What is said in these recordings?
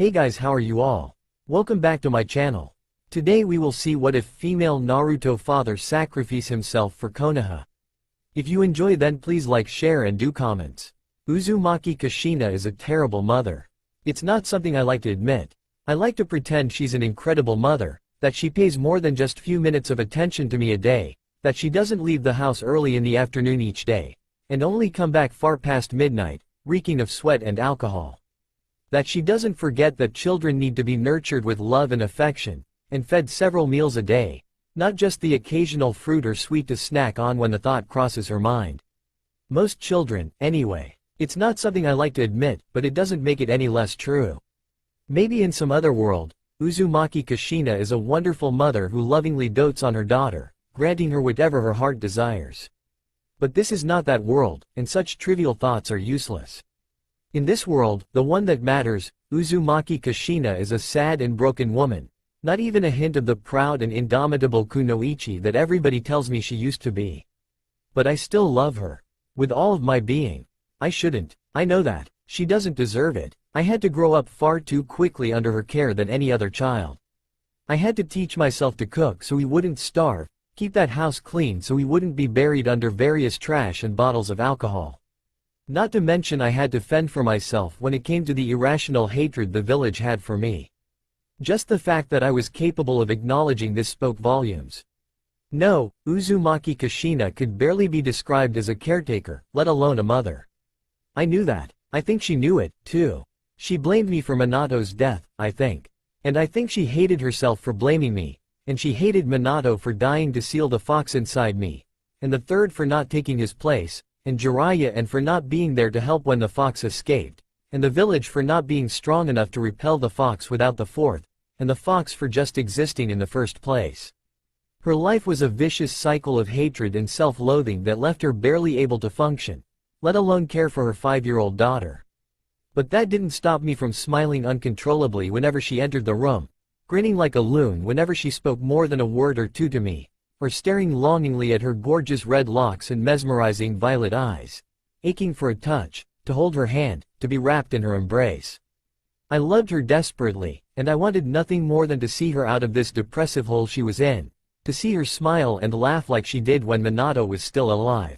Hey guys, how are you all? Welcome back to my channel. Today we will see what if female Naruto father sacrifice himself for Konoha. If you enjoy then please like, share and do comments. Uzumaki Kushina is a terrible mother. It's not something I like to admit. I like to pretend she's an incredible mother, that she pays more than just few minutes of attention to me a day, that she doesn't leave the house early in the afternoon each day, and only come back far past midnight, reeking of sweat and alcohol. That she doesn't forget that children need to be nurtured with love and affection, and fed several meals a day, not just the occasional fruit or sweet to snack on when the thought crosses her mind. Most children, anyway. It's not something I like to admit, but it doesn't make it any less true. Maybe in some other world, Uzumaki Kushina is a wonderful mother who lovingly dotes on her daughter, granting her whatever her heart desires. But this is not that world, and such trivial thoughts are useless. In this world, the one that matters, Uzumaki Kushina is a sad and broken woman, not even a hint of the proud and indomitable kunoichi that everybody tells me she used to be. But I still love her. With all of my being. I shouldn't. I know that. She doesn't deserve it. I had to grow up far too quickly under her care than any other child. I had to teach myself to cook so we wouldn't starve, keep that house clean so we wouldn't be buried under various trash and bottles of alcohol. Not to mention I had to fend for myself when it came to the irrational hatred the village had for me. Just the fact that I was capable of acknowledging this spoke volumes. No, Uzumaki Kushina could barely be described as a caretaker, let alone a mother. I knew that. I think she knew it, too. She blamed me for Minato's death, I think. And I think she hated herself for blaming me, and she hated Minato for dying to seal the fox inside me, and the third for not taking his place, and Jiraiya and for not being there to help when the fox escaped, and the village for not being strong enough to repel the fox without the fourth, and the fox for just existing in the first place. Her life was a vicious cycle of hatred and self-loathing that left her barely able to function, let alone care for her 5-year-old daughter. But that didn't stop me from smiling uncontrollably whenever she entered the room, grinning like a loon whenever she spoke more than a word or two to me, or staring longingly at her gorgeous red locks and mesmerizing violet eyes, aching for a touch, to hold her hand, to be wrapped in her embrace. I loved her desperately, and I wanted nothing more than to see her out of this depressive hole she was in, to see her smile and laugh like she did when Minato was still alive.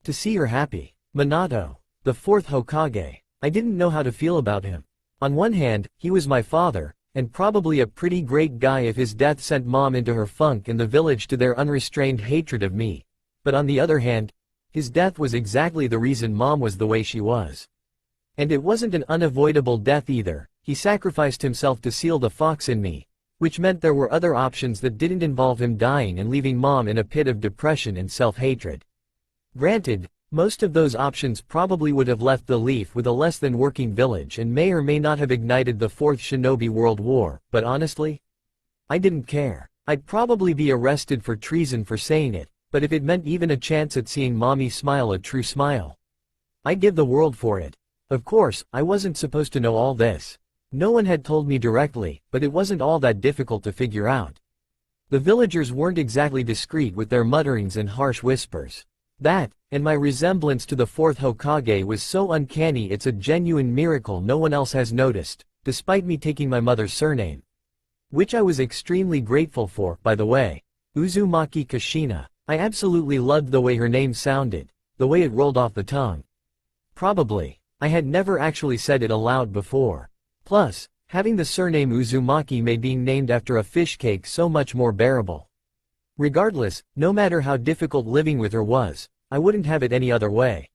To see her happy. Minato, the fourth Hokage. I didn't know how to feel about him. On one hand, he was my father, and probably a pretty great guy if his death sent Mom into her funk and the village to their unrestrained hatred of me. But on the other hand, his death was exactly the reason Mom was the way she was. And it wasn't an unavoidable death either. He sacrificed himself to seal the fox in me, which meant there were other options that didn't involve him dying and leaving Mom in a pit of depression and self-hatred. Granted, most of those options probably would have left the Leaf with a less than working village and may or may not have ignited the Fourth Shinobi World War, but honestly, I didn't care. I'd probably be arrested for treason for saying it, but if it meant even a chance at seeing Mommy smile a true smile, I'd give the world for it. Of course, I wasn't supposed to know all this. No one had told me directly, but it wasn't all that difficult to figure out. The villagers weren't exactly discreet with their mutterings and harsh whispers. That, and my resemblance to the fourth Hokage was so uncanny it's a genuine miracle no one else has noticed, despite me taking my mother's surname. Which I was extremely grateful for, by the way. Uzumaki Kushina. I absolutely loved the way her name sounded, the way it rolled off the tongue. Probably. I had never actually said it aloud before. Plus, having the surname Uzumaki made being named after a fish cake so much more bearable. Regardless, no matter how difficult living with her was, I wouldn't have it any other way.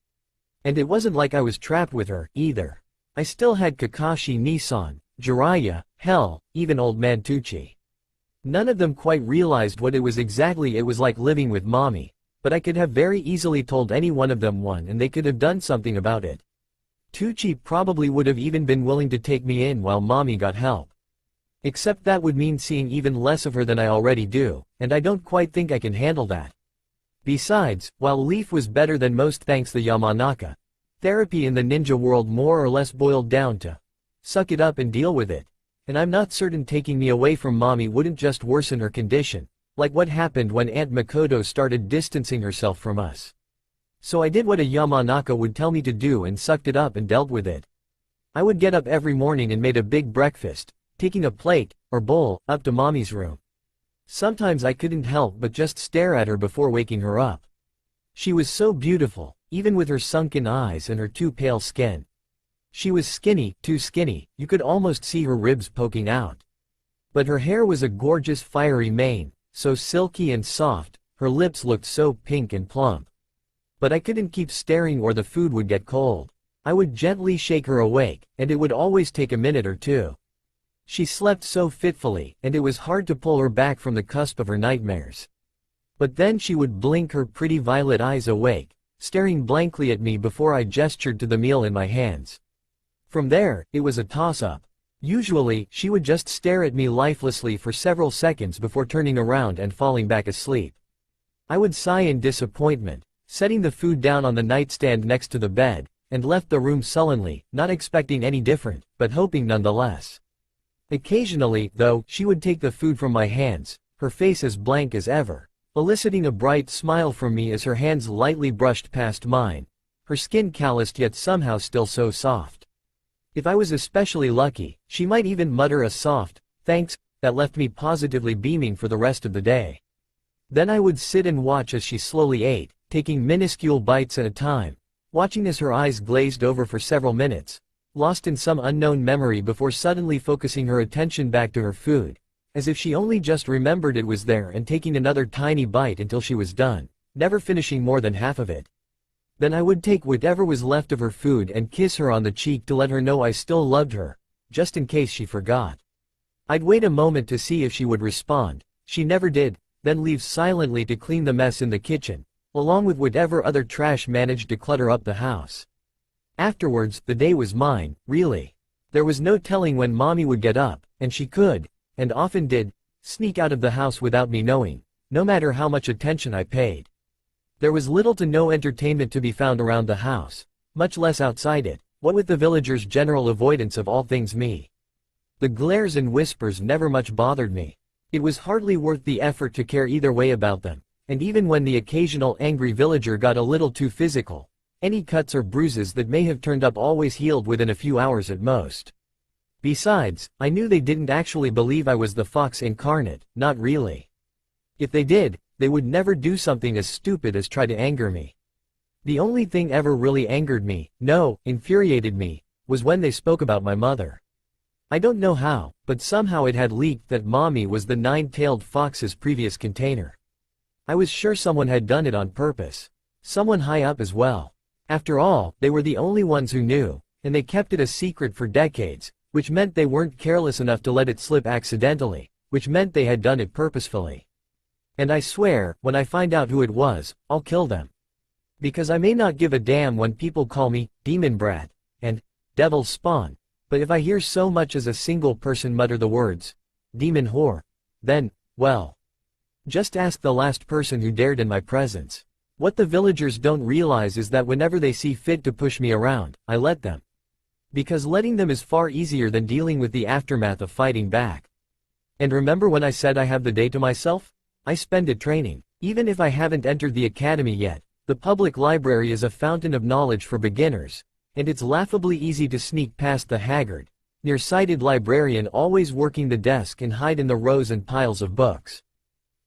And it wasn't like I was trapped with her, either. I still had Kakashi Nissan, Jiraiya, hell, even Old Man Tucci. None of them quite realized what it was like living with Mommy, but I could have very easily told any one of them one and they could have done something about it. Tucci probably would have even been willing to take me in while Mommy got help. Except that would mean seeing even less of her than I already do, and I don't quite think I can handle that. Besides, while Leaf was better than most thanks the Yamanaka, therapy in the ninja world more or less boiled down to suck it up and deal with it, and I'm not certain taking me away from Mommy wouldn't just worsen her condition, like what happened when Aunt Makoto started distancing herself from us. So I did what a Yamanaka would tell me to do and sucked it up and dealt with it. I would get up every morning and made a big breakfast, taking a plate, or bowl, up to mommy's room. Sometimes I couldn't help but just stare at her before waking her up. She was so beautiful, even with her sunken eyes and her too pale skin. She was skinny, too skinny, you could almost see her ribs poking out. But her hair was a gorgeous fiery mane, so silky and soft, her lips looked so pink and plump. But I couldn't keep staring or the food would get cold. I would gently shake her awake, and it would always take a minute or two. She slept so fitfully, and it was hard to pull her back from the cusp of her nightmares. But then she would blink her pretty violet eyes awake, staring blankly at me before I gestured to the meal in my hands. From there, it was a toss-up. Usually, she would just stare at me lifelessly for several seconds before turning around and falling back asleep. I would sigh in disappointment, setting the food down on the nightstand next to the bed, and left the room sullenly, not expecting any different, but hoping nonetheless. Occasionally, though, she would take the food from my hands, her face as blank as ever, eliciting a bright smile from me as her hands lightly brushed past mine, her skin calloused yet somehow still so soft. If I was especially lucky, she might even mutter a soft, "Thanks," that left me positively beaming for the rest of the day. Then I would sit and watch as she slowly ate, taking minuscule bites at a time, watching as her eyes glazed over for several minutes, lost in some unknown memory before suddenly focusing her attention back to her food, as if she only just remembered it was there and taking another tiny bite until she was done, never finishing more than half of it. Then I would take whatever was left of her food and kiss her on the cheek to let her know I still loved her, just in case she forgot. I'd wait a moment to see if she would respond, she never did, then leave silently to clean the mess in the kitchen, along with whatever other trash managed to clutter up the house. Afterwards, the day was mine, really. There was no telling when mommy would get up, and she could, and often did, sneak out of the house without me knowing, no matter how much attention I paid. There was little to no entertainment to be found around the house, much less outside it, what with the villagers' general avoidance of all things me. The glares and whispers never much bothered me. It was hardly worth the effort to care either way about them, and even when the occasional angry villager got a little too physical, any cuts or bruises that may have turned up always healed within a few hours at most. Besides, I knew they didn't actually believe I was the fox incarnate, not really. If they did, they would never do something as stupid as try to anger me. The only thing ever really angered me, no, infuriated me, was when they spoke about my mother. I don't know how, but somehow it had leaked that mommy was the nine-tailed fox's previous container. I was sure someone had done it on purpose. Someone high up as well. After all, they were the only ones who knew, and they kept it a secret for decades, which meant they weren't careless enough to let it slip accidentally, which meant they had done it purposefully. And I swear, when I find out who it was, I'll kill them. Because I may not give a damn when people call me demon brat and devil's spawn, but if I hear so much as a single person mutter the words demon whore, then, well, just ask the last person who dared in my presence. What the villagers don't realize is that whenever they see fit to push me around, I let them. Because letting them is far easier than dealing with the aftermath of fighting back. And remember when I said I have the day to myself? I spend it training. Even if I haven't entered the academy yet, the public library is a fountain of knowledge for beginners, and it's laughably easy to sneak past the haggard, nearsighted librarian always working the desk and hide in the rows and piles of books.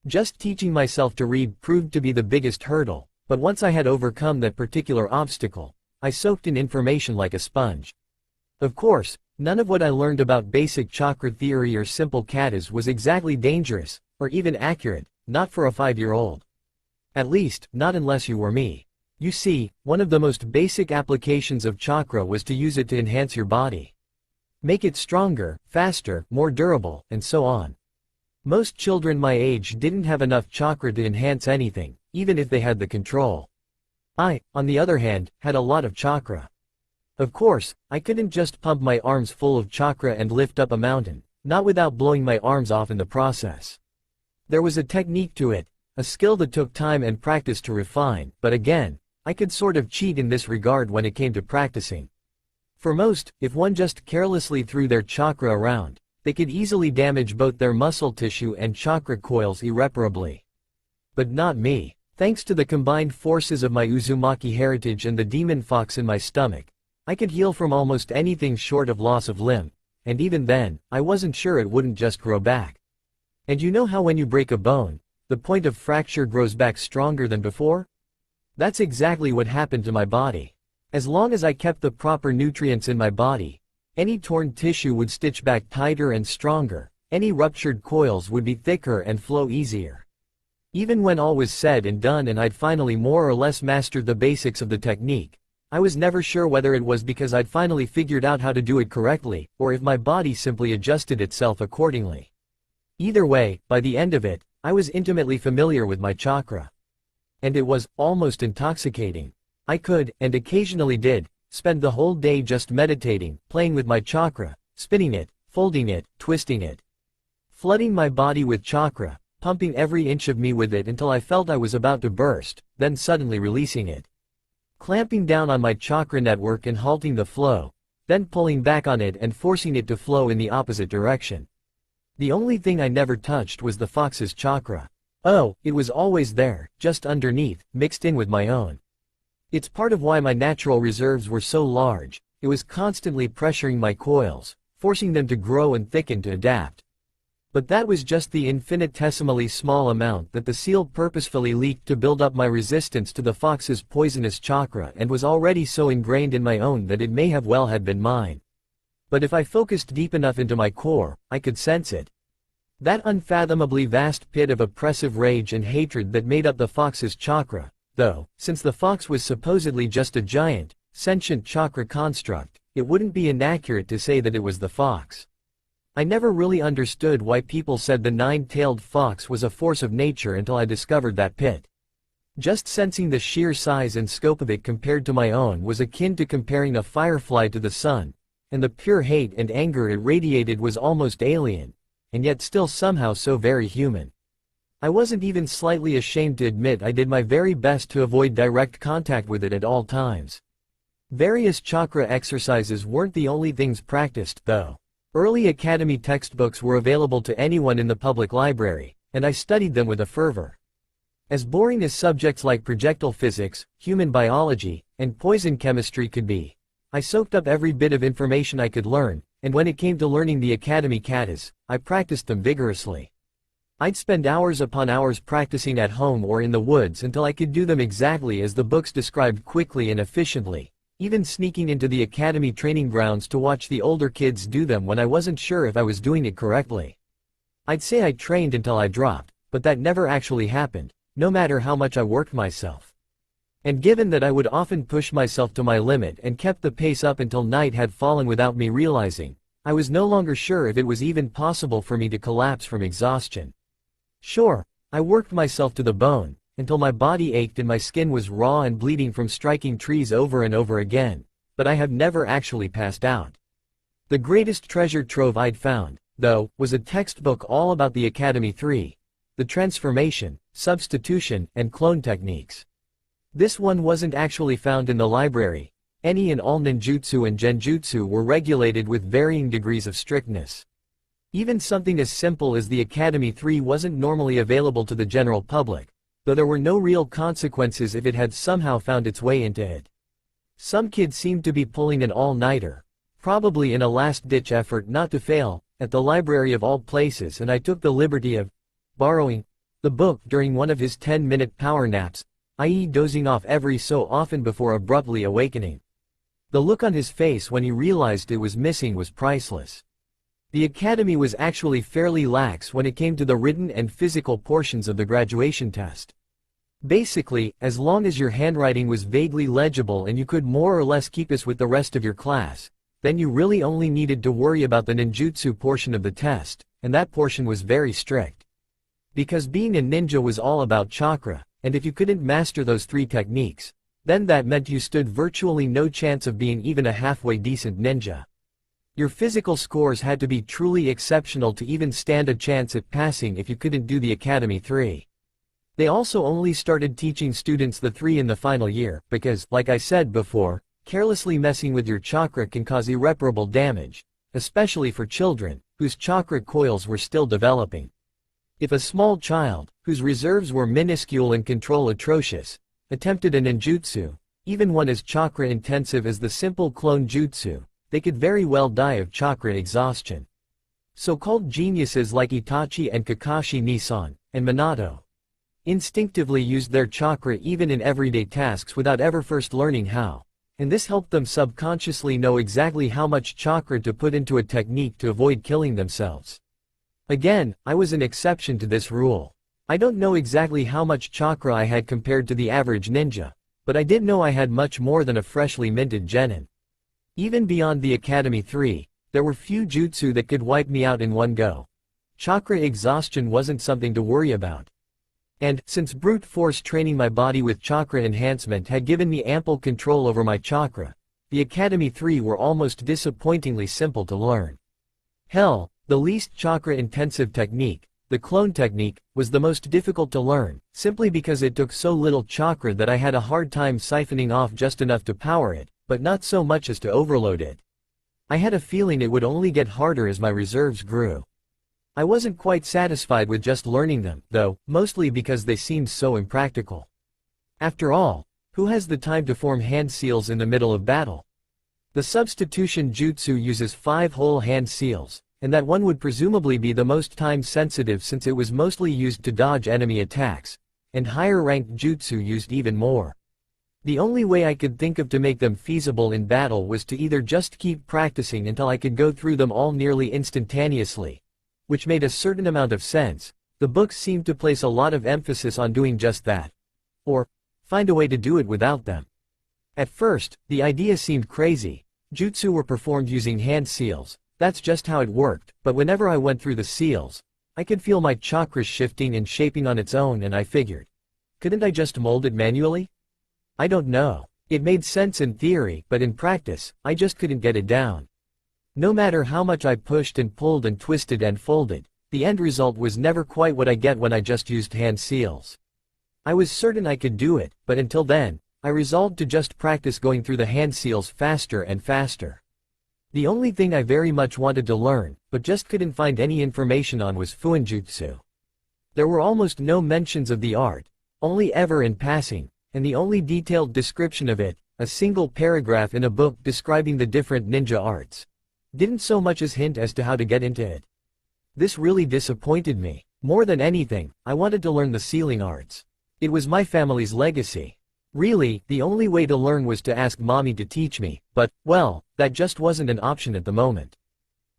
Just teaching myself to read proved to be the biggest hurdle, but once I had overcome that particular obstacle, I soaked in information like a sponge. Of course, none of what I learned about basic chakra theory or simple katas was exactly dangerous, or even accurate, not for a 5-year-old. At least, not unless you were me. You see, one of the most basic applications of chakra was to use it to enhance your body. Make it stronger, faster, more durable, and so on. Most children my age didn't have enough chakra to enhance anything, even if they had the control. I, on the other hand, had a lot of chakra. Of course, I couldn't just pump my arms full of chakra and lift up a mountain, not without blowing my arms off in the process. There was a technique to it, a skill that took time and practice to refine, but again, I could sort of cheat in this regard when it came to practicing. For most, if one just carelessly threw their chakra around, they could easily damage both their muscle tissue and chakra coils irreparably. But not me. Thanks to the combined forces of my Uzumaki heritage and the demon fox in my stomach, I could heal from almost anything short of loss of limb, and even then, I wasn't sure it wouldn't just grow back. And you know how when you break a bone, the point of fracture grows back stronger than before? That's exactly what happened to my body. As long as I kept the proper nutrients in my body, any torn tissue would stitch back tighter and stronger, any ruptured coils would be thicker and flow easier. Even when all was said and done and I'd finally more or less mastered the basics of the technique, I was never sure whether it was because I'd finally figured out how to do it correctly, or if my body simply adjusted itself accordingly. Either way, by the end of it, I was intimately familiar with my chakra. And it was almost intoxicating. I could, and occasionally did, spend the whole day just meditating, playing with my chakra, spinning it, folding it, twisting it. Flooding my body with chakra, pumping every inch of me with it until I felt I was about to burst, then suddenly releasing it. Clamping down on my chakra network and halting the flow, then pulling back on it and forcing it to flow in the opposite direction. The only thing I never touched was the fox's chakra. Oh, it was always there, just underneath, mixed in with my own. It's part of why my natural reserves were so large. It was constantly pressuring my coils, forcing them to grow and thicken to adapt. But that was just the infinitesimally small amount that the seal purposefully leaked to build up my resistance to the fox's poisonous chakra and was already so ingrained in my own that it may have well had been mine. But if I focused deep enough into my core, I could sense it. That unfathomably vast pit of oppressive rage and hatred that made up the fox's chakra, though, since the fox was supposedly just a giant, sentient chakra construct, it wouldn't be inaccurate to say that it was the fox. I never really understood why people said the nine-tailed fox was a force of nature until I discovered that pit. Just sensing the sheer size and scope of it compared to my own was akin to comparing a firefly to the sun, and the pure hate and anger it radiated was almost alien, and yet still somehow so very human. I wasn't even slightly ashamed to admit I did my very best to avoid direct contact with it at all times. Various chakra exercises weren't the only things practiced, though. Early academy textbooks were available to anyone in the public library, and I studied them with a fervor. As boring as subjects like projectile physics, human biology, and poison chemistry could be, I soaked up every bit of information I could learn, and when it came to learning the academy katas, I practiced them vigorously. I'd spend hours upon hours practicing at home or in the woods until I could do them exactly as the books described quickly and efficiently, even sneaking into the academy training grounds to watch the older kids do them when I wasn't sure if I was doing it correctly. I'd say I trained until I dropped, but that never actually happened, no matter how much I worked myself. And given that I would often push myself to my limit and kept the pace up until night had fallen without me realizing, I was no longer sure if it was even possible for me to collapse from exhaustion. Sure, I worked myself to the bone, until my body ached and my skin was raw and bleeding from striking trees over and over again, but I have never actually passed out. The greatest treasure trove I'd found, though, was a textbook all about the Academy 3, the transformation, substitution, and clone techniques. This one wasn't actually found in the library. Any and all ninjutsu and genjutsu were regulated with varying degrees of strictness. Even something as simple as the Academy 3 wasn't normally available to the general public, though there were no real consequences if it had somehow found its way into it. Some kid seemed to be pulling an all-nighter, probably in a last-ditch effort not to fail, at the library of all places, and I took the liberty of borrowing the book during one of his 10-minute power naps, i.e. dozing off every so often before abruptly awakening. The look on his face when he realized it was missing was priceless. The academy was actually fairly lax when it came to the written and physical portions of the graduation test. Basically, as long as your handwriting was vaguely legible and you could more or less keep us with the rest of your class, then you really only needed to worry about the ninjutsu portion of the test, and that portion was very strict. Because being a ninja was all about chakra, and if you couldn't master those 3 techniques, then that meant you stood virtually no chance of being even a halfway decent ninja. Your physical scores had to be truly exceptional to even stand a chance at passing if you couldn't do the Academy 3. They also only started teaching students the 3 in the final year, because, like I said before, carelessly messing with your chakra can cause irreparable damage, especially for children, whose chakra coils were still developing. If a small child, whose reserves were minuscule and control atrocious, attempted a ninjutsu, Even one as chakra-intensive as the simple clone jutsu, they could very well die of chakra exhaustion. So-called geniuses like Itachi and Kakashi Nissan, and Minato, instinctively used their chakra even in everyday tasks without ever first learning how. And this helped them subconsciously know exactly how much chakra to put into a technique to avoid killing themselves. Again, I was an exception to this rule. I don't know exactly how much chakra I had compared to the average ninja, but I did know I had much more than a freshly minted genin. Even beyond the Academy 3, there were few jutsu that could wipe me out in one go. Chakra exhaustion wasn't something to worry about. And, since brute force training my body with chakra enhancement had given me ample control over my chakra, the Academy 3 were almost disappointingly simple to learn. Hell, the least chakra-intensive technique, the clone technique, was the most difficult to learn, simply because it took so little chakra that I had a hard time siphoning off just enough to power it, but not so much as to overload it. I had a feeling it would only get harder as my reserves grew. I wasn't quite satisfied with just learning them, though, mostly because they seemed so impractical. After all, who has the time to form hand seals in the middle of battle? The substitution jutsu uses 5 whole hand seals, and that one would presumably be the most time-sensitive since it was mostly used to dodge enemy attacks, and higher-ranked jutsu used even more. The only way I could think of to make them feasible in battle was to either just keep practicing until I could go through them all nearly instantaneously, which made a certain amount of sense. The books seemed to place a lot of emphasis on doing just that, or find a way to do it without them. At first, the idea seemed crazy. Jutsu were performed using hand seals, that's just how it worked, but whenever I went through the seals, I could feel my chakras shifting and shaping on its own, and I figured, couldn't I just mold it manually? I don't know. It made sense in theory, but in practice, I just couldn't get it down. No matter how much I pushed and pulled and twisted and folded, the end result was never quite what I get when I just used hand seals. I was certain I could do it, but until then, I resolved to just practice going through the hand seals faster and faster. The only thing I very much wanted to learn, but just couldn't find any information on, was Fuinjutsu. There were almost no mentions of the art, only ever in passing, and the only detailed description of it, a single paragraph in a book describing the different ninja arts, didn't so much as hint as to how to get into it. This really disappointed me. More than anything, I wanted to learn the sealing arts. It was my family's legacy. Really, the only way to learn was to ask mommy to teach me, but, well, that just wasn't an option at the moment.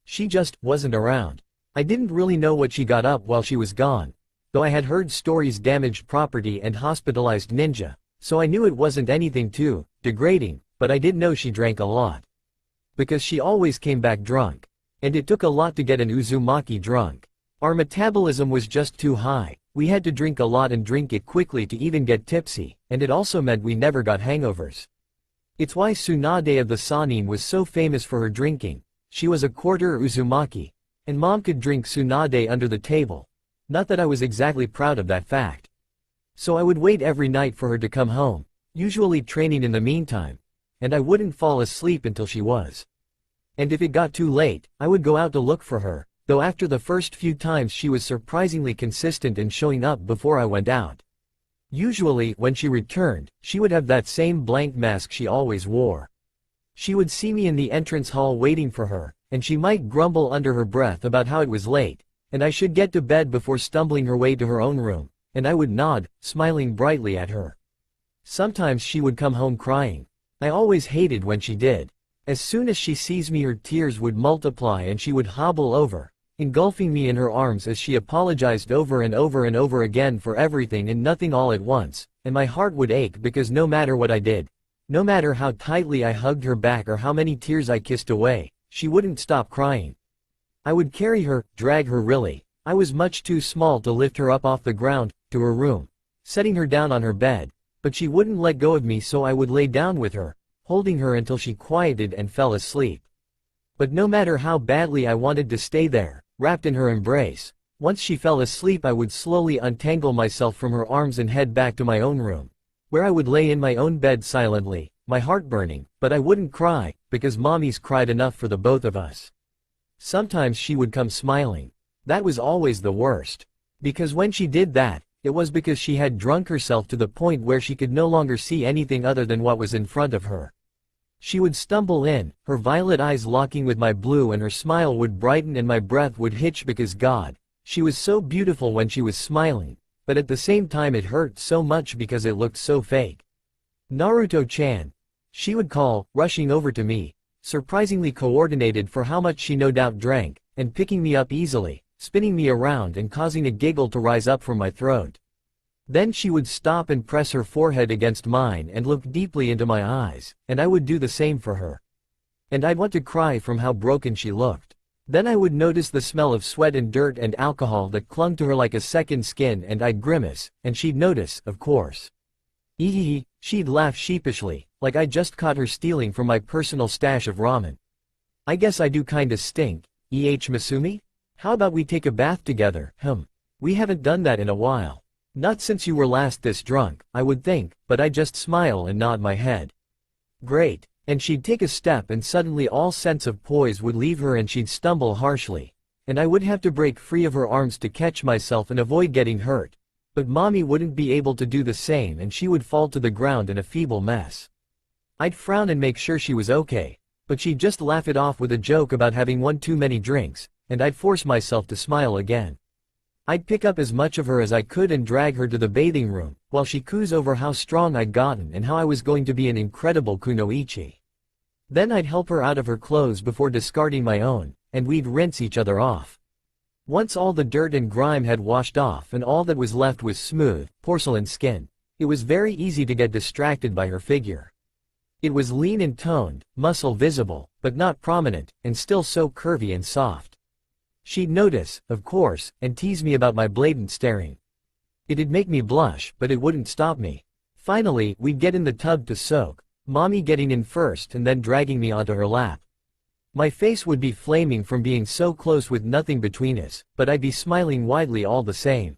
She just wasn't around. I didn't really know what she got up while she was gone, though I had heard stories damaged property and hospitalized ninja, so I knew it wasn't anything too degrading, but I did know she drank a lot. Because she always came back drunk. And it took a lot to get an Uzumaki drunk. Our metabolism was just too high. We had to drink a lot and drink it quickly to even get tipsy, and it also meant we never got hangovers. It's why Tsunade of the Sanin was so famous for her drinking. She was a quarter Uzumaki, and mom could drink Tsunade under the table. Not that I was exactly proud of that fact. So I would wait every night for her to come home, usually training in the meantime, and I wouldn't fall asleep until she was. And if it got too late, I would go out to look for her, though after the first few times she was surprisingly consistent in showing up before I went out. Usually, when she returned, she would have that same blank mask she always wore. She would see me in the entrance hall waiting for her, and she might grumble under her breath about how it was late, and I should get to bed before stumbling her way to her own room, and I would nod, smiling brightly at her. Sometimes she would come home crying. I always hated when she did. As soon as she sees me, her tears would multiply and she would hobble over, engulfing me in her arms as she apologized over and over and over again for everything and nothing all at once, and my heart would ache because no matter what I did, no matter how tightly I hugged her back or how many tears I kissed away, she wouldn't stop crying. I would carry her, drag her really. I was much too small to lift her up off the ground, to her room, setting her down on her bed, but she wouldn't let go of me, so I would lay down with her, holding her until she quieted and fell asleep. But no matter how badly I wanted to stay there, wrapped in her embrace, once she fell asleep I would slowly untangle myself from her arms and head back to my own room, where I would lay in my own bed silently, my heart burning, but I wouldn't cry, because mommy's cried enough for the both of us. Sometimes she would come smiling. That was always the worst. Because when she did that, It was because she had drunk herself to the point where she could no longer see anything other than what was in front of her. She would stumble in, her violet eyes locking with my blue, and her smile would brighten and my breath would hitch because God, she was so beautiful when she was smiling, but at the same time it hurt so much because it looked so fake. Naruto-chan, she would call, rushing over to me, surprisingly coordinated for how much she no doubt drank, and picking me up easily, spinning me around and causing a giggle to rise up from my throat. Then she would stop and press her forehead against mine and look deeply into my eyes, and I would do the same for her. And I'd want to cry from how broken she looked. Then I would notice the smell of sweat and dirt and alcohol that clung to her like a second skin, and I'd grimace, and she'd notice, of course. Ehehe, she'd laugh sheepishly, like I just caught her stealing from my personal stash of ramen. I guess I do kinda stink, Masumi? How about we take a bath together? We haven't done that in a while. Not since you were last this drunk, I would think, but I just smile and nod my head. Great. And she'd take a step and suddenly all sense of poise would leave her and she'd stumble harshly. And I would have to break free of her arms to catch myself and avoid getting hurt. But mommy wouldn't be able to do the same and she would fall to the ground in a feeble mess. I'd frown and make sure she was okay, but she'd just laugh it off with a joke about having one too many drinks, and I'd force myself to smile again. I'd pick up as much of her as I could and drag her to the bathing room, while she coos over how strong I'd gotten and how I was going to be an incredible kunoichi. Then I'd help her out of her clothes before discarding my own, and we'd rinse each other off. Once all the dirt and grime had washed off and all that was left was smooth, porcelain skin, it was very easy to get distracted by her figure. It was lean and toned, muscle visible, but not prominent, and still so curvy and soft. She'd notice, of course, and tease me about my blatant staring. It'd make me blush, but it wouldn't stop me. Finally, we'd get in the tub to soak, mommy getting in first and then dragging me onto her lap. My face would be flaming from being so close with nothing between us, but I'd be smiling widely all the same.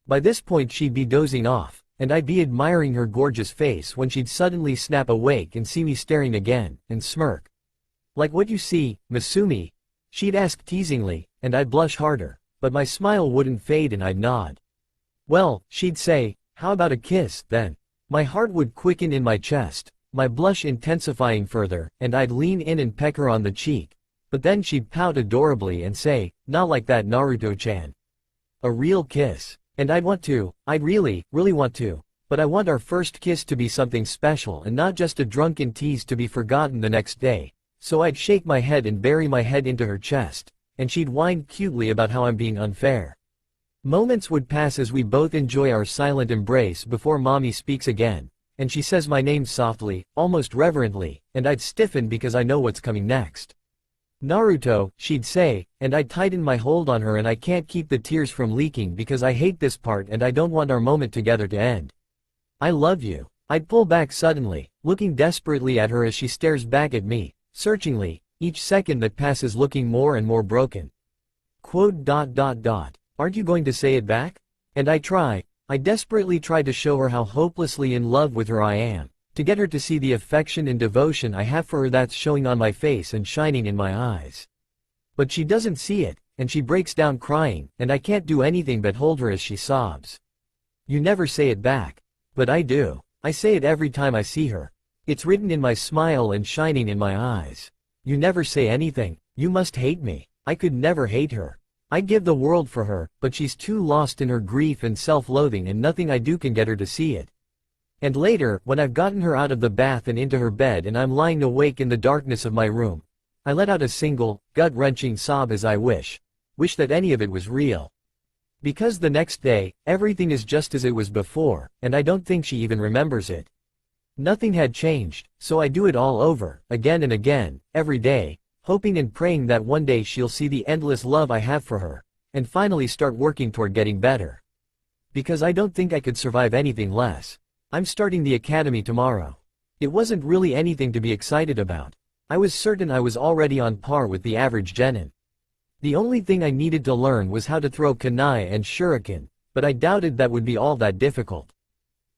By this point she'd be dozing off, and I'd be admiring her gorgeous face when she'd suddenly snap awake and see me staring again, and smirk. Like what you see, Masumi? She'd ask teasingly, and I'd blush harder, but my smile wouldn't fade and I'd nod. Well, she'd say, how about a kiss, then? My heart would quicken in my chest, my blush intensifying further, and I'd lean in and peck her on the cheek. But then she'd pout adorably and say, not like that Naruto-chan. A real kiss. And I'd really want to, but I want our first kiss to be something special and not just a drunken tease to be forgotten the next day. So I'd shake my head and bury my head into her chest, and she'd whine cutely about how I'm being unfair. Moments would pass as we both enjoy our silent embrace before mommy speaks again, and she says my name softly, almost reverently, and I'd stiffen because I know what's coming next. Naruto, she'd say, and I'd tighten my hold on her and I can't keep the tears from leaking because I hate this part and I don't want our moment together to end. I love you. I'd pull back suddenly, looking desperately at her as she stares back at me, searchingly, each second that passes looking more and more broken. Aren't you going to say it back? And I desperately try to show her how hopelessly in love with her I am, to get her to see the affection and devotion I have for her that's showing on my face and shining in my eyes. But she doesn't see it, and she breaks down crying, and I can't do anything but hold her as she sobs. You never say it back. But I do. I say it every time I see her. It's written in my smile and shining in my eyes. You never say anything. You must hate me. I could never hate her. I'd give the world for her, but she's too lost in her grief and self-loathing and nothing I do can get her to see it. And later, when I've gotten her out of the bath and into her bed and I'm lying awake in the darkness of my room, I let out a single, gut-wrenching sob as I wish that any of it was real. Because the next day, everything is just as it was before, and I don't think she even remembers it. Nothing had changed, so I do it all over, again and again, every day, hoping and praying that one day she'll see the endless love I have for her, and finally start working toward getting better. Because I don't think I could survive anything less. I'm starting the academy tomorrow. It wasn't really anything to be excited about. I was certain I was already on par with the average genin. The only thing I needed to learn was how to throw kunai and shuriken, but I doubted that would be all that difficult.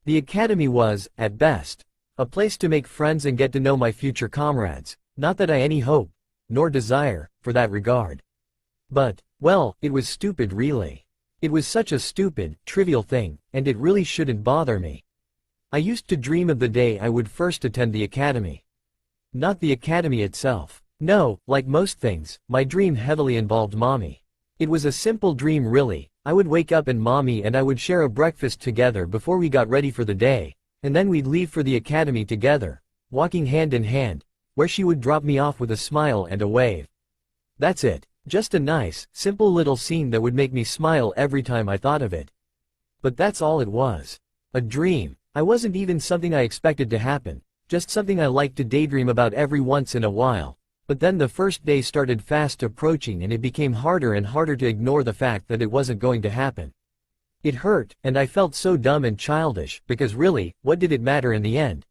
The academy was, at best, a place to make friends and get to know my future comrades, not that I any hope, nor desire, for that regard. But, well, it was stupid really. It was such a stupid, trivial thing, and it really shouldn't bother me. I used to dream of the day I would first attend the academy. Not the academy itself. No, like most things, my dream heavily involved mommy. It was a simple dream really. I would wake up and mommy and I would share a breakfast together before we got ready for the day, and then we'd leave for the academy together, walking hand in hand, where she would drop me off with a smile and a wave. That's it. Just a nice, simple little scene that would make me smile every time I thought of it. But that's all it was. A dream. I wasn't even something I expected to happen, just something I liked to daydream about every once in a while. But then the first day started fast approaching and it became harder and harder to ignore the fact that it wasn't going to happen. It hurt, and I felt so dumb and childish, because really, what did it matter in the end?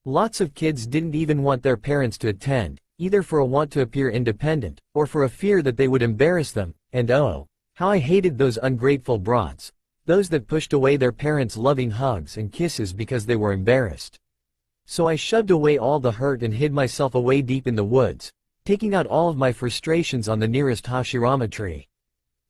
Lots of kids didn't even want their parents to attend, either for a want to appear independent, or for a fear that they would embarrass them, and oh, how I hated those ungrateful brats, those that pushed away their parents' loving hugs and kisses because they were embarrassed. So I shoved away all the hurt and hid myself away deep in the woods, taking out all of my frustrations on the nearest Hashirama tree.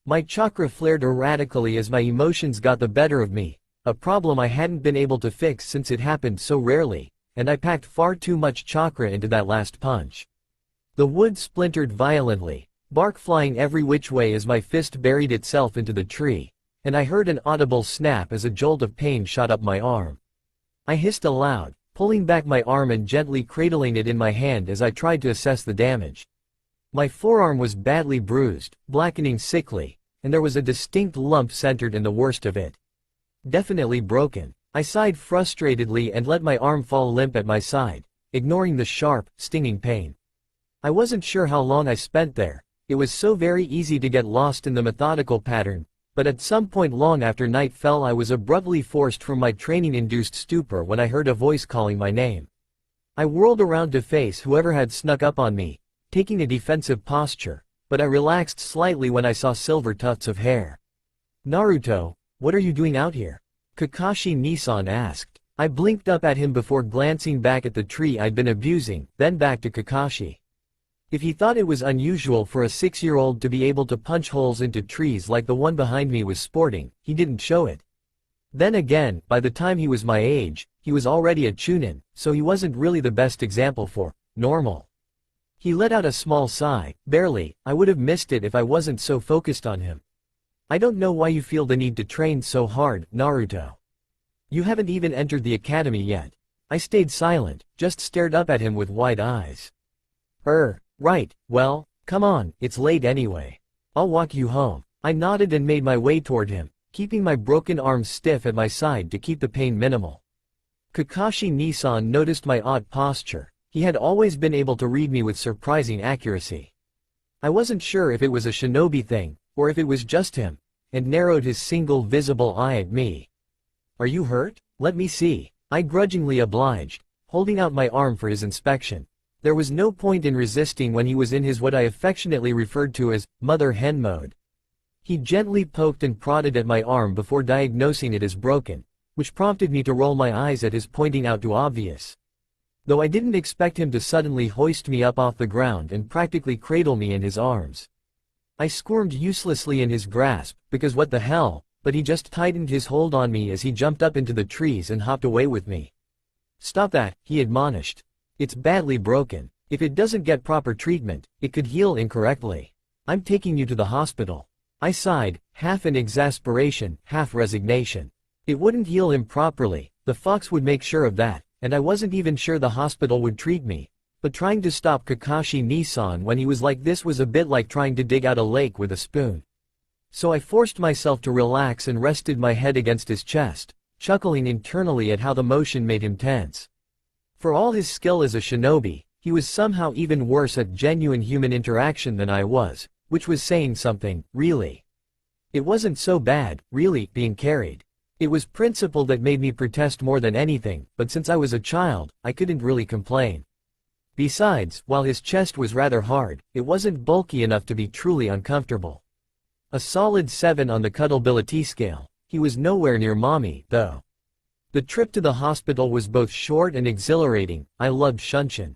My chakra flared erratically as my emotions got the better of me, a problem I hadn't been able to fix since it happened so rarely, and I packed far too much chakra into that last punch. The wood splintered violently, bark flying every which way as my fist buried itself into the tree, and I heard an audible snap as a jolt of pain shot up my arm. I hissed aloud, pulling back my arm and gently cradling it in my hand as I tried to assess the damage. My forearm was badly bruised, blackening sickly, and there was a distinct lump centered in the worst of it. Definitely broken. I sighed frustratedly and let my arm fall limp at my side, ignoring the sharp, stinging pain. I wasn't sure how long I spent there. It was so very easy to get lost in the methodical pattern, but at some point long after night fell I was abruptly forced from my training-induced stupor when I heard a voice calling my name. I whirled around to face whoever had snuck up on me, taking a defensive posture, but I relaxed slightly when I saw silver tufts of hair. "Naruto, what are you doing out here?" Kakashi Nissan asked. I blinked up at him before glancing back at the tree I'd been abusing, then back to Kakashi. If he thought it was unusual for a 6-year-old to be able to punch holes into trees like the one behind me was sporting, he didn't show it. Then again, by the time he was my age, he was already a chunin, so he wasn't really the best example for normal. He let out a small sigh, barely. I would have missed it if I wasn't so focused on him. "I don't know why you feel the need to train so hard, Naruto. You haven't even entered the academy yet." I stayed silent, just stared up at him with wide eyes. Right, well, come on, it's late anyway. I'll walk you home." I nodded and made my way toward him, keeping my broken arm stiff at my side to keep the pain minimal. Kakashi Nissan noticed my odd posture. He had always been able to read me with surprising accuracy. I wasn't sure if it was a shinobi thing, or if it was just him, and narrowed his single visible eye at me. "Are you hurt? Let me see." I grudgingly obliged, holding out my arm for his inspection. There was no point in resisting when he was in his what I affectionately referred to as mother hen mode. He gently poked and prodded at my arm before diagnosing it as broken, which prompted me to roll my eyes at his pointing out to obvious. Though I didn't expect him to suddenly hoist me up off the ground and practically cradle me in his arms. I squirmed uselessly in his grasp, because what the hell, but he just tightened his hold on me as he jumped up into the trees and hopped away with me. "Stop that," he admonished. "It's badly broken. If it doesn't get proper treatment, it could heal incorrectly. I'm taking you to the hospital." I sighed, half in exasperation, half resignation. It wouldn't heal improperly, the fox would make sure of that, and I wasn't even sure the hospital would treat me. But trying to stop Kakashi Nissan when he was like this was a bit like trying to dig out a lake with a spoon. So I forced myself to relax and rested my head against his chest, chuckling internally at how the motion made him tense. For all his skill as a shinobi, he was somehow even worse at genuine human interaction than I was, which was saying something, really. It wasn't so bad, really, being carried. It was principle that made me protest more than anything, but since I was a child, I couldn't really complain. Besides, while his chest was rather hard, it wasn't bulky enough to be truly uncomfortable. A solid 7 on the cuddleability scale. He was nowhere near mommy, though. The trip to the hospital was both short and exhilarating. I loved Shunshin.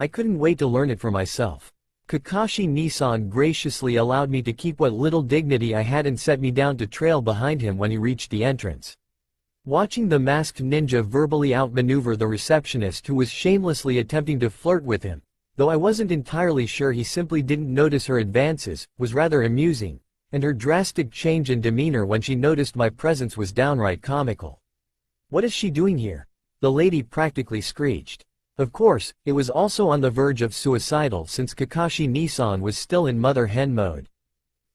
I couldn't wait to learn it for myself. Kakashi Nissan graciously allowed me to keep what little dignity I had and set me down to trail behind him when he reached the entrance. Watching the masked ninja verbally outmaneuver the receptionist who was shamelessly attempting to flirt with him, though I wasn't entirely sure he simply didn't notice her advances, was rather amusing, and her drastic change in demeanor when she noticed my presence was downright comical. "What is she doing here?" the lady practically screeched. Of course, it was also on the verge of suicidal since Kakashi Nissan was still in mother hen mode.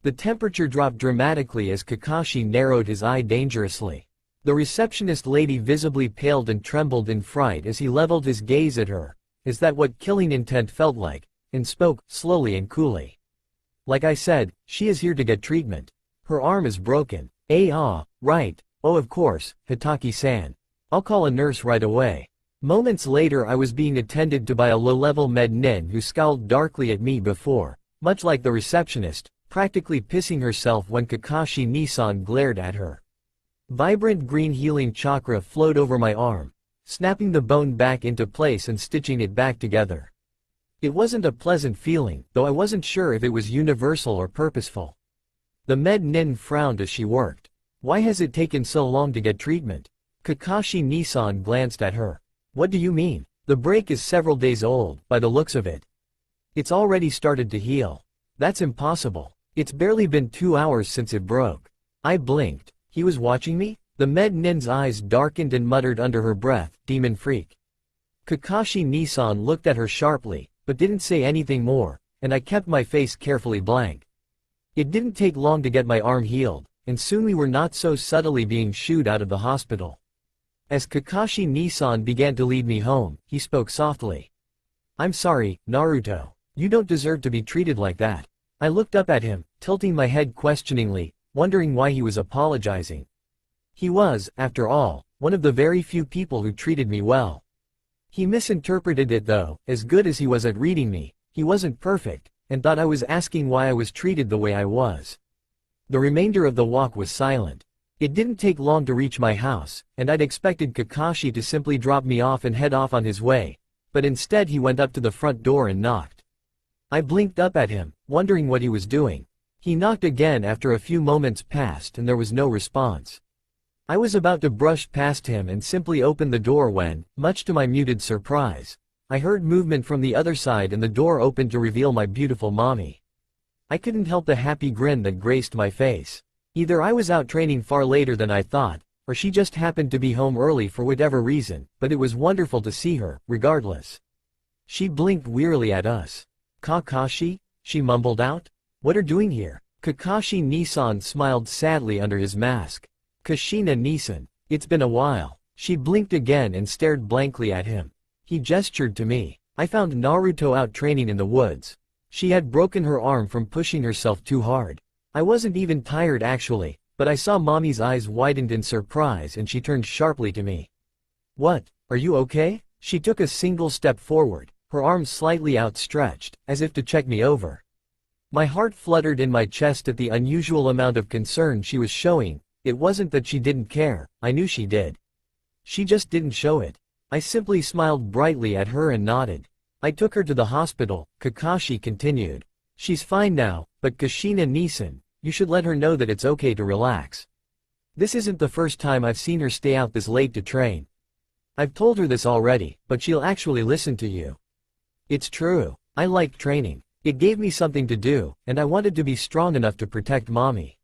The temperature dropped dramatically as Kakashi narrowed his eye dangerously. The receptionist lady visibly paled and trembled in fright as he leveled his gaze at her. "Is that what killing intent felt like?" and spoke, slowly and coolly. "Like I said, she is here to get treatment. Her arm is broken." Right. Oh of course, Hitaki-san. I'll call a nurse right away." Moments later I was being attended to by a low-level med nin who scowled darkly at me before, much like the receptionist, practically pissing herself when Kakashi Nissan glared at her. Vibrant green healing chakra flowed over my arm, snapping the bone back into place and stitching it back together. It wasn't a pleasant feeling, though I wasn't sure if it was universal or purposeful. The med nin frowned as she worked. "Why has it taken so long to get treatment?" Kakashi Nissan glanced at her. "What do you mean? The break is several days old, by the looks of it. It's already started to heal." "That's impossible. It's barely been 2 hours since it broke." I blinked. He was watching me? The med nin's eyes darkened and muttered under her breath, "Demon freak." Kakashi Nissan looked at her sharply, but didn't say anything more, and I kept my face carefully blank. It didn't take long to get my arm healed, and soon we were not so subtly being shooed out of the hospital. As Kakashi Nissan began to lead me home, he spoke softly. "I'm sorry, Naruto. You don't deserve to be treated like that." I looked up at him, tilting my head questioningly, wondering why he was apologizing. He was, after all, one of the very few people who treated me well. He misinterpreted it though. As good as he was at reading me, he wasn't perfect, and thought I was asking why I was treated the way I was. The remainder of the walk was silent. It didn't take long to reach my house, and I'd expected Kakashi to simply drop me off and head off on his way, but instead he went up to the front door and knocked. I blinked up at him, wondering what he was doing. He knocked again after a few moments passed and there was no response. I was about to brush past him and simply open the door when, much to my muted surprise, I heard movement from the other side and the door opened to reveal my beautiful mommy. I couldn't help the happy grin that graced my face. Either I was out training far later than I thought, or she just happened to be home early for whatever reason, but it was wonderful to see her, regardless. She blinked wearily at us. "Kakashi?" she mumbled out. "What are you doing here?" Kakashi Nissan smiled sadly under his mask. "Kushina Nissan, it's been a while." She blinked again and stared blankly at him. He gestured to me. "I found Naruto out training in the woods. She had broken her arm from pushing herself too hard. I wasn't even tired actually, but I saw Mommy's eyes widened in surprise and she turned sharply to me. "What, are you okay?" She took a single step forward, her arms slightly outstretched, as if to check me over. My heart fluttered in my chest at the unusual amount of concern she was showing. It wasn't that she didn't care, I knew she did. She just didn't show it. I simply smiled brightly at her and nodded. "I took her to the hospital," Kakashi continued. "She's fine now, but Kushina Nissan, you should let her know that it's okay to relax. This isn't the first time I've seen her stay out this late to train. I've told her this already, but she'll actually listen to you. It's true, I liked training. It gave me something to do, and I wanted to be strong enough to protect Mommy.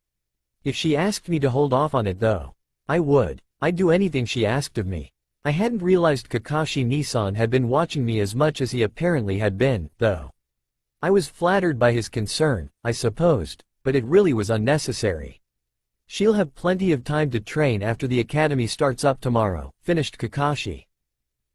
If she asked me to hold off on it though, I would. I'd do anything she asked of me." I hadn't realized Kakashi Nissan had been watching me as much as he apparently had been, though. I was flattered by his concern, I supposed, but it really was unnecessary. "She'll have plenty of time to train after the academy starts up tomorrow," finished Kakashi.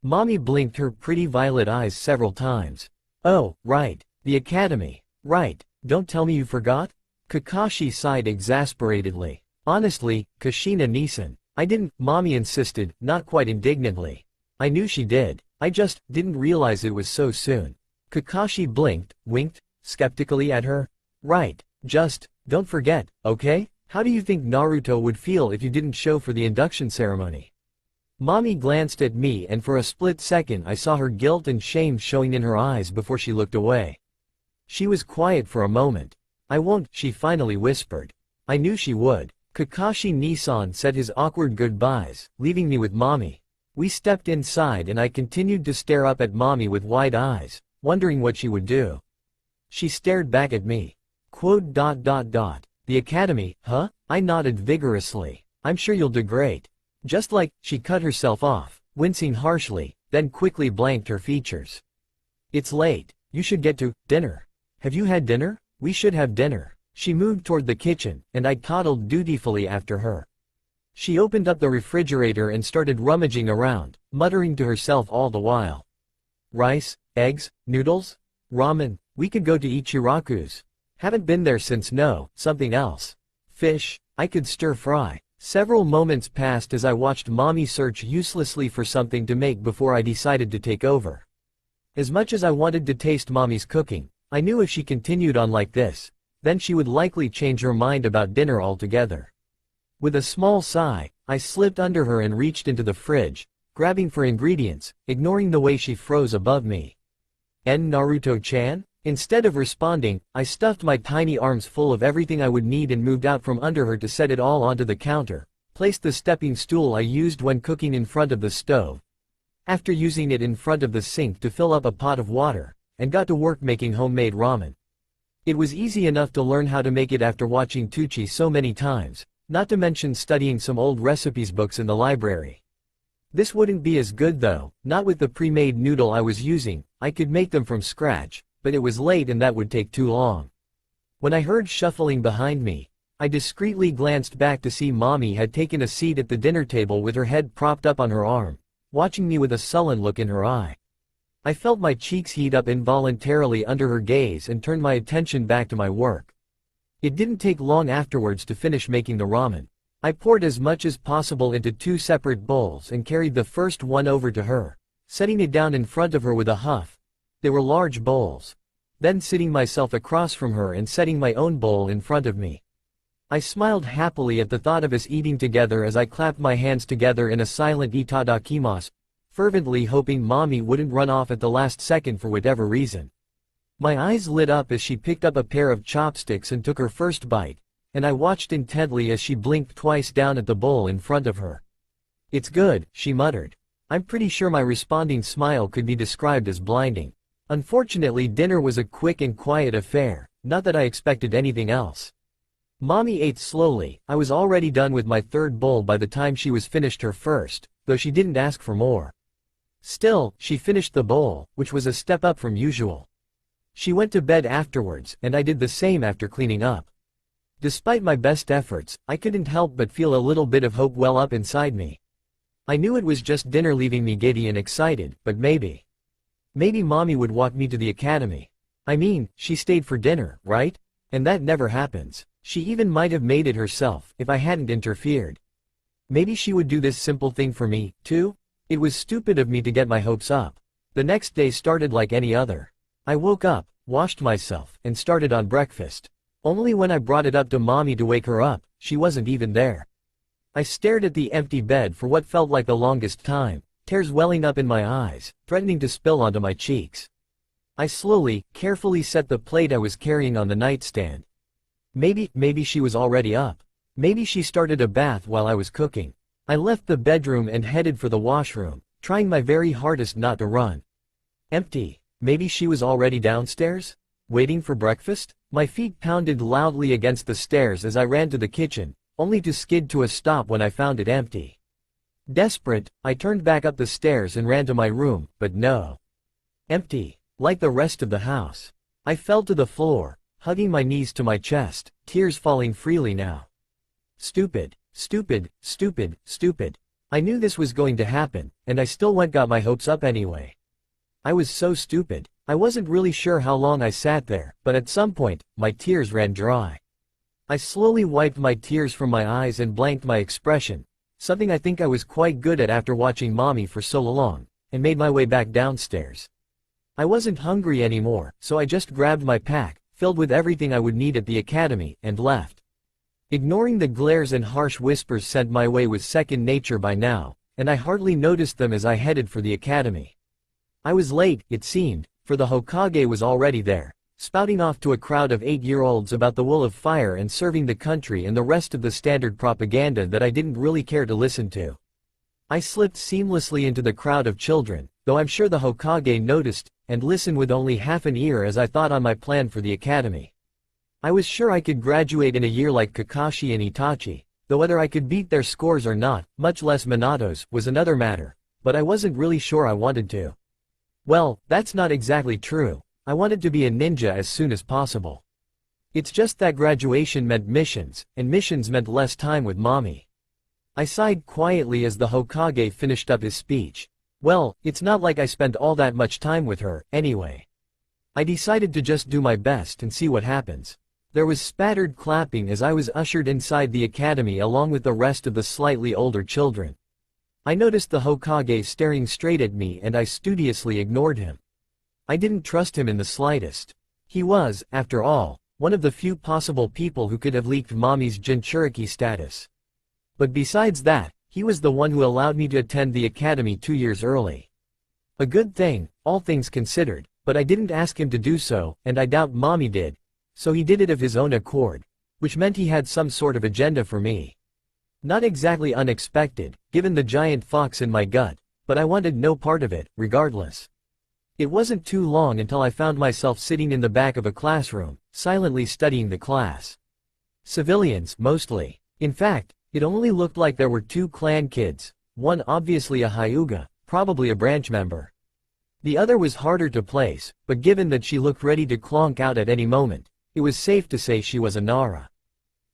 Mommy blinked her pretty violet eyes several times. "Oh, right, the academy, right, don't tell me you forgot?" Kakashi sighed exasperatedly. "Honestly, Kushina Nissan, I didn't," Mommy insisted, not quite indignantly. "I knew she did, I just didn't realize it was so soon." Kakashi blinked, winked, skeptically at her. "Right, just, don't forget, okay? How do you think Naruto would feel if you didn't show for the induction ceremony?" Mommy glanced at me and for a split second I saw her guilt and shame showing in her eyes before she looked away. She was quiet for a moment. "I won't," she finally whispered. I knew she would. Kakashi Nissan said his awkward goodbyes, leaving me with Mommy. We stepped inside and I continued to stare up at Mommy with wide eyes, wondering what she would do. She stared back at me. The academy, huh? I nodded vigorously. "I'm sure you'll do great." Just like, she cut herself off, wincing harshly, then quickly blanked her features. "It's late. You should get to dinner." "Have you had dinner? We should have dinner." She moved toward the kitchen, and I toddled dutifully after her. She opened up the refrigerator and started rummaging around, muttering to herself all the while. "Rice, eggs, noodles? Ramen, we could go to Ichiraku's. Haven't been there since. No, something else. Fish, I could stir fry." Several moments passed as I watched Mommy search uselessly for something to make before I decided to take over. As much as I wanted to taste Mommy's cooking, I knew if she continued on like this, then she would likely change her mind about dinner altogether. With a small sigh, I slipped under her and reached into the fridge, grabbing for ingredients, ignoring the way she froze above me. Naruto-chan? Instead of responding, I stuffed my tiny arms full of everything I would need and moved out from under her to set it all onto the counter, placed the stepping stool I used when cooking in front of the stove, after using it in front of the sink to fill up a pot of water, and got to work making homemade ramen. It was easy enough to learn how to make it after watching Tucci so many times, not to mention studying some old recipes books in the library. This wouldn't be as good though, not with the pre-made noodle I was using. I could make them from scratch, but it was late and that would take too long. When I heard shuffling behind me, I discreetly glanced back to see Mommy had taken a seat at the dinner table with her head propped up on her arm, watching me with a sullen look in her eye. I felt my cheeks heat up involuntarily under her gaze and turned my attention back to my work. It didn't take long afterwards to finish making the ramen. I poured as much as possible into 2 separate bowls and carried the first one over to her, setting it down in front of her with a huff. They were large bowls. Then sitting myself across from her and setting my own bowl in front of me. I smiled happily at the thought of us eating together as I clapped my hands together in a silent itadakimasu, fervently hoping Mommy wouldn't run off at the last second for whatever reason. My eyes lit up as she picked up a pair of chopsticks and took her first bite, and I watched intently as she blinked twice down at the bowl in front of her. "It's good," she muttered. I'm pretty sure my responding smile could be described as blinding. Unfortunately, dinner was a quick and quiet affair, not that I expected anything else. Mommy ate slowly. I was already done with my third bowl by the time she was finished her first, though she didn't ask for more. Still, she finished the bowl, which was a step up from usual. She went to bed afterwards, and I did the same after cleaning up. Despite my best efforts, I couldn't help but feel a little bit of hope well up inside me. I knew it was just dinner leaving me giddy and excited, but maybe Mommy would walk me to the academy. I mean, she stayed for dinner, right? And that never happens. She even might have made it herself, if I hadn't interfered. Maybe she would do this simple thing for me, too? It was stupid of me to get my hopes up. The next day started like any other. I woke up, washed myself, and started on breakfast. Only when I brought it up to Mommy to wake her up, she wasn't even there. I stared at the empty bed for what felt like the longest time, tears welling up in my eyes, threatening to spill onto my cheeks. I slowly, carefully set the plate I was carrying on the nightstand. Maybe she was already up. Maybe she started a bath while I was cooking. I left the bedroom and headed for the washroom, trying my very hardest not to run. Empty. Maybe she was already downstairs? Waiting for breakfast? My feet pounded loudly against the stairs as I ran to the kitchen, only to skid to a stop when I found it empty. Desperate, I turned back up the stairs and ran to my room, but no. Empty. Like the rest of the house. I fell to the floor, hugging my knees to my chest, tears falling freely now. Stupid. Stupid, stupid, stupid. I knew this was going to happen, and I still got my hopes up anyway. I was so stupid. I wasn't really sure how long I sat there, but at some point, my tears ran dry. I slowly wiped my tears from my eyes and blanked my expression, something I think I was quite good at after watching Mommy for so long, and made my way back downstairs. I wasn't hungry anymore, so I just grabbed my pack, filled with everything I would need at the academy, and left. Ignoring the glares and harsh whispers sent my way was second nature by now, and I hardly noticed them as I headed for the academy. I was late, it seemed, for the Hokage was already there, spouting off to a crowd of 8-year-olds about the will of fire and serving the country and the rest of the standard propaganda that I didn't really care to listen to. I slipped seamlessly into the crowd of children, though I'm sure the Hokage noticed, and listened with only half an ear as I thought on my plan for the academy. I was sure I could graduate in a year like Kakashi and Itachi, though whether I could beat their scores or not, much less Minato's, was another matter, but I wasn't really sure I wanted to. Well, that's not exactly true. I wanted to be a ninja as soon as possible. It's just that graduation meant missions, and missions meant less time with mommy. I sighed quietly as the Hokage finished up his speech. Well, it's not like I spent all that much time with her, anyway. I decided to just do my best and see what happens. There was spattered clapping as I was ushered inside the academy along with the rest of the slightly older children. I noticed the Hokage staring straight at me and I studiously ignored him. I didn't trust him in the slightest. He was, after all, one of the few possible people who could have leaked mommy's Jinchuriki status. But besides that, he was the one who allowed me to attend the academy 2 years early. A good thing, all things considered, but I didn't ask him to do so, and I doubt mommy did, so he did it of his own accord, which meant he had some sort of agenda for me. Not exactly unexpected, given the giant fox in my gut, but I wanted no part of it, regardless. It wasn't too long until I found myself sitting in the back of a classroom, silently studying the class. Civilians, mostly. In fact, it only looked like there were 2 clan kids, one obviously a Hyuga, probably a branch member. The other was harder to place, but given that she looked ready to clonk out at any moment, it was safe to say she was a Nara.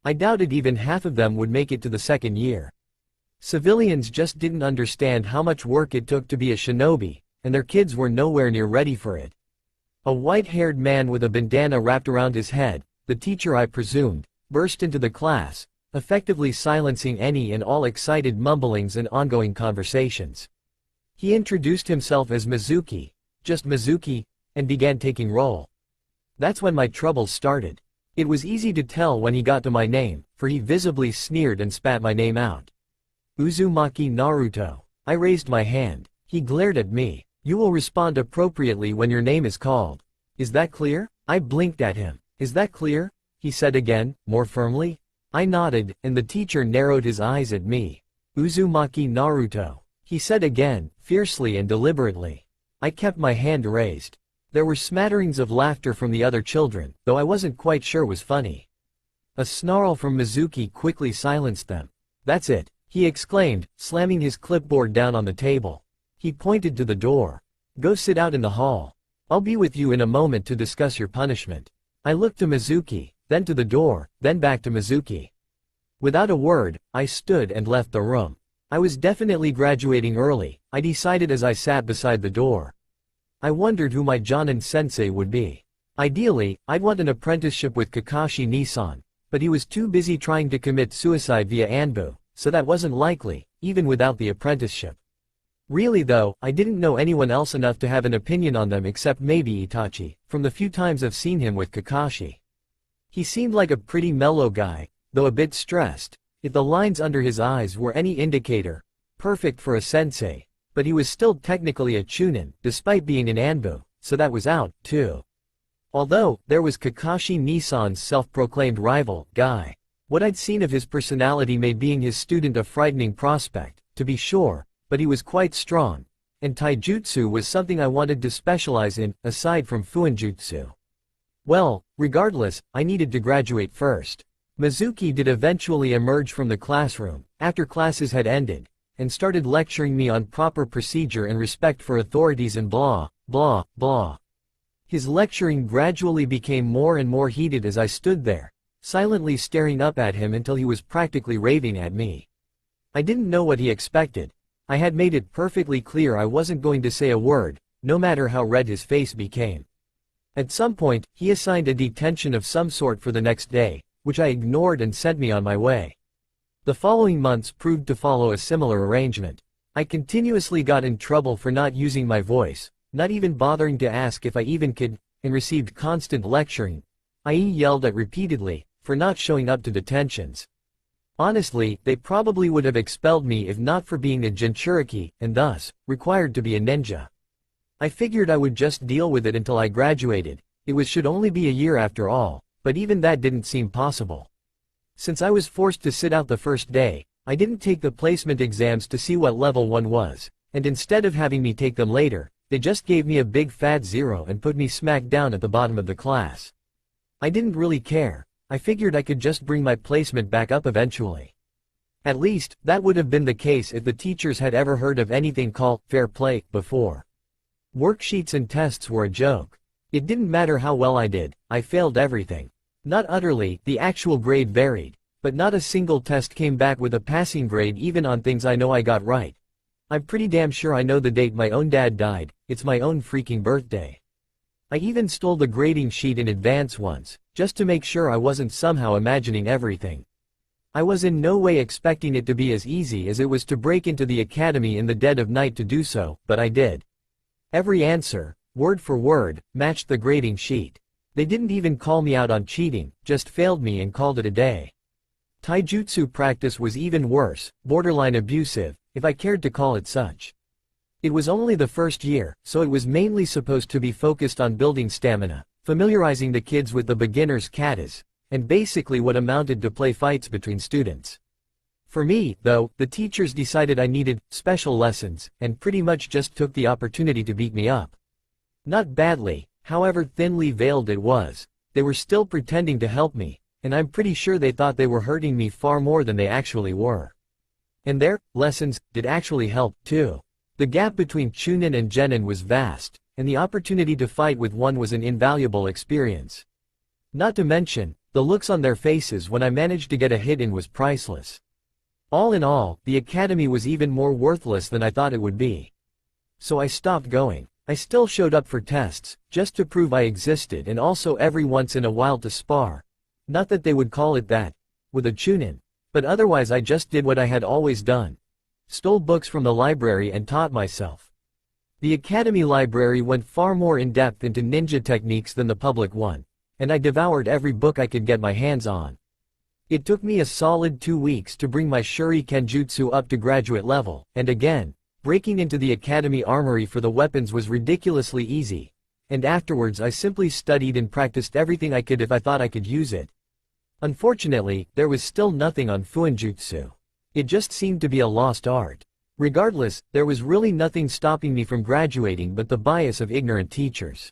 I doubted even half of them would make it to the 2nd year. Civilians just didn't understand how much work it took to be a shinobi, and their kids were nowhere near ready for it. A white-haired man with a bandana wrapped around his head, the teacher I presumed, burst into the class, effectively silencing any and all excited mumblings and ongoing conversations. He introduced himself as Mizuki, just Mizuki, and began taking roll. That's when my troubles started. It was easy to tell when he got to my name, for he visibly sneered and spat my name out. Uzumaki Naruto. I raised my hand. He glared at me. You will respond appropriately when your name is called. Is that clear? I blinked at him. Is that clear? He said again, more firmly. I nodded, and the teacher narrowed his eyes at me. Uzumaki Naruto. He said again, fiercely and deliberately. I kept my hand raised. There were smatterings of laughter from the other children, though I wasn't quite sure was funny. A snarl from Mizuki quickly silenced them. That's it, he exclaimed, slamming his clipboard down on the table. He pointed to the door. Go sit out in the hall. I'll be with you in a moment to discuss your punishment. I looked to Mizuki, then to the door, then back to Mizuki. Without a word, I stood and left the room. I was definitely graduating early, I decided as I sat beside the door. I wondered who my Jonin sensei would be. Ideally, I'd want an apprenticeship with Kakashi Nissan, but he was too busy trying to commit suicide via Anbu, so that wasn't likely, even without the apprenticeship. Really though, I didn't know anyone else enough to have an opinion on them except maybe Itachi, from the few times I've seen him with Kakashi. He seemed like a pretty mellow guy, though a bit stressed, if the lines under his eyes were any indicator. Perfect for a sensei, but he was still technically a chunin, despite being in Anbu, so that was out, too. Although, there was Kakashi Nissan's self-proclaimed rival, Guy. What I'd seen of his personality made being his student a frightening prospect, to be sure, but he was quite strong, and taijutsu was something I wanted to specialize in, aside from fuinjutsu. Well, regardless, I needed to graduate first. Mizuki did eventually emerge from the classroom, after classes had ended, and started lecturing me on proper procedure and respect for authorities and blah, blah, blah. His lecturing gradually became more and more heated as I stood there, silently staring up at him until he was practically raving at me. I didn't know what he expected. I had made it perfectly clear I wasn't going to say a word, no matter how red his face became. At some point, he assigned a detention of some sort for the next day, which I ignored and sent me on my way. The following months proved to follow a similar arrangement. I continuously got in trouble for not using my voice, not even bothering to ask if I even could, and received constant lecturing, i.e. yelled at repeatedly, for not showing up to detentions. Honestly, they probably would have expelled me if not for being a Jinchuriki, and thus, required to be a ninja. I figured I would just deal with it until I graduated, it should only be a year after all, but even that didn't seem possible. Since I was forced to sit out the first day, I didn't take the placement exams to see what level 1 was, and instead of having me take them later, they just gave me a big fat 0 and put me smack down at the bottom of the class. I didn't really care. I figured I could just bring my placement back up eventually. At least, that would have been the case if the teachers had ever heard of anything called fair play before. Worksheets and tests were a joke. It didn't matter how well I did, I failed everything. Not utterly, the actual grade varied, but not a single test came back with a passing grade even on things I know I got right. I'm pretty damn sure I know the date my own dad died, it's my own freaking birthday. I even stole the grading sheet in advance once, just to make sure I wasn't somehow imagining everything. I was in no way expecting it to be as easy as it was to break into the academy in the dead of night to do so, but I did. Every answer, word for word, matched the grading sheet. They didn't even call me out on cheating, just failed me and called it a day. Taijutsu practice was even worse, borderline abusive, if I cared to call it such. It was only the first year, so it was mainly supposed to be focused on building stamina, familiarizing the kids with the beginner's katas, and basically what amounted to play fights between students. For me, though, the teachers decided I needed special lessons, and pretty much just took the opportunity to beat me up. Not badly, however thinly veiled it was. They were still pretending to help me, and I'm pretty sure they thought they were hurting me far more than they actually were. And their lessons did actually help, too. The gap between Chunin and Genin was vast, and the opportunity to fight with one was an invaluable experience. Not to mention, the looks on their faces when I managed to get a hit in was priceless. All in all, the academy was even more worthless than I thought it would be. So I stopped going. I still showed up for tests, just to prove I existed and also every once in a while to spar. Not that they would call it that, with a Chunin. But otherwise I just did what I had always done. Stole books from the library and taught myself. The academy library went far more in depth into ninja techniques than the public one, and I devoured every book I could get my hands on. It took me a solid 2 weeks to bring my Shuri Kenjutsu up to graduate level, and again, breaking into the academy armory for the weapons was ridiculously easy, and afterwards I simply studied and practiced everything I could if I thought I could use it. Unfortunately, there was still nothing on Fuinjutsu. It just seemed to be a lost art. Regardless, there was really nothing stopping me from graduating but the bias of ignorant teachers.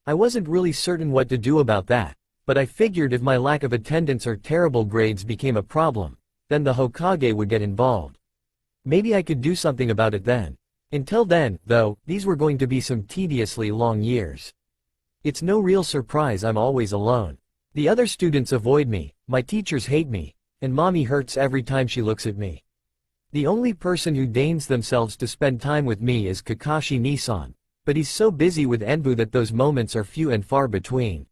I wasn't really certain what to do about that, but I figured if my lack of attendance or terrible grades became a problem, then the Hokage would get involved. Maybe I could do something about it then. Until then, though, these were going to be some tediously long years. It's no real surprise I'm always alone. The other students avoid me, my teachers hate me, and mommy hurts every time she looks at me. The only person who deigns themselves to spend time with me is Kakashi Nissan, but he's so busy with Enbu that those moments are few and far between.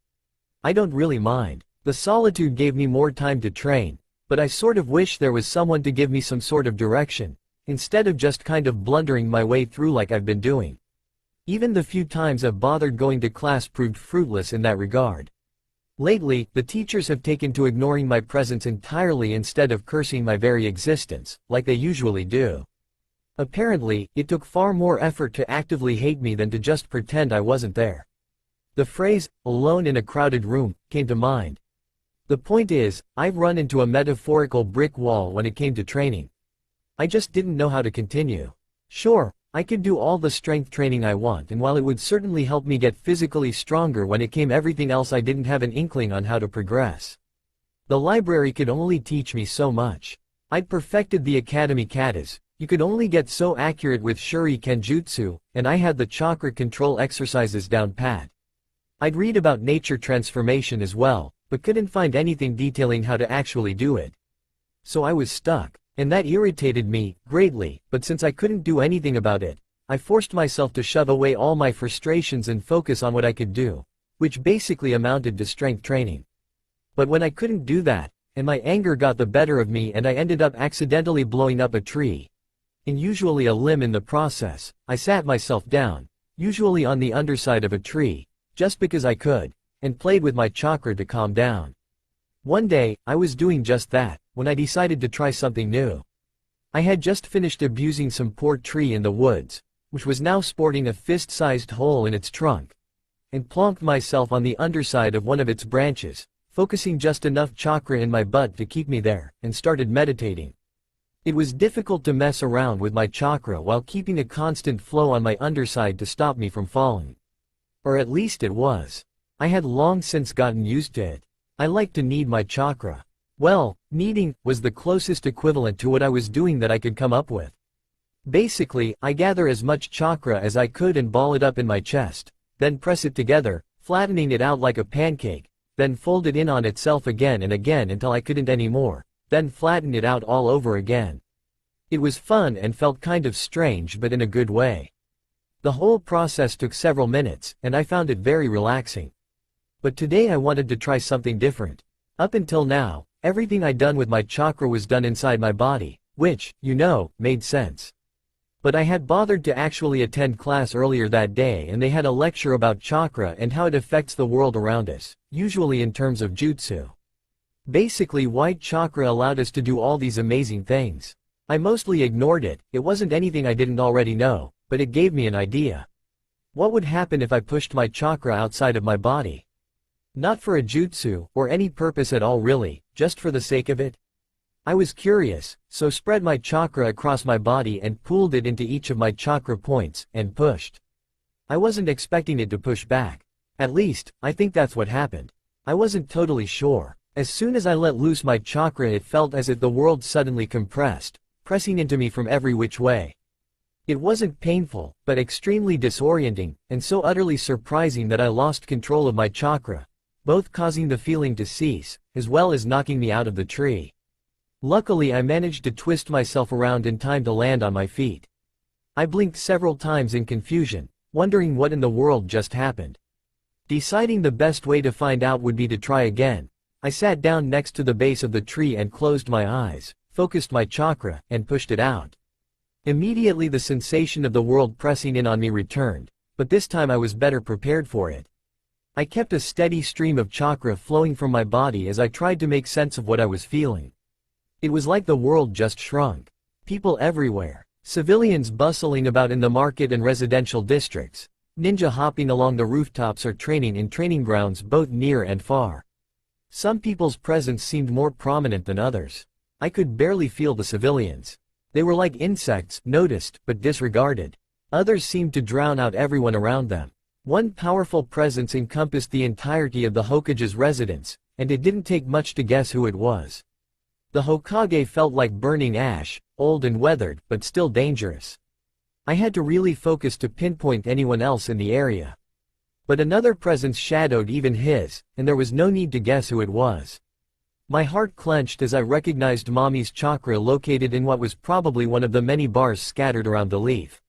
I don't really mind. The solitude gave me more time to train, but I sort of wish there was someone to give me some sort of direction, instead of just kind of blundering my way through like I've been doing. Even the few times I've bothered going to class proved fruitless in that regard. Lately, the teachers have taken to ignoring my presence entirely instead of cursing my very existence, like they usually do. Apparently, it took far more effort to actively hate me than to just pretend I wasn't there. The phrase, alone in a crowded room, came to mind. The point is, I've run into a metaphorical brick wall when it came to training. I just didn't know how to continue. Sure, I could do all the strength training I want, and while it would certainly help me get physically stronger when it came everything else, I didn't have an inkling on how to progress. The library could only teach me so much. I'd perfected the academy katas, you could only get so accurate with Shuri Kenjutsu, and I had the chakra control exercises down pat. I'd read about nature transformation as well, but couldn't find anything detailing how to actually do it. So I was stuck, and that irritated me greatly, but since I couldn't do anything about it, I forced myself to shove away all my frustrations and focus on what I could do, which basically amounted to strength training. But when I couldn't do that, and my anger got the better of me and I ended up accidentally blowing up a tree, and usually a limb in the process, I sat myself down, usually on the underside of a tree, just because I could, and played with my chakra to calm down. One day, I was doing just that, when I decided to try something new. I had just finished abusing some poor tree in the woods, which was now sporting a fist-sized hole in its trunk. and plonked myself on the underside of one of its branches, focusing just enough chakra in my butt to keep me there, and started meditating. It was difficult to mess around with my chakra while keeping a constant flow on my underside to stop me from falling. Or at least it was. I had long since gotten used to it. I like to knead my chakra. Well, kneading was the closest equivalent to what I was doing that I could come up with. Basically, I gather as much chakra as I could and ball it up in my chest, then press it together, flattening it out like a pancake, then fold it in on itself again and again until I couldn't anymore, then flatten it out all over again. It was fun and felt kind of strange, but in a good way. The whole process took several minutes, and I found it very relaxing. But today I wanted to try something different. Up until now, everything I'd done with my chakra was done inside my body, which, made sense. But I had bothered to actually attend class earlier that day, and they had a lecture about chakra and how it affects the world around us, usually in terms of jutsu. Basically, white chakra allowed us to do all these amazing things. I mostly ignored it. It wasn't anything I didn't already know, but it gave me an idea. What would happen if I pushed my chakra outside of my body? Not for a jutsu, or any purpose at all really, just for the sake of it? I was curious, so spread my chakra across my body and pulled it into each of my chakra points, and pushed. I wasn't expecting it to push back. At least, I think that's what happened. I wasn't totally sure. As soon as I let loose my chakra, it felt as if the world suddenly compressed, pressing into me from every which way. It wasn't painful, but extremely disorienting, and so utterly surprising that I lost control of my chakra, both causing the feeling to cease, as well as knocking me out of the tree. Luckily, I managed to twist myself around in time to land on my feet. I blinked several times in confusion, wondering what in the world just happened. Deciding the best way to find out would be to try again, I sat down next to the base of the tree and closed my eyes, focused my chakra, and pushed it out. Immediately the sensation of the world pressing in on me returned, but this time I was better prepared for it. I kept a steady stream of chakra flowing from my body as I tried to make sense of what I was feeling. It was like the world just shrunk. People everywhere. Civilians bustling about in the market and residential districts. Ninja hopping along the rooftops or training in training grounds both near and far. Some people's presence seemed more prominent than others. I could barely feel the civilians. They were like insects, noticed, but disregarded. Others seemed to drown out everyone around them. One powerful presence encompassed the entirety of the Hokage's residence, and it didn't take much to guess who it was. The Hokage felt like burning ash, old and weathered, but still dangerous. I had to really focus to pinpoint anyone else in the area. But another presence shadowed even his, and there was no need to guess who it was. My heart clenched as I recognized Mommy's chakra located in what was probably one of the many bars scattered around the leaf.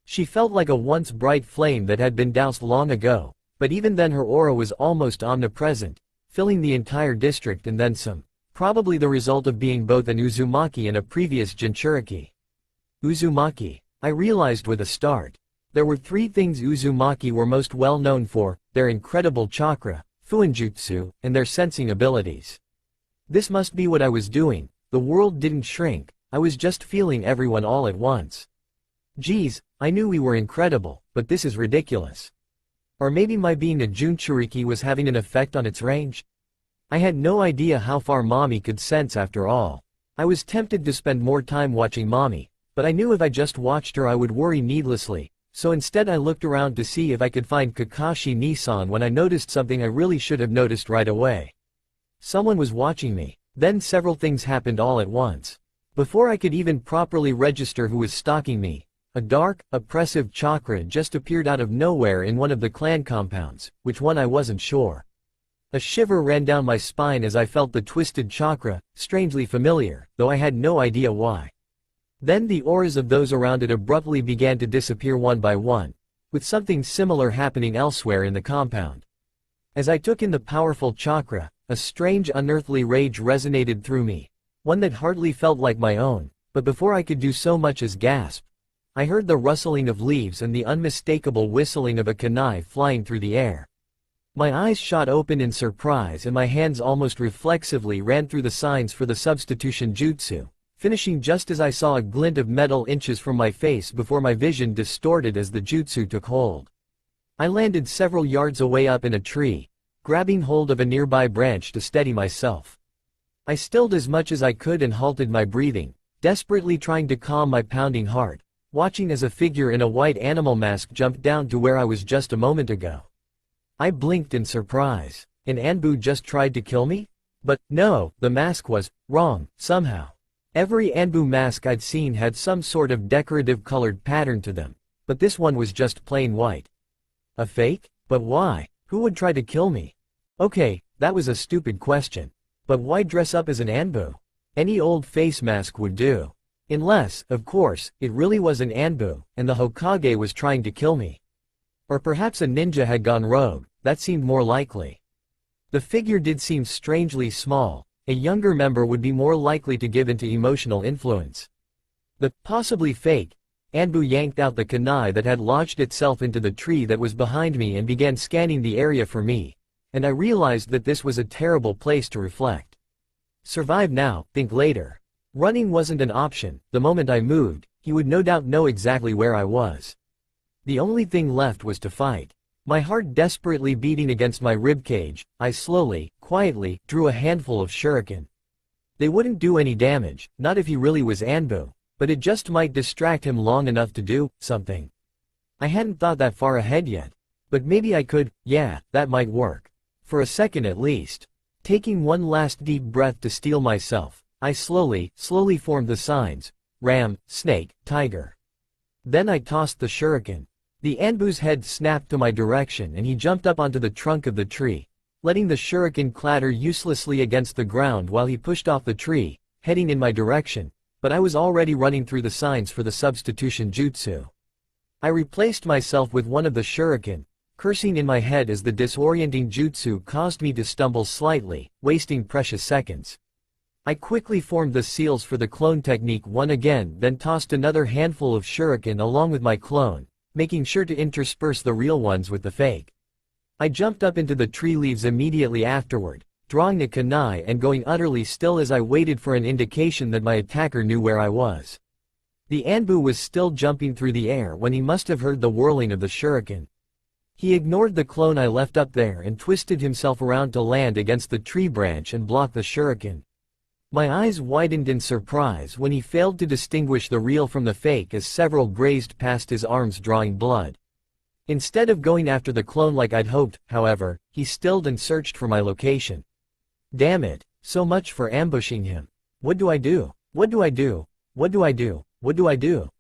She felt like a once bright flame that had been doused long ago, but even then her aura was almost omnipresent, filling the entire district and then some. Probably the result of being both an Uzumaki and a previous Jinchuriki. Uzumaki. I realized with a start. There were three things Uzumaki were most well known for: their incredible chakra, fuinjutsu, and their sensing abilities. This must be what I was doing. The world didn't shrink, I was just feeling everyone all at once. Geez, I knew we were incredible, but this is ridiculous. Or maybe my being a Jinchuriki was having an effect on its range? I had no idea how far Mommy could sense after all. I was tempted to spend more time watching Mommy, but I knew if I just watched her I would worry needlessly, so instead I looked around to see if I could find Kakashi Nissan when I noticed something I really should have noticed right away. Someone was watching me. Then several things happened all at once. Before I could even properly register who was stalking me, a dark, oppressive chakra just appeared out of nowhere in one of the clan compounds, which one I wasn't sure. A shiver ran down my spine as I felt the twisted chakra, strangely familiar, though I had no idea why. Then the auras of those around it abruptly began to disappear one by one, with something similar happening elsewhere in the compound. As I took in the powerful chakra, a strange unearthly rage resonated through me, one that hardly felt like my own, but before I could do so much as gasp, I heard the rustling of leaves and the unmistakable whistling of a kunai flying through the air. My eyes shot open in surprise and my hands almost reflexively ran through the signs for the substitution jutsu, finishing just as I saw a glint of metal inches from my face before my vision distorted as the jutsu took hold. I landed several yards away up in a tree, grabbing hold of a nearby branch to steady myself. I stilled as much as I could and halted my breathing, desperately trying to calm my pounding heart, watching as a figure in a white animal mask jumped down to where I was just a moment ago. I blinked in surprise. An Anbu just tried to kill me? But, no, the mask was wrong, somehow. Every Anbu mask I'd seen had some sort of decorative colored pattern to them, but this one was just plain white. A fake? But why? Who would try to kill me? Okay, that was a stupid question. But why dress up as an Anbu? Any old face mask would do. Unless, of course, it really was an Anbu, and the Hokage was trying to kill me. Or perhaps a ninja had gone rogue, that seemed more likely. The figure did seem strangely small. A younger member would be more likely to give into emotional influence. The possibly fake Anbu yanked out the kunai that had lodged itself into the tree that was behind me and began scanning the area for me, and I realized that this was a terrible place to reflect. Survive now, think later. Running wasn't an option. The moment I moved, he would no doubt know exactly where I was. The only thing left was to fight. My heart desperately beating against my ribcage, I slowly, quietly, drew a handful of shuriken. They wouldn't do any damage, not if he really was Anbu, but it just might distract him long enough to do something. I hadn't thought that far ahead yet. But maybe I could, yeah, that might work. For a second at least. Taking one last deep breath to steel myself, I slowly formed the signs: ram, snake, tiger. Then I tossed the shuriken. The Anbu's head snapped to my direction and he jumped up onto the trunk of the tree, letting the shuriken clatter uselessly against the ground while he pushed off the tree, heading in my direction, but I was already running through the signs for the substitution jutsu. I replaced myself with one of the shuriken, cursing in my head as the disorienting jutsu caused me to stumble slightly, wasting precious seconds. I quickly formed the seals for the clone technique one again, then tossed another handful of shuriken along with my clone, making sure to intersperse the real ones with the fake. I jumped up into the tree leaves immediately afterward, drawing a kunai and going utterly still as I waited for an indication that my attacker knew where I was. The Anbu was still jumping through the air when he must have heard the whirling of the shuriken. He ignored the clone I left up there and twisted himself around to land against the tree branch and block the shuriken. My eyes widened in surprise when he failed to distinguish the real from the fake as several grazed past his arms drawing blood. Instead of going after the clone like I'd hoped, however, he stilled and searched for my location. Damn it, so much for ambushing him. What do I do? What do I do? What do I do? What do I do?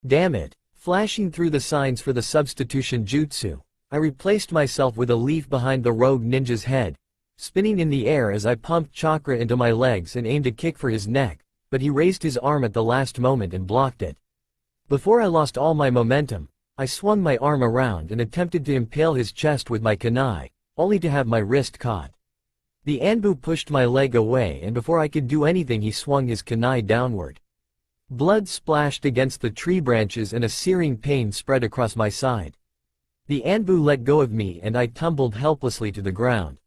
Damn it. Flashing through the signs for the substitution jutsu, I replaced myself with a leaf behind the rogue ninja's head, spinning in the air as I pumped chakra into my legs and aimed a kick for his neck, but he raised his arm at the last moment and blocked it. Before I lost all my momentum, I swung my arm around and attempted to impale his chest with my kunai, only to have my wrist caught. The Anbu pushed my leg away and before I could do anything he swung his kunai downward. Blood splashed against the tree branches and a searing pain spread across my side. The Anbu let go of me and I tumbled helplessly to the ground.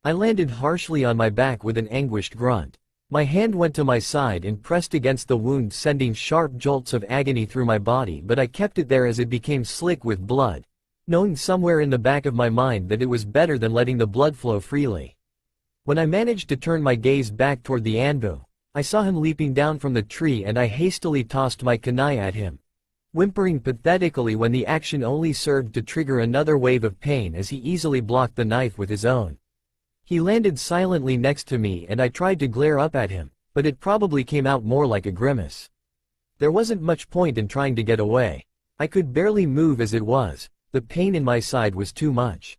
I landed harshly on my back with an anguished grunt. My hand went to my side and pressed against the wound, sending sharp jolts of agony through my body, but I kept it there as it became slick with blood, knowing somewhere in the back of my mind that it was better than letting the blood flow freely. When I managed to turn my gaze back toward the Anbu, I saw him leaping down from the tree and I hastily tossed my kunai at him, whimpering pathetically when the action only served to trigger another wave of pain as he easily blocked the knife with his own. He landed silently next to me and I tried to glare up at him, but it probably came out more like a grimace. There wasn't much point in trying to get away. I could barely move as it was. The pain in my side was too much.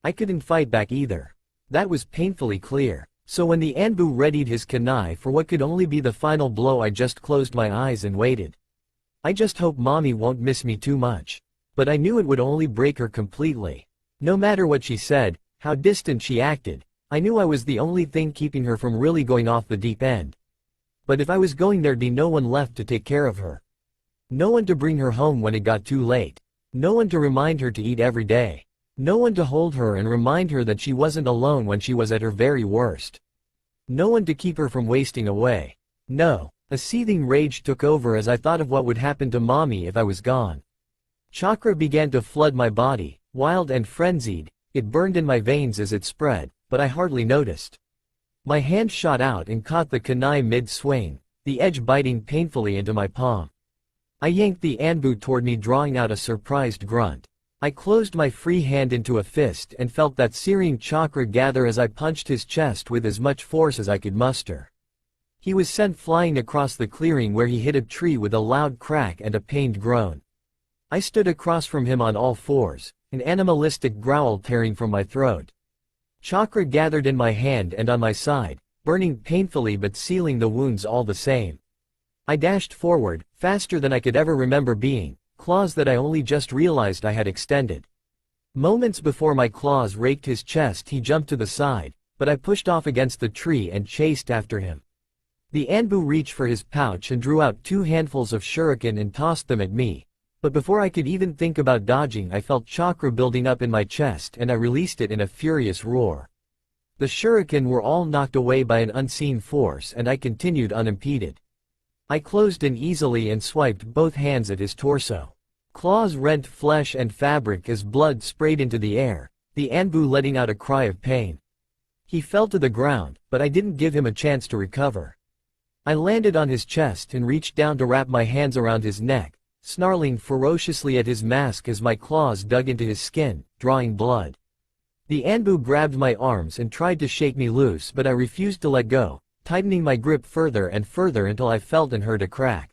I couldn't fight back either. That was painfully clear. So when the Anbu readied his kunai for what could only be the final blow, I just closed my eyes and waited. I just hope mommy won't miss me too much. But I knew it would only break her completely. No matter what she said, how distant she acted, I knew I was the only thing keeping her from really going off the deep end. But if I was going, there'd be no one left to take care of her. No one to bring her home when it got too late. No one to remind her to eat every day. No one to hold her and remind her that she wasn't alone when she was at her very worst. No one to keep her from wasting away. No. A seething rage took over as I thought of what would happen to mommy if I was gone. Chakra began to flood my body, wild and frenzied. It burned in my veins as it spread, but I hardly noticed. My hand shot out and caught the kunai mid-swing, the edge biting painfully into my palm. I yanked the anbu toward me, drawing out a surprised grunt. I closed my free hand into a fist and felt that searing chakra gather as I punched his chest with as much force as I could muster. He was sent flying across the clearing, where he hit a tree with a loud crack and a pained groan. I stood across from him on all fours, an animalistic growl tearing from my throat. Chakra gathered in my hand and on my side, burning painfully but sealing the wounds all the same. I dashed forward, faster than I could ever remember being, claws that I only just realized I had extended. Moments before my claws raked his chest, he jumped to the side, but I pushed off against the tree and chased after him. The anbu reached for his pouch and drew out 2 handfuls of shuriken and tossed them at me, but before I could even think about dodging, I felt chakra building up in my chest and I released it in a furious roar. The shuriken were all knocked away by an unseen force and I continued unimpeded. I closed in easily and swiped both hands at his torso. Claws rent flesh and fabric as blood sprayed into the air, the anbu letting out a cry of pain. He fell to the ground, but I didn't give him a chance to recover. I landed on his chest and reached down to wrap my hands around his neck, snarling ferociously at his mask as my claws dug into his skin, drawing blood. The anbu grabbed my arms and tried to shake me loose, but I refused to let go, tightening my grip further and further until I felt and heard a crack.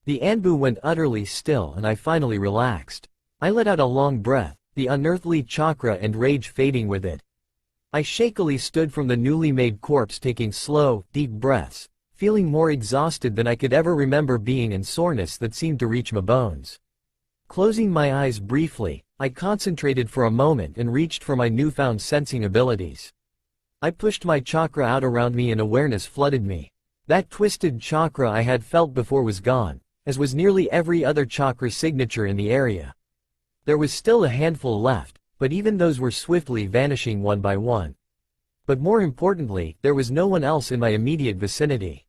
The anbu went utterly still and I finally relaxed. I let out a long breath, the unearthly chakra and rage fading with it. I shakily stood from the newly made corpse, taking slow, deep breaths, feeling more exhausted than I could ever remember being and soreness that seemed to reach my bones. Closing my eyes briefly, I concentrated for a moment and reached for my newfound sensing abilities. I pushed my chakra out around me and awareness flooded me. That twisted chakra I had felt before was gone, as was nearly every other chakra signature in the area. There was still a handful left, but even those were swiftly vanishing one by one. But more importantly, there was no one else in my immediate vicinity.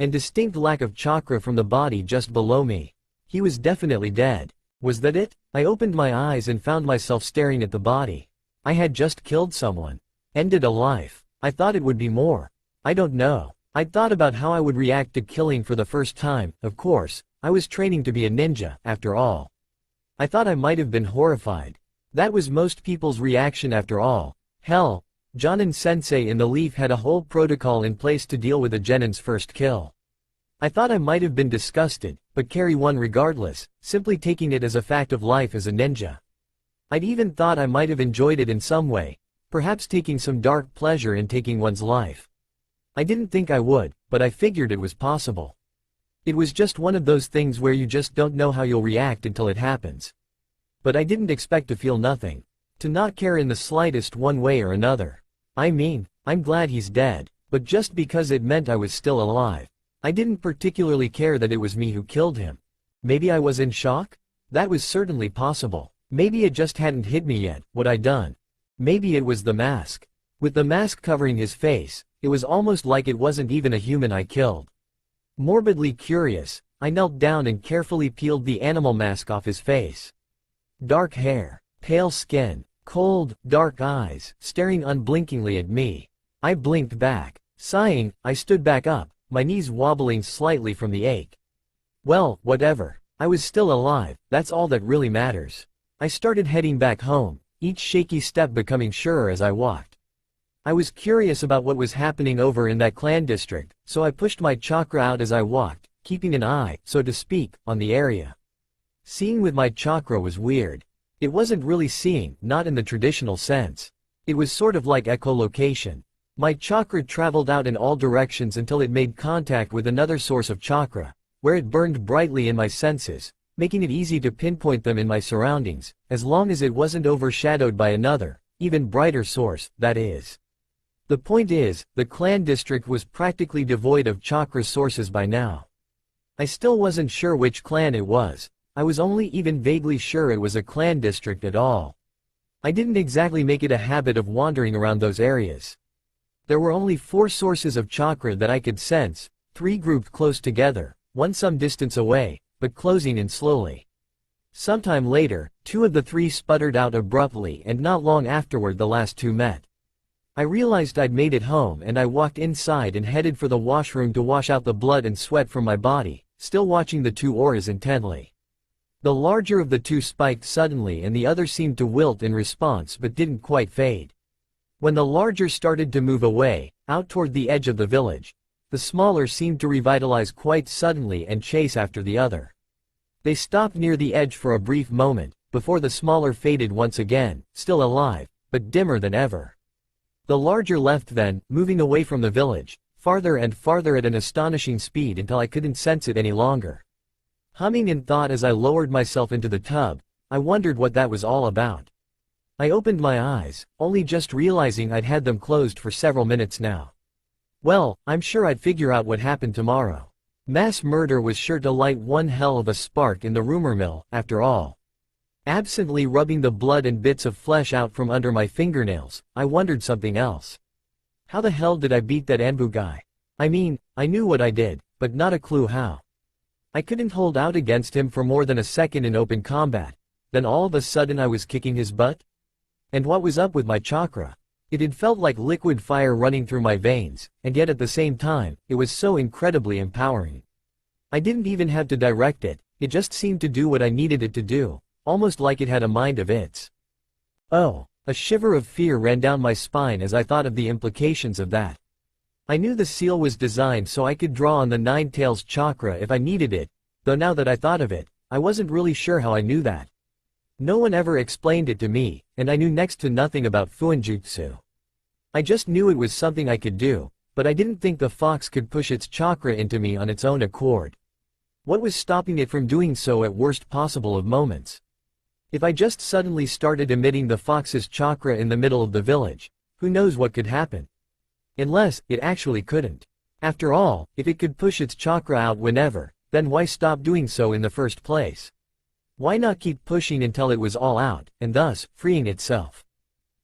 And distinct lack of chakra from the body just below me. He was definitely dead. Was that it? I opened my eyes and found myself staring at the body. I had just killed someone. Ended a life. I thought it would be more. I don't know. I'd thought about how I would react to killing for the first time. Of course, I was training to be a ninja, after all. I thought I might have been horrified. That was most people's reaction after all. Hell, Jonin-sensei in the Leaf had a whole protocol in place to deal with a genin's first kill. I thought I might have been disgusted, but carry one regardless, simply taking it as a fact of life as a ninja. I'd even thought I might have enjoyed it in some way, perhaps taking some dark pleasure in taking one's life. I didn't think I would, but I figured it was possible. It was just one of those things where you just don't know how you'll react until it happens. But I didn't expect to feel nothing. To not care in the slightest one way or another. I mean, I'm glad he's dead, but just because it meant I was still alive. I didn't particularly care that it was me who killed him. Maybe I was in shock? That was certainly possible. Maybe it just hadn't hit me yet, what I'd done. Maybe it was the mask. With the mask covering his face, it was almost like it wasn't even a human I killed. Morbidly curious, I knelt down and carefully peeled the animal mask off his face. Dark hair, pale skin, cold, dark eyes, staring unblinkingly at me. I blinked back. Sighing, I stood back up, my knees wobbling slightly from the ache. Well, whatever. I was still alive, that's all that really matters. I started heading back home, each shaky step becoming surer as I walked. I was curious about what was happening over in that clan district, so I pushed my chakra out as I walked, keeping an eye, so to speak, on the area. Seeing with my chakra was weird. It wasn't really seeing, not in the traditional sense. It was sort of like echolocation. My chakra traveled out in all directions until it made contact with another source of chakra, where it burned brightly in my senses, making it easy to pinpoint them in my surroundings, as long as it wasn't overshadowed by another, even brighter source, that is. The point is, the clan district was practically devoid of chakra sources by now. I still wasn't sure which clan it was. I was only even vaguely sure it was a clan district at all. I didn't exactly make it a habit of wandering around those areas. There were only 4 sources of chakra that I could sense, 3 grouped close together, one some distance away, but closing in slowly. Sometime later, 2 of the 3 sputtered out abruptly, and not long afterward the last 2 met. I realized I'd made it home, and I walked inside and headed for the washroom to wash out the blood and sweat from my body, still watching the 2 auras intently. The larger of the 2 spiked suddenly, and the other seemed to wilt in response but didn't quite fade. When the larger started to move away, out toward the edge of the village, the smaller seemed to revitalize quite suddenly and chase after the other. They stopped near the edge for a brief moment, before the smaller faded once again, still alive, but dimmer than ever. The larger left then, moving away from the village, farther and farther at an astonishing speed until I couldn't sense it any longer. Humming in thought as I lowered myself into the tub, I wondered what that was all about. I opened my eyes, only just realizing I'd had them closed for several minutes now. Well, I'm sure I'd figure out what happened tomorrow. Mass murder was sure to light one hell of a spark in the rumor mill, after all. Absently rubbing the blood and bits of flesh out from under my fingernails, I wondered something else. How the hell did I beat that Anbu guy? I mean, I knew what I did, but not a clue how. I couldn't hold out against him for more than a second in open combat, then all of a sudden I was kicking his butt? And what was up with my chakra? It had felt like liquid fire running through my veins, and yet at the same time, it was so incredibly empowering. I didn't even have to direct it, it just seemed to do what I needed it to do, almost like it had a mind of its. Oh, a shiver of fear ran down my spine as I thought of the implications of that. I knew the seal was designed so I could draw on the Nine Tails chakra if I needed it, though now that I thought of it, I wasn't really sure how I knew that. No one ever explained it to me, and I knew next to nothing about Fuinjutsu. I just knew it was something I could do, but I didn't think the fox could push its chakra into me on its own accord. What was stopping it from doing so at worst possible of moments? If I just suddenly started emitting the fox's chakra in the middle of the village, who knows what could happen? Unless, it actually couldn't. After all, if it could push its chakra out whenever, then why stop doing so in the first place? Why not keep pushing until it was all out, and thus, freeing itself?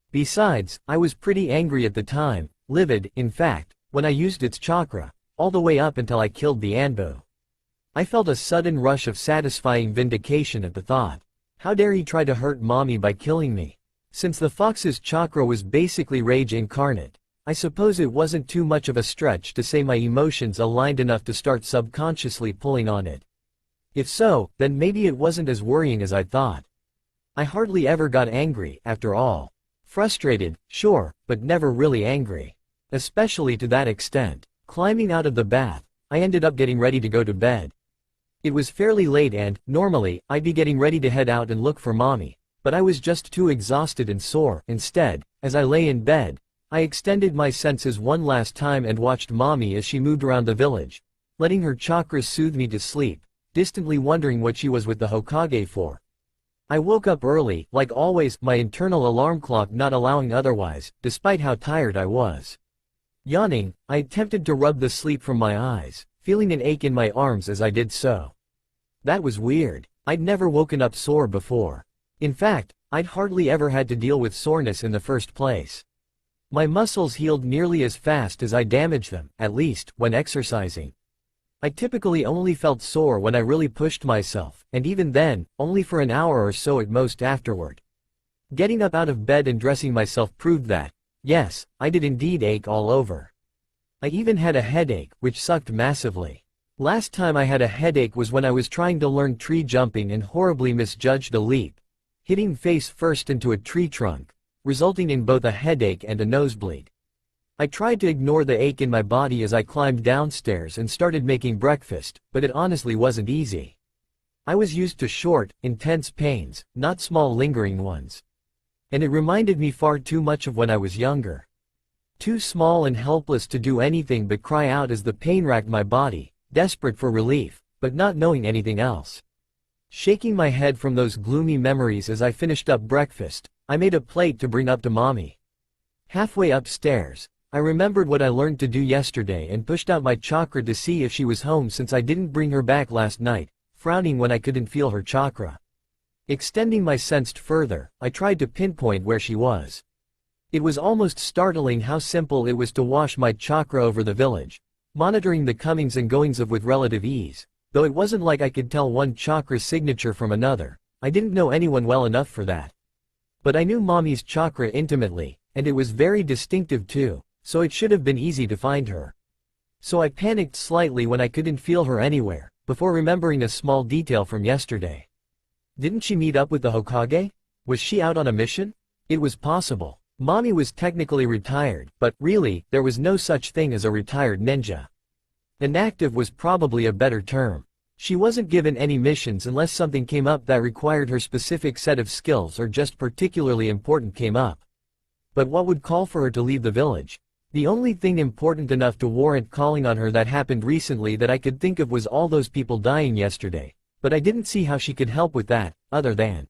Besides, I was pretty angry at the time, livid, in fact, when I used its chakra, all the way up until I killed the Anbu. I felt a sudden rush of satisfying vindication at the thought. How dare he try to hurt mommy by killing me? Since the fox's chakra was basically rage incarnate, I suppose it wasn't too much of a stretch to say my emotions aligned enough to start subconsciously pulling on it. If so, then maybe it wasn't as worrying as I thought. I hardly ever got angry, after all. Frustrated, sure, but never really angry. Especially to that extent. Climbing out of the bath, I ended up getting ready to go to bed. It was fairly late and, normally, I'd be getting ready to head out and look for mommy, but I was just too exhausted and sore. Instead, as I lay in bed, I extended my senses one last time and watched mommy as she moved around the village, letting her chakras soothe me to sleep, distantly wondering what she was with the Hokage for. I woke up early, like always, my internal alarm clock not allowing otherwise, despite how tired I was. Yawning, I attempted to rub the sleep from my eyes, feeling an ache in my arms as I did so. That was weird. I'd never woken up sore before. In fact, I'd hardly ever had to deal with soreness in the first place. My muscles healed nearly as fast as I damaged them, at least, when exercising. I typically only felt sore when I really pushed myself, and even then, only for an hour or so at most afterward. Getting up out of bed and dressing myself proved that, yes, I did indeed ache all over. I even had a headache, which sucked massively. Last time I had a headache was when I was trying to learn tree jumping and horribly misjudged a leap, hitting face first into a tree trunk, resulting in both a headache and a nosebleed. I tried to ignore the ache in my body as I climbed downstairs and started making breakfast, but it honestly wasn't easy. I was used to short, intense pains, not small lingering ones. And it reminded me far too much of when I was younger. Too small and helpless to do anything but cry out as the pain racked my body, desperate for relief, but not knowing anything else. Shaking my head from those gloomy memories as I finished up breakfast, I made a plate to bring up to mommy. Halfway upstairs, I remembered what I learned to do yesterday and pushed out my chakra to see if she was home since I didn't bring her back last night, frowning when I couldn't feel her chakra. Extending my sense further, I tried to pinpoint where she was. It was almost startling how simple it was to wash my chakra over the village, monitoring the comings and goings of with relative ease, though it wasn't like I could tell one chakra signature from another. I didn't know anyone well enough for that. But I knew Mommy's chakra intimately, and it was very distinctive too, so it should have been easy to find her. So I panicked slightly when I couldn't feel her anywhere, before remembering a small detail from yesterday. Didn't she meet up with the Hokage? Was she out on a mission? It was possible. Mommy was technically retired, but really, there was no such thing as a retired ninja. Inactive was probably a better term. She wasn't given any missions unless something came up that required her specific set of skills or just particularly important came up. But what would call for her to leave the village? The only thing important enough to warrant calling on her that happened recently that I could think of was all those people dying yesterday, but I didn't see how she could help with that, other than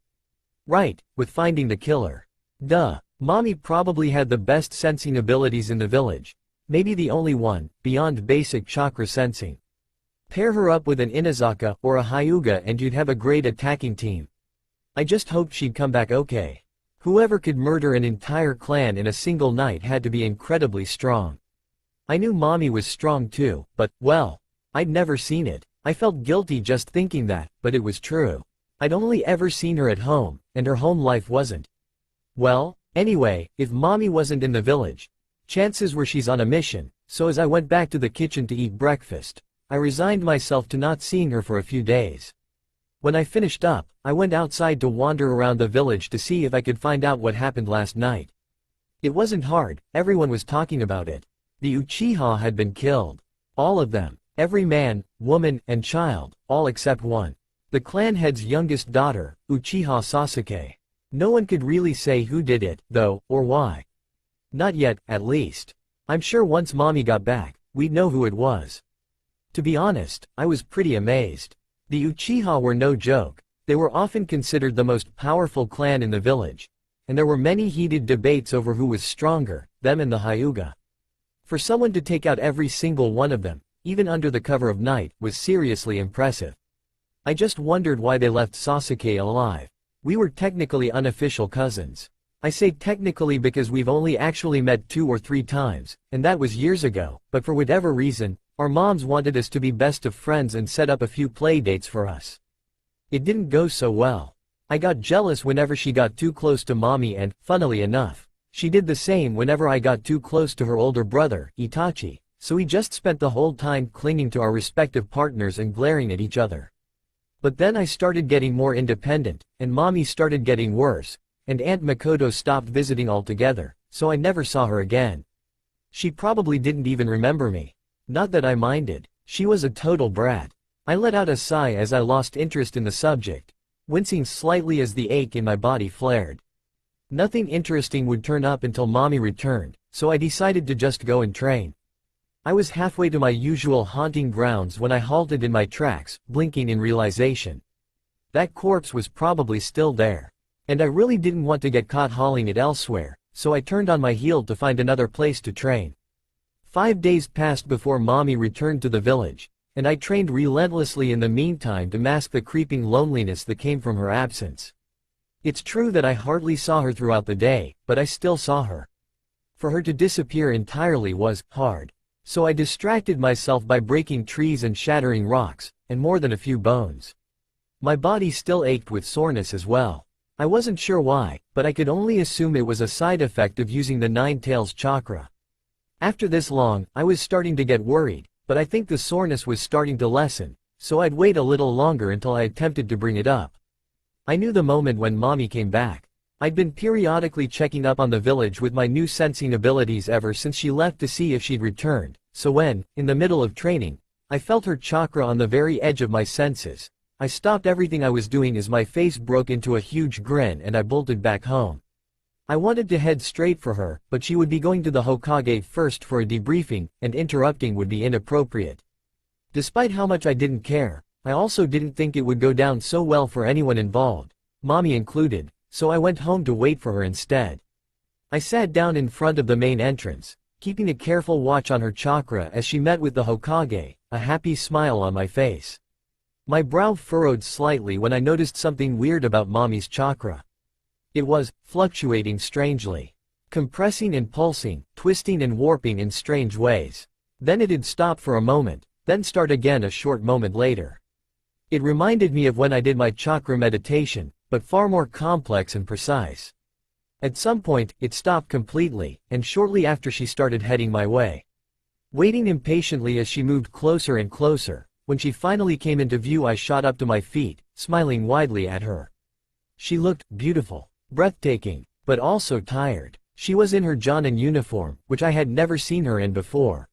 with finding the killer. Duh, Mommy probably had the best sensing abilities in the village. Maybe the only one, beyond basic chakra sensing. Pair her up with an Inazaka or a Hyuga and you'd have a great attacking team. I just hoped she'd come back okay. Whoever could murder an entire clan in a single night had to be incredibly strong. I knew Mommy was strong too, but, well, I'd never seen it. I felt guilty just thinking that, but it was true. I'd only ever seen her at home, and her home life wasn't. Well, anyway, if Mommy wasn't in the village, chances were she's on a mission, so as I went back to the kitchen to eat breakfast, I resigned myself to not seeing her for a few days. When I finished up, I went outside to wander around the village to see if I could find out what happened last night. It wasn't hard, everyone was talking about it. The Uchiha had been killed. All of them. Every man, woman, and child, all except one. The clan head's youngest daughter, Uchiha Sasuke. No one could really say who did it, though, or why. Not yet, at least. I'm sure once Mommy got back, we'd know who it was. To be honest, I was pretty amazed. The Uchiha were no joke. They were often considered the most powerful clan in the village, and there were many heated debates over who was stronger, them and the Hyuga. For someone to take out every single one of them, even under the cover of night, was seriously impressive. I just wondered why they left Sasuke alive. We were technically unofficial cousins. I say technically because we've only actually met 2 or 3 times, and that was years ago, but for whatever reason, our moms wanted us to be best of friends and set up a few play dates for us. It didn't go so well. I got jealous whenever she got too close to Mommy and, funnily enough, she did the same whenever I got too close to her older brother, Itachi, so we just spent the whole time clinging to our respective partners and glaring at each other. But then I started getting more independent, and Mommy started getting worse, and Aunt Makoto stopped visiting altogether, so I never saw her again. She probably didn't even remember me. Not that I minded. She was a total brat. I let out a sigh as I lost interest in the subject, wincing slightly as the ache in my body flared. Nothing interesting would turn up until Mommy returned, so I decided to just go and train. I was halfway to my usual haunting grounds when I halted in my tracks, blinking in realization. That corpse was probably still there. And I really didn't want to get caught hauling it elsewhere, so I turned on my heel to find another place to train. 5 days passed before Mommy returned to the village, and I trained relentlessly in the meantime to mask the creeping loneliness that came from her absence. It's true that I hardly saw her throughout the day, but I still saw her. For her to disappear entirely was hard. So I distracted myself by breaking trees and shattering rocks, and more than a few bones. My body still ached with soreness as well. I wasn't sure why, but I could only assume it was a side effect of using the Nine Tails chakra. After this long, I was starting to get worried, but I think the soreness was starting to lessen, so I'd wait a little longer until I attempted to bring it up. I knew the moment when Mommy came back. I'd been periodically checking up on the village with my new sensing abilities ever since she left to see if she'd returned, so when, in the middle of training, I felt her chakra on the very edge of my senses, I stopped everything I was doing as my face broke into a huge grin and I bolted back home. I wanted to head straight for her, but she would be going to the Hokage first for a debriefing, and interrupting would be inappropriate. Despite how much I didn't care, I also didn't think it would go down so well for anyone involved, Mommy included, so I went home to wait for her instead. I sat down in front of the main entrance, keeping a careful watch on her chakra as she met with the Hokage, a happy smile on my face. My brow furrowed slightly when I noticed something weird about Mommy's chakra. It was fluctuating strangely, compressing and pulsing, twisting and warping in strange ways. Then it'd stop for a moment, then start again a short moment later. It reminded me of when I did my chakra meditation, but far more complex and precise. At some point, it stopped completely, and shortly after she started heading my way. Waiting impatiently as she moved closer and closer, when she finally came into view I shot up to my feet, smiling widely at her. She looked beautiful, breathtaking, but also tired. She was in her Jonin uniform, which I had never seen her in before.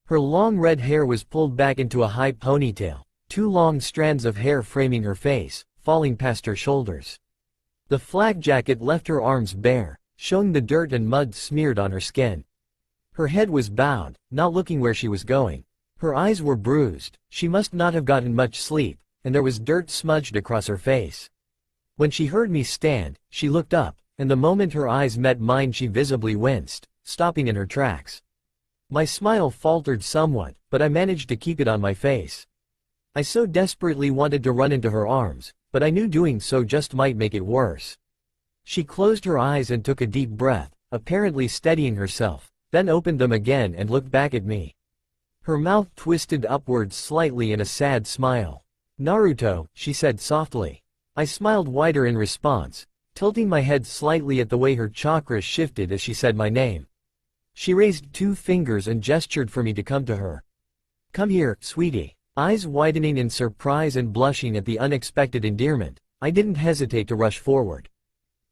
Her long red hair was pulled back into a high ponytail, two long strands of hair framing her face, falling past her shoulders. The flak jacket left her arms bare, showing the dirt and mud smeared on her skin. Her head was bowed, not looking where she was going. Her eyes were bruised, she must not have gotten much sleep, and there was dirt smudged across her face. When she heard me stand, she looked up, and the moment her eyes met mine she visibly winced, stopping in her tracks. My smile faltered somewhat, but I managed to keep it on my face. I so desperately wanted to run into her arms, but I knew doing so just might make it worse. She closed her eyes and took a deep breath, apparently steadying herself, then opened them again and looked back at me. Her mouth twisted upwards slightly in a sad smile. "Naruto," she said softly. I smiled wider in response, tilting my head slightly at the way her chakra shifted as she said my name. She raised two fingers and gestured for me to come to her. "Come here, sweetie." Eyes widening in surprise and blushing at the unexpected endearment, I didn't hesitate to rush forward.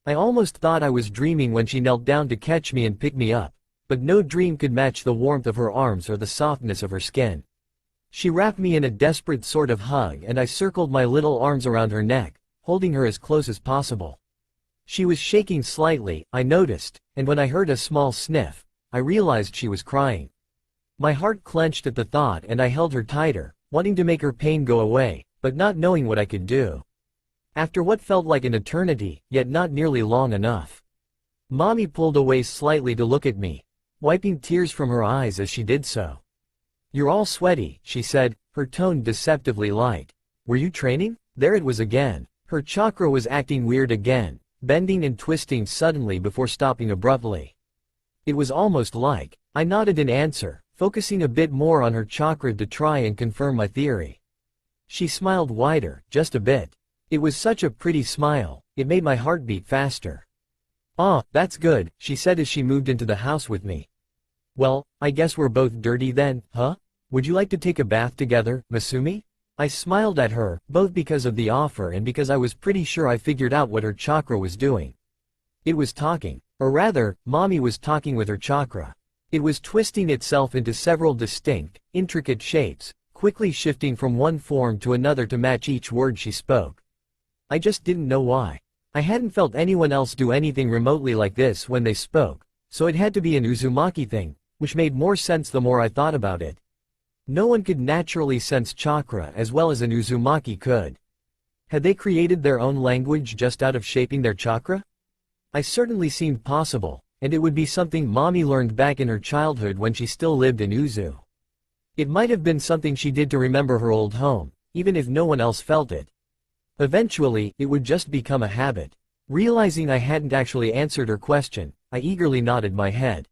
I almost thought I was dreaming when she knelt down to catch me and pick me up, but no dream could match the warmth of her arms or the softness of her skin. She wrapped me in a desperate sort of hug and I circled my little arms around her neck, holding her as close as possible. She was shaking slightly, I noticed, and when I heard a small sniff, I realized she was crying. My heart clenched at the thought and I held her tighter, wanting to make her pain go away, but not knowing what I could do. After what felt like an eternity, yet not nearly long enough. Mommy pulled away slightly to look at me, wiping tears from her eyes as she did so. "You're all sweaty," she said, her tone deceptively light. "Were you training?" There it was again. Her chakra was acting weird again, bending and twisting suddenly before stopping abruptly. It was almost like, I nodded in answer, focusing a bit more on her chakra to try and confirm my theory. She smiled wider, just a bit. It was such a pretty smile, it made my heart beat faster. "Ah, that's good," she said as she moved into the house with me. "Well, I guess we're both dirty then, huh? Would you like to take a bath together, Masumi?" I smiled at her, both because of the offer and because I was pretty sure I figured out what her chakra was doing. It was talking, or rather, Mommy was talking with her chakra. It was twisting itself into several distinct, intricate shapes, quickly shifting from one form to another to match each word she spoke. I just didn't know why. I hadn't felt anyone else do anything remotely like this when they spoke, so it had to be an Uzumaki thing, which made more sense the more I thought about it. No one could naturally sense chakra as well as an Uzumaki could. Had they created their own language just out of shaping their chakra? I certainly seemed possible, and it would be something Mommy learned back in her childhood when she still lived in Uzu. It might have been something she did to remember her old home, even if no one else felt it. Eventually, it would just become a habit. Realizing I hadn't actually answered her question, I eagerly nodded my head.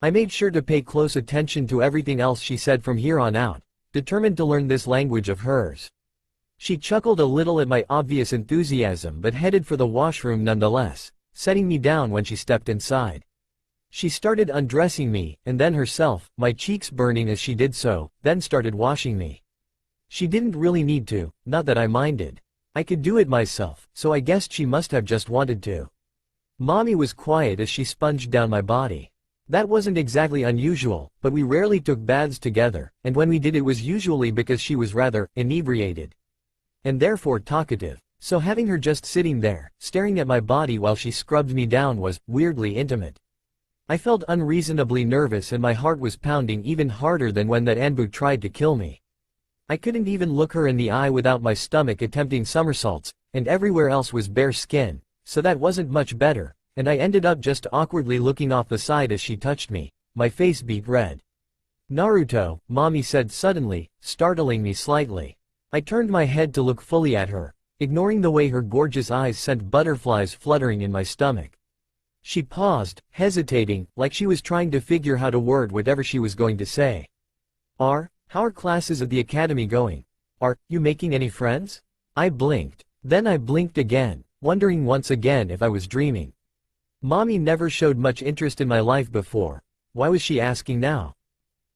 I made sure to pay close attention to everything else she said from here on out, determined to learn this language of hers. She chuckled a little at my obvious enthusiasm but headed for the washroom nonetheless, setting me down when she stepped inside. She started undressing me, and then herself, my cheeks burning as she did so, then started washing me. She didn't really need to, not that I minded. I could do it myself, so I guessed she must have just wanted to. Mommy was quiet as she sponged down my body. That wasn't exactly unusual, but we rarely took baths together, and when we did it was usually because she was rather inebriated. And therefore talkative, so having her just sitting there, staring at my body while she scrubbed me down was weirdly intimate. I felt unreasonably nervous and my heart was pounding even harder than when that Anbu tried to kill me. I couldn't even look her in the eye without my stomach attempting somersaults, and everywhere else was bare skin, so that wasn't much better, and I ended up just awkwardly looking off the side as she touched me, my face beat red. "Naruto," Mommy said suddenly, startling me slightly. I turned my head to look fully at her, ignoring the way her gorgeous eyes sent butterflies fluttering in my stomach. She paused, hesitating, like she was trying to figure how to word whatever she was going to say. How are classes at the academy going? Are you making any friends?" I blinked. Then I blinked again, wondering once again if I was dreaming. Mommy never showed much interest in my life before. Why was she asking now?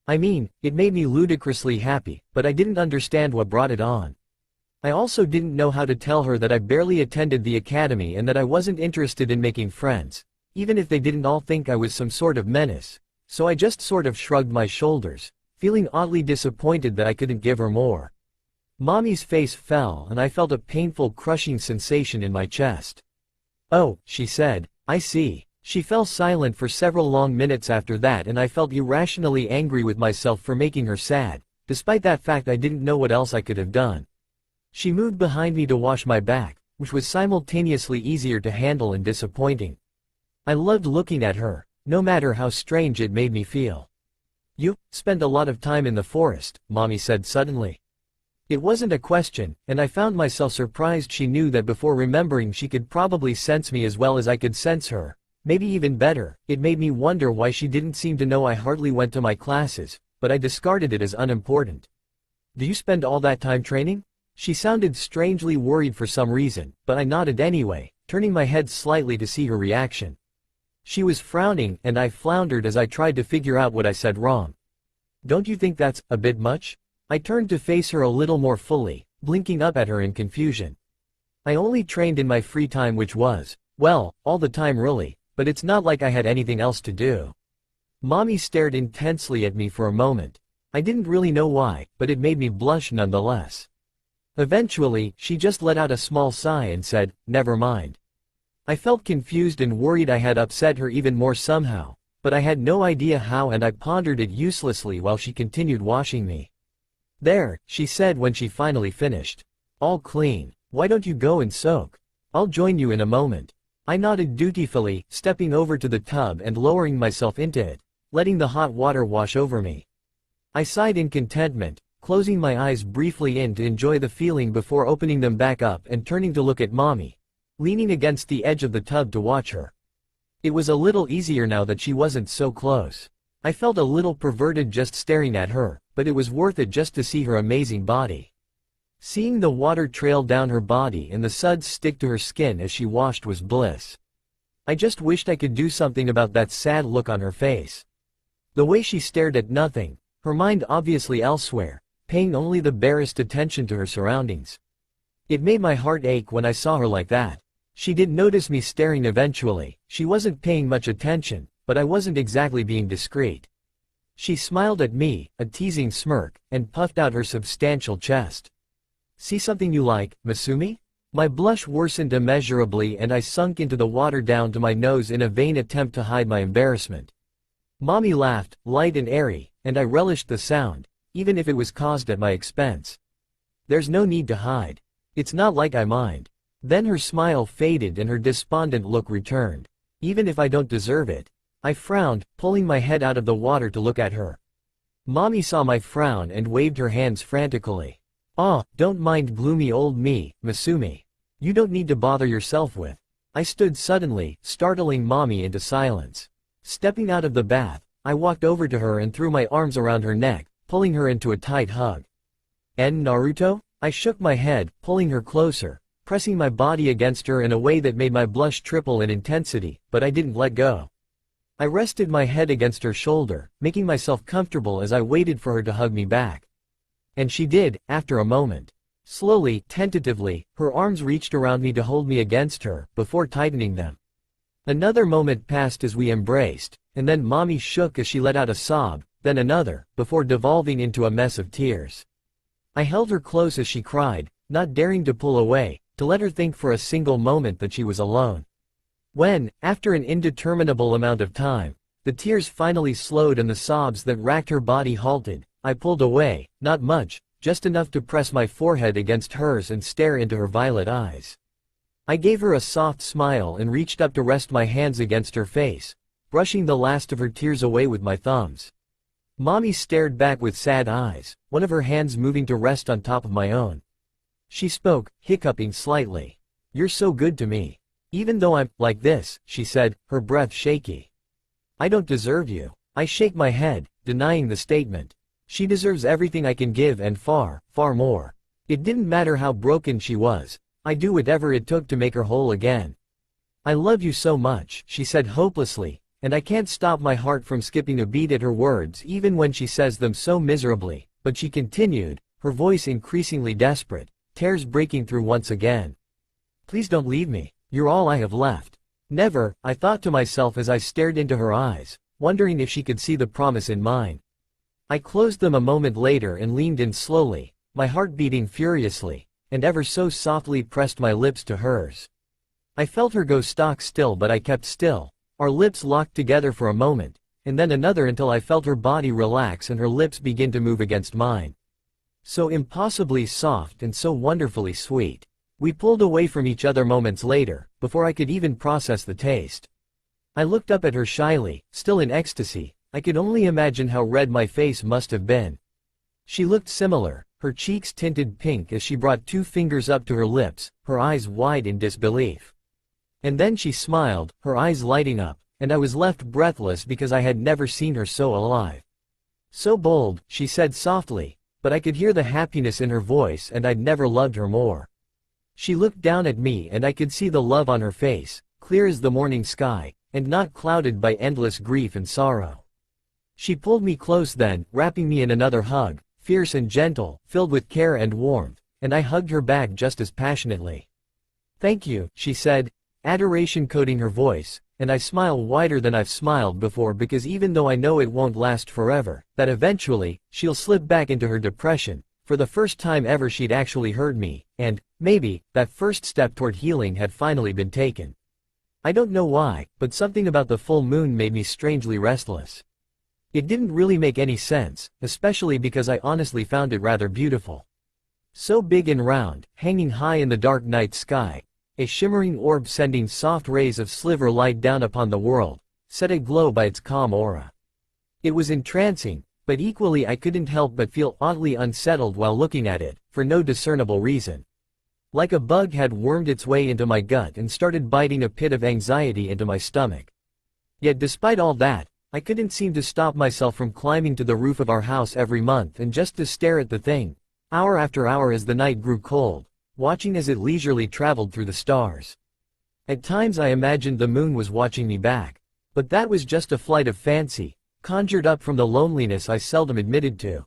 I mean, it made me ludicrously happy, but I didn't understand what brought it on. I also didn't know how to tell her that I barely attended the academy and that I wasn't interested in making friends, even if they didn't all think I was some sort of menace. So I just sort of shrugged my shoulders, feeling oddly disappointed that I couldn't give her more. Mommy's face fell and I felt a painful crushing sensation in my chest. "Oh," she said, "I see." She fell silent for several long minutes after that and I felt irrationally angry with myself for making her sad. Despite that fact, I didn't know what else I could have done. She moved behind me to wash my back, which was simultaneously easier to handle and disappointing. I loved looking at her, no matter how strange it made me feel. "You spend a lot of time in the forest," Mommy said suddenly. It wasn't a question, and I found myself surprised she knew that before, remembering she could probably sense me as well as I could sense her. Maybe even better, it made me wonder why she didn't seem to know I hardly went to my classes, but I discarded it as unimportant. "Do you spend all that time training?" She sounded strangely worried for some reason, but I nodded anyway, turning my head slightly to see her reaction. She was frowning, and I floundered as I tried to figure out what I said wrong. "Don't you think that's a bit much?" I turned to face her a little more fully, blinking up at her in confusion. "I only trained in my free time, which was, well, all the time really, but it's not like I had anything else to do." Mommy stared intensely at me for a moment. I didn't really know why, but it made me blush nonetheless. Eventually, she just let out a small sigh and said, "Never mind." I felt confused and worried I had upset her even more somehow, but I had no idea how and I pondered it uselessly while she continued washing me. "There," she said when she finally finished. "All clean. Why don't you go and soak? I'll join you in a moment." I nodded dutifully, stepping over to the tub and lowering myself into it, letting the hot water wash over me. I sighed in contentment, closing my eyes briefly to enjoy the feeling before opening them back up and turning to look at Mommy, leaning against the edge of the tub to watch her. It was a little easier now that she wasn't so close. I felt a little perverted just staring at her, but it was worth it just to see her amazing body. Seeing the water trail down her body and the suds stick to her skin as she washed was bliss. I just wished I could do something about that sad look on her face. The way she stared at nothing, her mind obviously elsewhere, paying only the barest attention to her surroundings. It made my heart ache when I saw her like that. She did notice me staring eventually. She wasn't paying much attention, but I wasn't exactly being discreet. She smiled at me, a teasing smirk, and puffed out her substantial chest. "See something you like, Masumi?" My blush worsened immeasurably and I sunk into the water down to my nose in a vain attempt to hide my embarrassment. Mommy laughed, light and airy, and I relished the sound, even if it was caused at my expense. "There's no need to hide. It's not like I mind." Then her smile faded and her despondent look returned. "Even if I don't deserve it." I frowned, pulling my head out of the water to look at her. Mommy saw my frown and waved her hands frantically. "Ah, don't mind gloomy old me, Masumi. You don't need to bother yourself with." I stood suddenly, startling Mommy into silence. Stepping out of the bath, I walked over to her and threw my arms around her neck, pulling her into a tight hug. "Naruto?" I shook my head, pulling her closer, pressing my body against her in a way that made my blush triple in intensity, but I didn't let go. I rested my head against her shoulder, making myself comfortable as I waited for her to hug me back. And she did, after a moment. Slowly, tentatively, her arms reached around me to hold me against her, before tightening them. Another moment passed as we embraced, and then Mommy shook as she let out a sob, then another, before devolving into a mess of tears. I held her close as she cried, not daring to pull away, to let her think for a single moment that she was alone. When, after an indeterminable amount of time, the tears finally slowed and the sobs that racked her body halted, I pulled away, not much, just enough to press my forehead against hers and stare into her violet eyes. I gave her a soft smile and reached up to rest my hands against her face, brushing the last of her tears away with my thumbs. Mommy stared back with sad eyes, one of her hands moving to rest on top of my own. She spoke, hiccuping slightly. "You're so good to me. Even though I'm like this," she said, her breath shaky. "I don't deserve you." I shake my head, denying the statement. She deserves everything I can give and far, far more. It didn't matter how broken she was. I'd do whatever it took to make her whole again. I love you so much, she said hopelessly, and I can't stop my heart from skipping a beat at her words even when she says them so miserably, but she continued, her voice increasingly desperate, tears breaking through once again. Please don't leave me, you're all I have left. Never, I thought to myself as I stared into her eyes, wondering if she could see the promise in mine. I closed them a moment later and leaned in slowly, my heart beating furiously, and ever so softly pressed my lips to hers. I felt her go stock still, but I kept still. Our lips locked together for a moment, and then another until I felt her body relax and her lips begin to move against mine. So impossibly soft and so wonderfully sweet. We pulled away from each other moments later, before I could even process the taste. I looked up at her shyly, still in ecstasy. I could only imagine how red my face must have been. She looked similar, her cheeks tinted pink as she brought 2 fingers up to her lips, her eyes wide in disbelief. And then she smiled, her eyes lighting up, and I was left breathless because I had never seen her so alive. So bold, she said softly, but I could hear the happiness in her voice, and I'd never loved her more. She looked down at me and I could see the love on her face, clear as the morning sky, and not clouded by endless grief and sorrow. She pulled me close then, wrapping me in another hug, fierce and gentle, filled with care and warmth, and I hugged her back just as passionately. Thank you, she said, adoration coating her voice, and I smile wider than I've smiled before because even though I know it won't last forever, that eventually, she'll slip back into her depression, for the first time ever she'd actually heard me, and, maybe, that first step toward healing had finally been taken. I don't know why, but something about the full moon made me strangely restless. It didn't really make any sense, especially because I honestly found it rather beautiful. So big and round, hanging high in the dark night sky, a shimmering orb sending soft rays of sliver light down upon the world, set aglow by its calm aura. It was entrancing, but equally I couldn't help but feel oddly unsettled while looking at it, for no discernible reason. Like a bug had wormed its way into my gut and started biting a pit of anxiety into my stomach. Yet despite all that, I couldn't seem to stop myself from climbing to the roof of our house every month and just to stare at the thing, hour after hour as the night grew cold, watching as it leisurely traveled through the stars. At times I imagined the moon was watching me back, but that was just a flight of fancy, conjured up from the loneliness I seldom admitted to.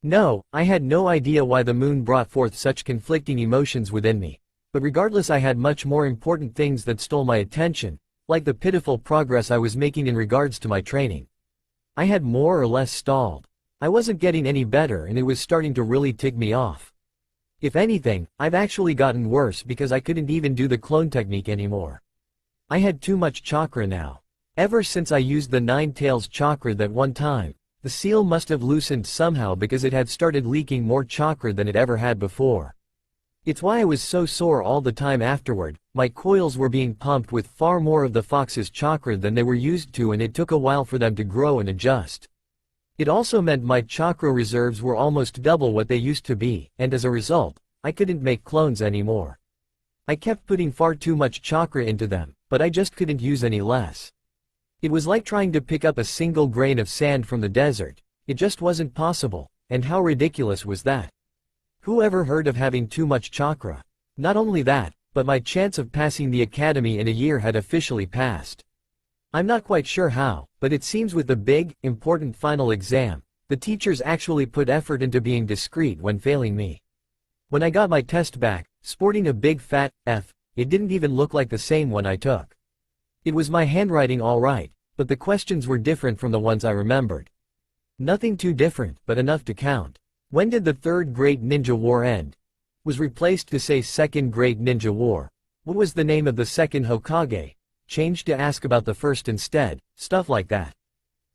No, I had no idea why the moon brought forth such conflicting emotions within me, but regardless I had much more important things that stole my attention, like the pitiful progress I was making in regards to my training. I had more or less stalled. I wasn't getting any better and it was starting to really tick me off. If anything, I've actually gotten worse because I couldn't even do the clone technique anymore. I had too much chakra now. Ever since I used the 9 tails chakra that one time, the seal must have loosened somehow because it had started leaking more chakra than it ever had before. It's why I was so sore all the time afterward. My coils were being pumped with far more of the fox's chakra than they were used to and it took a while for them to grow and adjust. It also meant my chakra reserves were almost double what they used to be, and as a result, I couldn't make clones anymore. I kept putting far too much chakra into them, but I just couldn't use any less. It was like trying to pick up a single grain of sand from the desert. It just wasn't possible, and how ridiculous was that? Who ever heard of having too much chakra? Not only that, but my chance of passing the academy in a year had officially passed. I'm not quite sure how, but it seems with the big, important final exam, the teachers actually put effort into being discreet when failing me. When I got my test back, sporting a big fat F, it didn't even look like the same one I took. It was my handwriting all right, but the questions were different from the ones I remembered. Nothing too different, but enough to count. When did the Third Great Ninja War end? Was replaced to say Second Great Ninja War. What was the name of the second Hokage? Changed to ask about the first instead, stuff like that.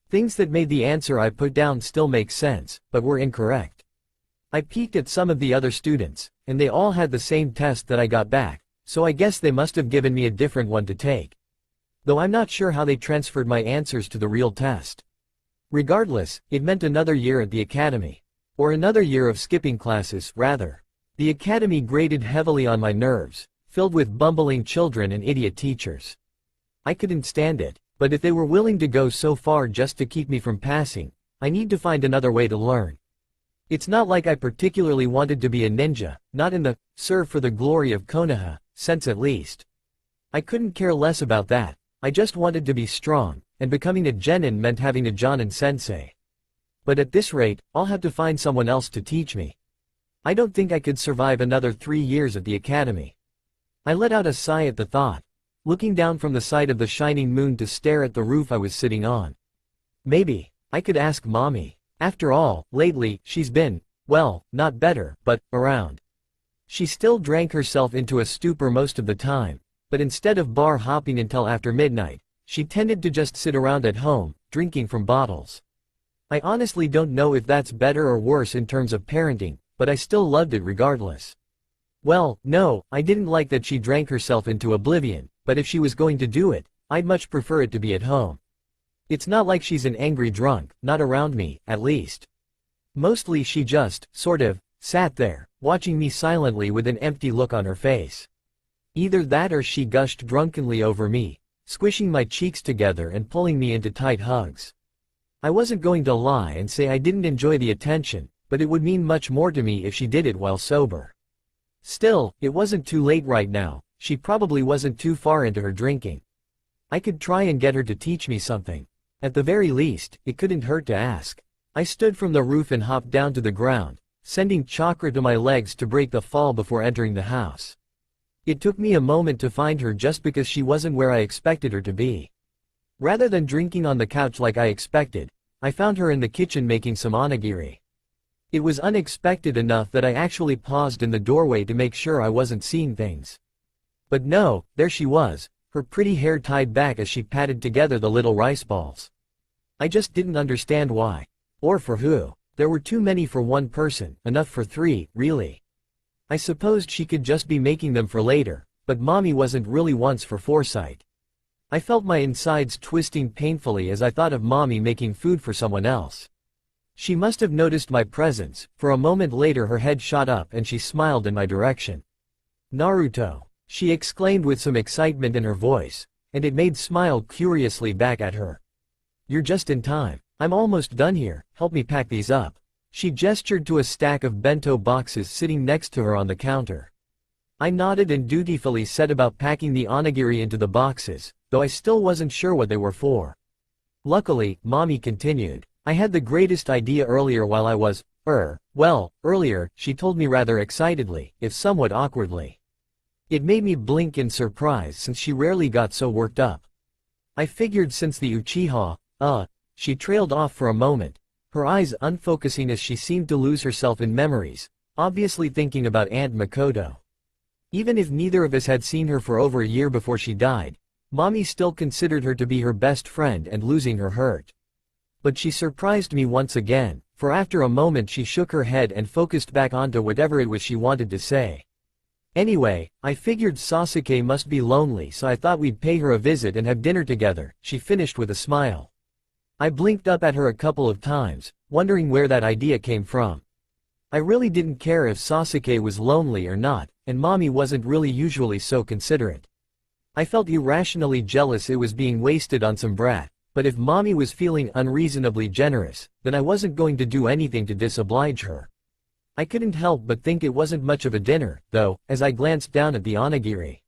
Things that made the answer I put down still make sense, but were incorrect. I peeked at some of the other students, and they all had the same test that I got back, so I guess they must have given me a different one to take. Though I'm not sure how they transferred my answers to the real test. Regardless, it meant another year at the academy. Or another year of skipping classes, rather. The academy grated heavily on my nerves, filled with bumbling children and idiot teachers. I couldn't stand it, but if they were willing to go so far just to keep me from passing, I need to find another way to learn. It's not like I particularly wanted to be a ninja, not in the serve for the glory of Konoha sense at least. I couldn't care less about that. I just wanted to be strong, and becoming a genin meant having a Jonin sensei. But at this rate, I'll have to find someone else to teach me. I don't think I could survive another 3 years at the academy. I let out a sigh at the thought, looking down from the side of the shining moon to stare at the roof I was sitting on. Maybe I could ask Mommy. After all, lately, she's been, well, not better, but around. She still drank herself into a stupor most of the time, but instead of bar hopping until after midnight, she tended to just sit around at home, drinking from bottles. I honestly don't know if that's better or worse in terms of parenting, but I still loved it regardless. Well, no, I didn't like that she drank herself into oblivion, but if she was going to do it, I'd much prefer it to be at home. It's not like she's an angry drunk, not around me, at least. Mostly she just, sort of, sat there, watching me silently with an empty look on her face. Either that or she gushed drunkenly over me, squishing my cheeks together and pulling me into tight hugs. I wasn't going to lie and say I didn't enjoy the attention, but it would mean much more to me if she did it while sober. Still, it wasn't too late right now, she probably wasn't too far into her drinking. I could try and get her to teach me something. At the very least, it couldn't hurt to ask. I stood from the roof and hopped down to the ground, sending chakra to my legs to break the fall before entering the house. It took me a moment to find her just because she wasn't where I expected her to be. Rather than drinking on the couch like I expected, I found her in the kitchen making some onigiri. It was unexpected enough that I actually paused in the doorway to make sure I wasn't seeing things. But no, there she was, her pretty hair tied back as she patted together the little rice balls. I just didn't understand why. Or for who. There were too many for one person, enough for 3, really. I supposed she could just be making them for later, but Mommy wasn't really once for foresight. I felt my insides twisting painfully as I thought of Mommy making food for someone else. She must have noticed my presence, for a moment later her head shot up and she smiled in my direction. "Naruto," she exclaimed with some excitement in her voice, and it made smile curiously back at her. "You're just in time. I'm almost done here, help me pack these up." She gestured to a stack of bento boxes sitting next to her on the counter. I nodded and dutifully set about packing the onigiri into the boxes, though I still wasn't sure what they were for. Luckily, Mommy continued, "I had the greatest idea earlier while I was, earlier," she told me rather excitedly, if somewhat awkwardly. It made me blink in surprise since she rarely got so worked up. I figured since the Uchiha, she trailed off for a moment, her eyes unfocusing as she seemed to lose herself in memories, obviously thinking about Aunt Makoto. Even if neither of us had seen her for over a year before she died, Mommy still considered her to be her best friend and losing her hurt. But she surprised me once again, for after a moment she shook her head and focused back onto whatever it was she wanted to say. "Anyway, I figured Sasuke must be lonely so I thought we'd pay her a visit and have dinner together," she finished with a smile. I blinked up at her a couple of times, wondering where that idea came from. I really didn't care if Sasuke was lonely or not, and Mommy wasn't really usually so considerate. I felt irrationally jealous it was being wasted on some brat, but if Mommy was feeling unreasonably generous, then I wasn't going to do anything to disoblige her. I couldn't help but think it wasn't much of a dinner, though, as I glanced down at the onigiri.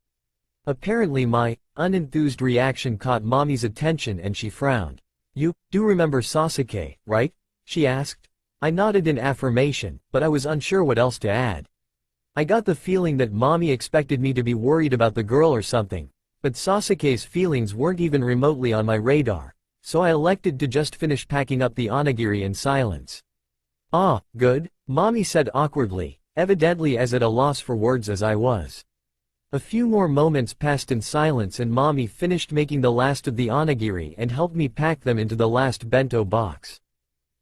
Apparently my unenthused reaction caught Mommy's attention and she frowned. "You do remember Sasuke, right?" she asked. I nodded in affirmation, but I was unsure what else to add. I got the feeling that Mommy expected me to be worried about the girl or something, but Sasuke's feelings weren't even remotely on my radar, so I elected to just finish packing up the onigiri in silence. "Ah, good," Mommy said awkwardly, evidently as at a loss for words as I was. A few more moments passed in silence and Mommy finished making the last of the onigiri and helped me pack them into the last bento box.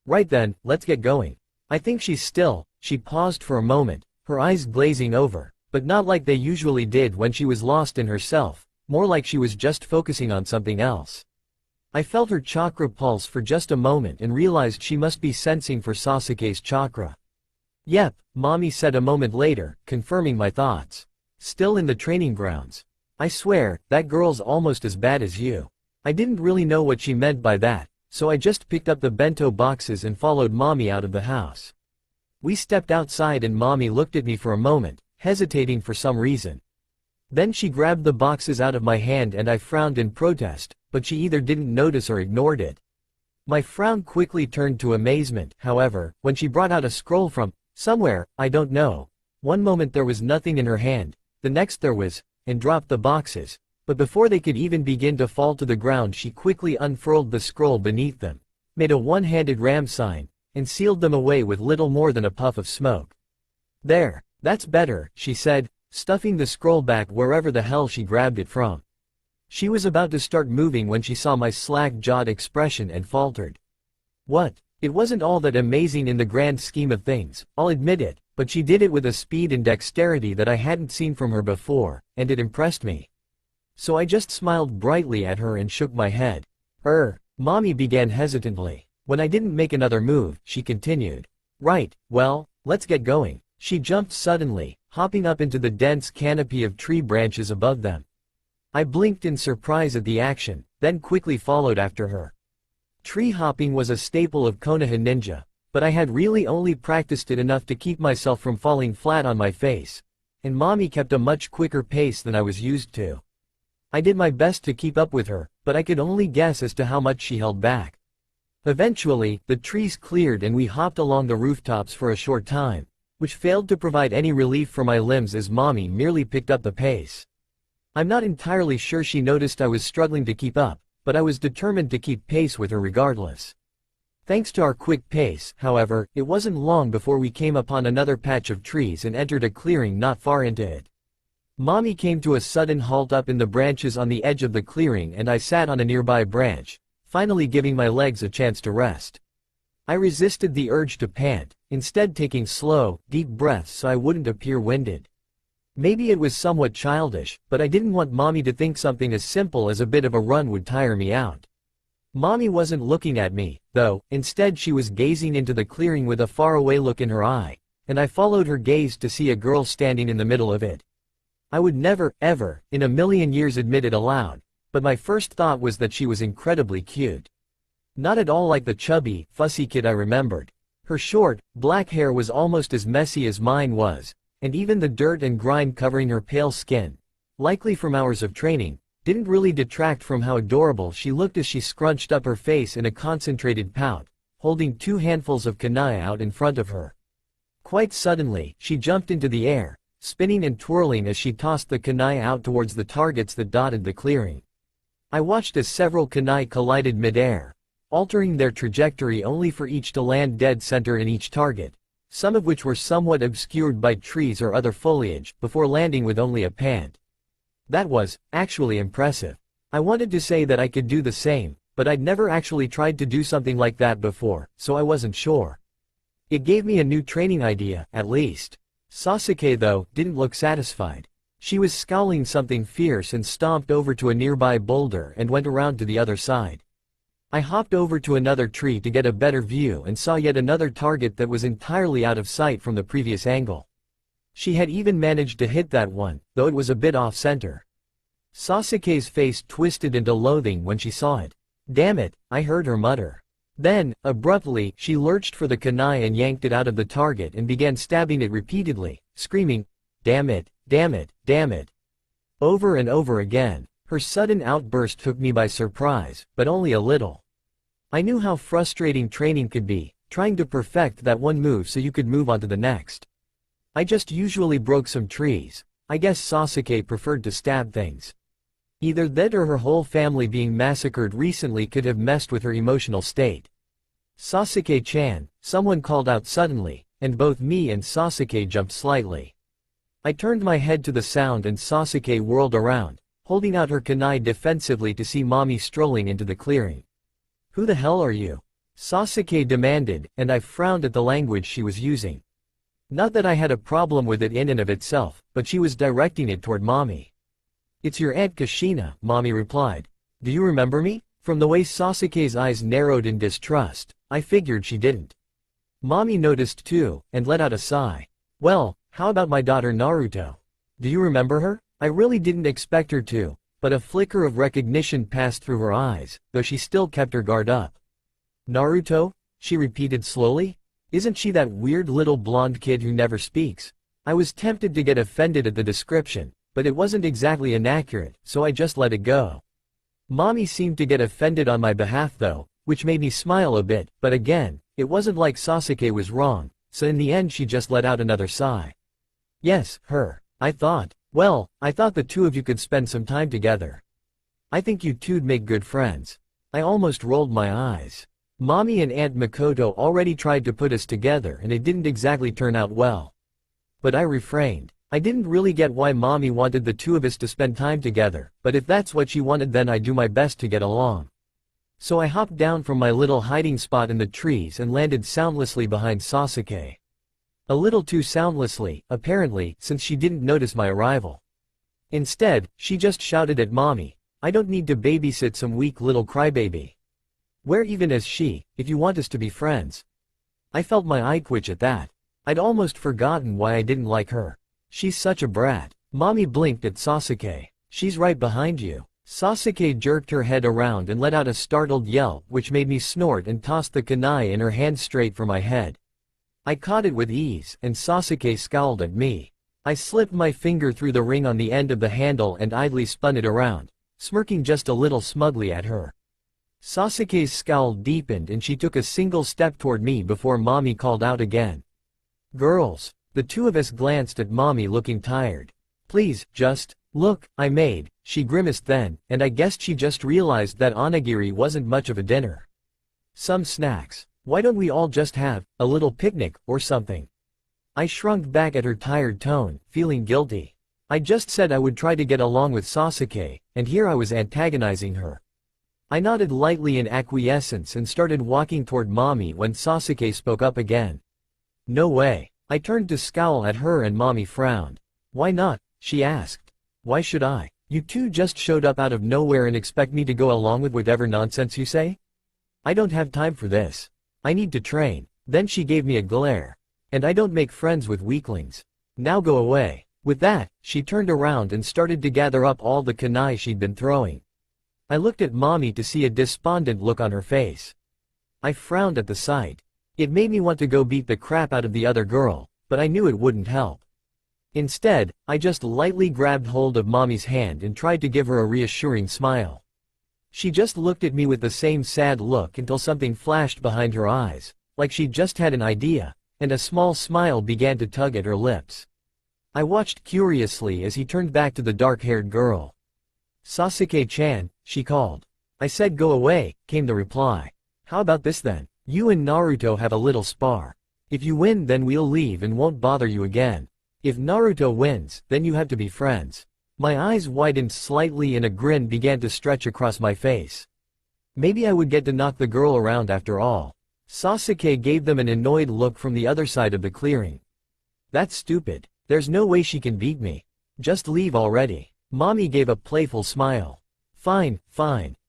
"Right then, let's get going. I think she's still." She paused for a moment, her eyes glazing over, but not like they usually did when she was lost in herself, more like she was just focusing on something else. I felt her chakra pulse for just a moment and realized she must be sensing for Sasuke's chakra. "Yep," Mommy said a moment later, confirming my thoughts. "Still in the training grounds. I swear, that girl's almost as bad as you." I didn't really know what she meant by that, so I just picked up the bento boxes and followed Mommy out of the house. We stepped outside and Mommy looked at me for a moment, hesitating for some reason. Then she grabbed the boxes out of my hand and I frowned in protest, but she either didn't notice or ignored it. My frown quickly turned to amazement, however, when she brought out a scroll from somewhere, I don't know. One moment there was nothing in her hand, the next there was, and dropped the boxes, but before they could even begin to fall to the ground she quickly unfurled the scroll beneath them, made a one-handed ram sign, and sealed them away with little more than a puff of smoke. "There, that's better," she said, stuffing the scroll back wherever the hell she grabbed it from. She was about to start moving when she saw my slack-jawed expression and faltered. "What?" It wasn't all that amazing in the grand scheme of things, I'll admit it, but she did it with a speed and dexterity that I hadn't seen from her before, and it impressed me. So I just smiled brightly at her and shook my head. Mommy began hesitantly. When I didn't make another move, she continued. "Right, well, let's get going." She jumped suddenly, hopping up into the dense canopy of tree branches above them. I blinked in surprise at the action, then quickly followed after her. Tree hopping was a staple of Konoha ninja, but I had really only practiced it enough to keep myself from falling flat on my face, and Mommy kept a much quicker pace than I was used to. I did my best to keep up with her, but I could only guess as to how much she held back. Eventually, the trees cleared and we hopped along the rooftops for a short time, which failed to provide any relief for my limbs as Mommy merely picked up the pace. I'm not entirely sure she noticed I was struggling to keep up, but I was determined to keep pace with her regardless. Thanks to our quick pace, however, it wasn't long before we came upon another patch of trees and entered a clearing not far into it. Mommy came to a sudden halt up in the branches on the edge of the clearing and I sat on a nearby branch, finally giving my legs a chance to rest. I resisted the urge to pant, instead taking slow, deep breaths so I wouldn't appear winded. Maybe it was somewhat childish, but I didn't want Mommy to think something as simple as a bit of a run would tire me out. Mommy wasn't looking at me, though, instead she was gazing into the clearing with a faraway look in her eye, and I followed her gaze to see a girl standing in the middle of it. I would never, ever, in a million years admit it aloud, but my first thought was that she was incredibly cute. Not at all like the chubby, fussy kid I remembered. Her short, black hair was almost as messy as mine was, and even the dirt and grime covering her pale skin, likely from hours of training, didn't really detract from how adorable she looked as she scrunched up her face in a concentrated pout, holding 2 handfuls of kunai out in front of her. Quite suddenly, she jumped into the air, spinning and twirling as she tossed the kunai out towards the targets that dotted the clearing. I watched as several kunai collided mid-air, altering their trajectory only for each to land dead center in each target, some of which were somewhat obscured by trees or other foliage, before landing with only a pant. That was, actually impressive. I wanted to say that I could do the same, but I'd never actually tried to do something like that before, so I wasn't sure. It gave me a new training idea, at least. Sasuke, though, didn't look satisfied. She was scowling something fierce and stomped over to a nearby boulder and went around to the other side. I hopped over to another tree to get a better view and saw yet another target that was entirely out of sight from the previous angle. She had even managed to hit that one, though it was a bit off-center. Sasuke's face twisted into loathing when she saw it. "Damn it," I heard her mutter. Then, abruptly, she lurched for the kunai and yanked it out of the target and began stabbing it repeatedly, screaming, "Damn it, damn it, damn it," over and over again. Her sudden outburst took me by surprise, but only a little. I knew how frustrating training could be, trying to perfect that one move so you could move on to the next. I just usually broke some trees. I guess Sasuke preferred to stab things. Either that or her whole family being massacred recently could have messed with her emotional state. "Sasuke-chan," someone called out suddenly, and both me and Sasuke jumped slightly. I turned my head to the sound and Sasuke whirled around, holding out her kunai defensively to see Mommy strolling into the clearing. "Who the hell are you?" Sasuke demanded, and I frowned at the language she was using. Not that I had a problem with it in and of itself, but she was directing it toward Mommy. "It's your Aunt Kushina," Mommy replied. "Do you remember me?" From the way Sasuke's eyes narrowed in distrust, I figured she didn't. Mommy noticed too, and let out a sigh. "Well, how about my daughter Naruto? Do you remember her?" I really didn't expect her to, but a flicker of recognition passed through her eyes, though she still kept her guard up. "Naruto?" she repeated slowly. Isn't she that weird little blonde kid who never speaks? I was tempted to get offended at the description, but it wasn't exactly inaccurate, so I just let it go. Mommy seemed to get offended on my behalf though, which made me smile a bit, but again, it wasn't like Sasuke was wrong, so in the end she just let out another sigh. Yes, her. I thought. Well, I thought the two of you could spend some time together. I think you two'd make good friends. I almost rolled my eyes. Mommy and Aunt Makoto already tried to put us together and it didn't exactly turn out well. But I refrained. I didn't really get why Mommy wanted the two of us to spend time together, but if that's what she wanted then I'd do my best to get along. So I hopped down from my little hiding spot in the trees and landed soundlessly behind Sasuke. A little too soundlessly, apparently, since she didn't notice my arrival. Instead, she just shouted at Mommy, "I don't need to babysit some weak little crybaby. Where even is she, if you want us to be friends?" I felt my eye twitch at that. I'd almost forgotten why I didn't like her. She's such a brat. Mommy blinked at Sasuke. "She's right behind you." Sasuke jerked her head around and let out a startled yelp which made me snort and tossed the kunai in her hand straight for my head. I caught it with ease, and Sasuke scowled at me. I slipped my finger through the ring on the end of the handle and idly spun it around, smirking just a little smugly at her. Sasuke's scowl deepened and she took a single step toward me before Mommy called out again. "Girls." The two of us glanced at Mommy looking tired. "Please, just look," I made. She grimaced then, and I guessed she just realized that onigiri wasn't much of a dinner. "Some snacks. Why don't we all just have a little picnic, or something?" I shrunk back at her tired tone, feeling guilty. I just said I would try to get along with Sasuke, and here I was antagonizing her. I nodded lightly in acquiescence and started walking toward Mommy when Sasuke spoke up again. "No way." I turned to scowl at her and Mommy frowned. "Why not?" she asked. "Why should I? You two just showed up out of nowhere and expect me to go along with whatever nonsense you say? I don't have time for this. I need to train." Then she gave me a glare. "And I don't make friends with weaklings. Now go away." With that, she turned around and started to gather up all the kunai she'd been throwing. I looked at Mommy to see a despondent look on her face. I frowned at the sight. It made me want to go beat the crap out of the other girl, but I knew it wouldn't help. Instead, I just lightly grabbed hold of Mommy's hand and tried to give her a reassuring smile. She just looked at me with the same sad look until something flashed behind her eyes, like she'd just had an idea, and a small smile began to tug at her lips. I watched curiously as he turned back to the dark-haired girl. "Sasuke-chan," she called. I said go away, came the reply. "How about this then? You and Naruto have a little spar. If you win then we'll leave and won't bother you again. If Naruto wins, then you have to be friends." My eyes widened slightly and a grin began to stretch across my face. Maybe I would get to knock the girl around after all. Sasuke gave them an annoyed look from the other side of the clearing. "That's stupid. There's no way she can beat me. Just leave already." Mommy gave a playful smile. Fine.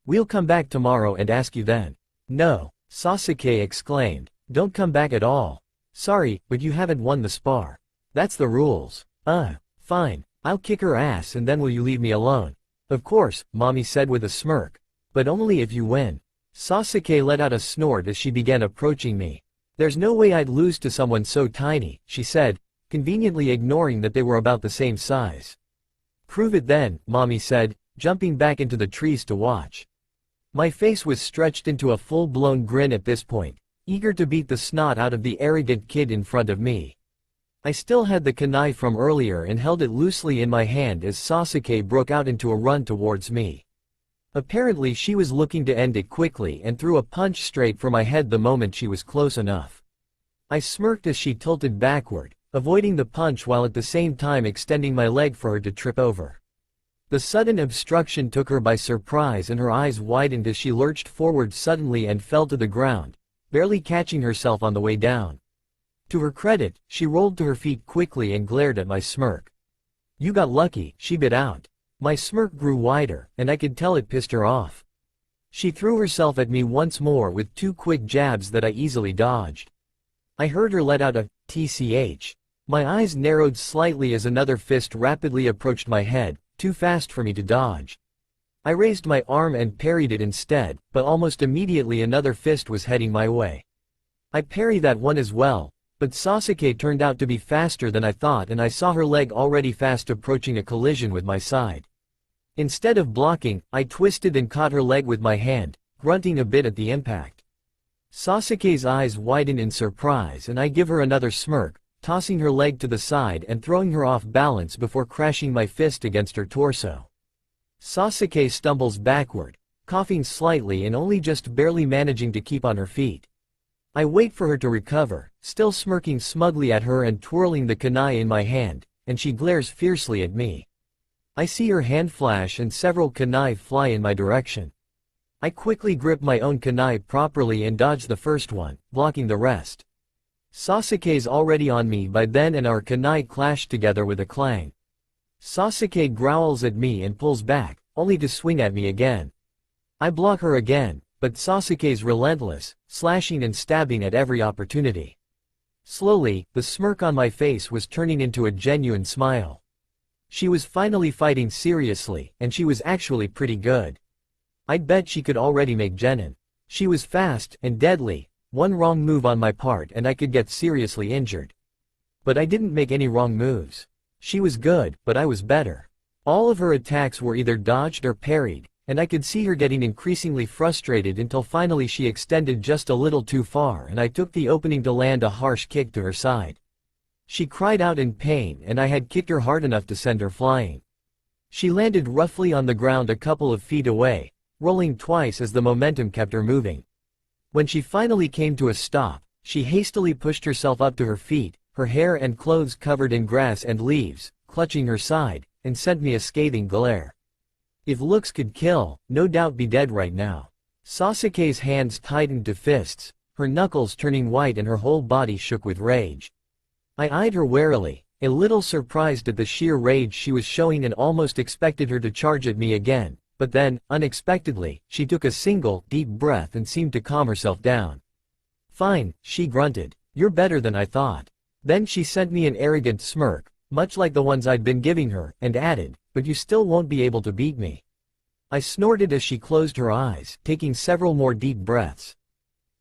We'll come back tomorrow and ask you then." "No," Sasuke exclaimed. "Don't come back at all. Sorry, but you haven't won the spar. That's the rules." Fine. I'll kick her ass and then will you leave me alone?" "Of course," Mommy said with a smirk. "But only if you win." Sasuke let out a snort as she began approaching me. "There's no way I'd lose to someone so tiny," she said, conveniently ignoring that they were about the same size. "Prove it then," Mommy said, jumping back into the trees to watch. My face was stretched into a full-blown grin at this point, eager to beat the snot out of the arrogant kid in front of me. I still had the kunai from earlier and held it loosely in my hand as Sasuke broke out into a run towards me. Apparently she was looking to end it quickly and threw a punch straight for my head the moment she was close enough. I smirked as she tilted backward, avoiding the punch while at the same time extending my leg for her to trip over. The sudden obstruction took her by surprise and her eyes widened as she lurched forward suddenly and fell to the ground, barely catching herself on the way down. To her credit, she rolled to her feet quickly and glared at my smirk. "You got lucky," she bit out. My smirk grew wider, and I could tell it pissed her off. She threw herself at me once more with two quick jabs that I easily dodged. I heard her let out a tch. My eyes narrowed slightly as another fist rapidly approached my head, too fast for me to dodge. I raised my arm and parried it instead, but almost immediately another fist was heading my way. I parry that one as well, but Sasuke turned out to be faster than I thought and I saw her leg already fast approaching a collision with my side. Instead of blocking, I twisted and caught her leg with my hand, grunting a bit at the impact. Sasuke's eyes widen in surprise and I give her another smirk, tossing her leg to the side and throwing her off balance before crashing my fist against her torso. Sasuke stumbles backward, coughing slightly and only just barely managing to keep on her feet. I wait for her to recover, still smirking smugly at her and twirling the kunai in my hand, and she glares fiercely at me. I see her hand flash and several kunai fly in my direction. I quickly grip my own kunai properly and dodge the first one, blocking the rest. Sasuke's already on me by then and our kunai clash together with a clang. Sasuke growls at me and pulls back, only to swing at me again. I block her again, but Sasuke's relentless, slashing and stabbing at every opportunity. Slowly, the smirk on my face was turning into a genuine smile. She was finally fighting seriously, and she was actually pretty good. I'd bet she could already make genin. She was fast and deadly, one wrong move on my part and I could get seriously injured. But I didn't make any wrong moves. She was good, but I was better. All of her attacks were either dodged or parried, and I could see her getting increasingly frustrated until finally she extended just a little too far and I took the opening to land a harsh kick to her side. She cried out in pain and I had kicked her hard enough to send her flying. She landed roughly on the ground a couple of feet away, rolling twice as the momentum kept her moving. When she finally came to a stop, she hastily pushed herself up to her feet, her hair and clothes covered in grass and leaves, clutching her side, and sent me a scathing glare. If looks could kill, no doubt be dead right now. Sasuke's hands tightened to fists, her knuckles turning white and her whole body shook with rage. I eyed her warily, a little surprised at the sheer rage she was showing and almost expected her to charge at me again, but then, unexpectedly, she took a single, deep breath and seemed to calm herself down. "Fine," she grunted, "you're better than I thought." Then she sent me an arrogant smirk, much like the ones I'd been giving her, and added, "But you still won't be able to beat me." I snorted as she closed her eyes, taking several more deep breaths.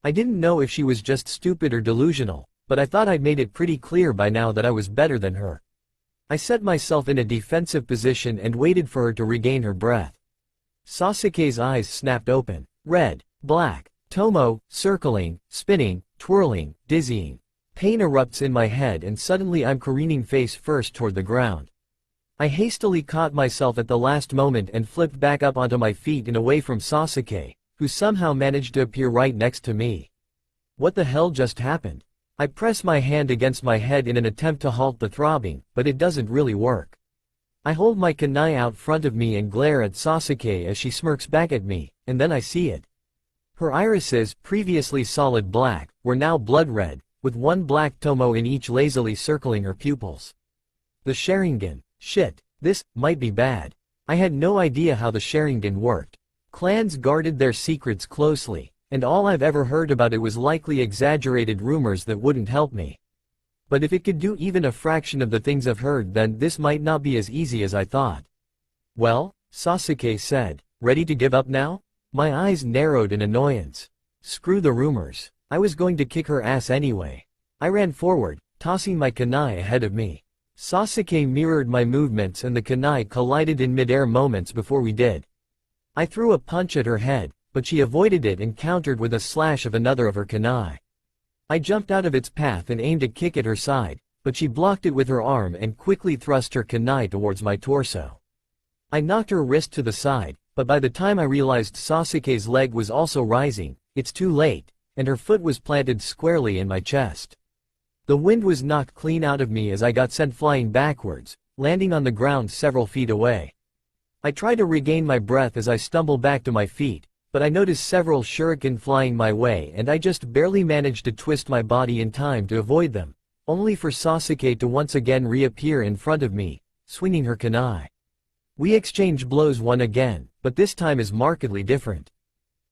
I didn't know if she was just stupid or delusional, but I thought I'd made it pretty clear by now that I was better than her. I set myself in a defensive position and waited for her to regain her breath. Sasuke's eyes snapped open, red, black, Tomo, circling, spinning, twirling, dizzying. Pain erupts in my head and suddenly I'm careening face first toward the ground. I hastily caught myself at the last moment and flipped back up onto my feet and away from Sasuke, who somehow managed to appear right next to me. What the hell just happened? I press my hand against my head in an attempt to halt the throbbing, but it doesn't really work. I hold my kunai out front of me and glare at Sasuke as she smirks back at me, and then I see it. Her irises, previously solid black, were now blood red, with one black tomo in each lazily circling her pupils. The Sharingan. Shit, this might be bad. I had no idea how the Sharingan worked. Clans guarded their secrets closely, and all I've ever heard about it was likely exaggerated rumors that wouldn't help me. But if it could do even a fraction of the things I've heard, then this might not be as easy as I thought. "Well," Sasuke said, "ready to give up now?" My eyes narrowed in annoyance. Screw the rumors. I was going to kick her ass anyway. I ran forward, tossing my kunai ahead of me. Sasuke mirrored my movements and the kunai collided in midair moments before we did. I threw a punch at her head, but she avoided it and countered with a slash of another of her kunai. I jumped out of its path and aimed a kick at her side, but she blocked it with her arm and quickly thrust her kunai towards my torso. I knocked her wrist to the side, but by the time I realized Sasuke's leg was also rising, it's too late, and her foot was planted squarely in my chest. The wind was knocked clean out of me as I got sent flying backwards, landing on the ground several feet away. I tried to regain my breath as I stumbled back to my feet, but I noticed several shuriken flying my way and I just barely managed to twist my body in time to avoid them, only for Sasuke to once again reappear in front of me, swinging her kunai. We exchange blows one again, but this time is markedly different.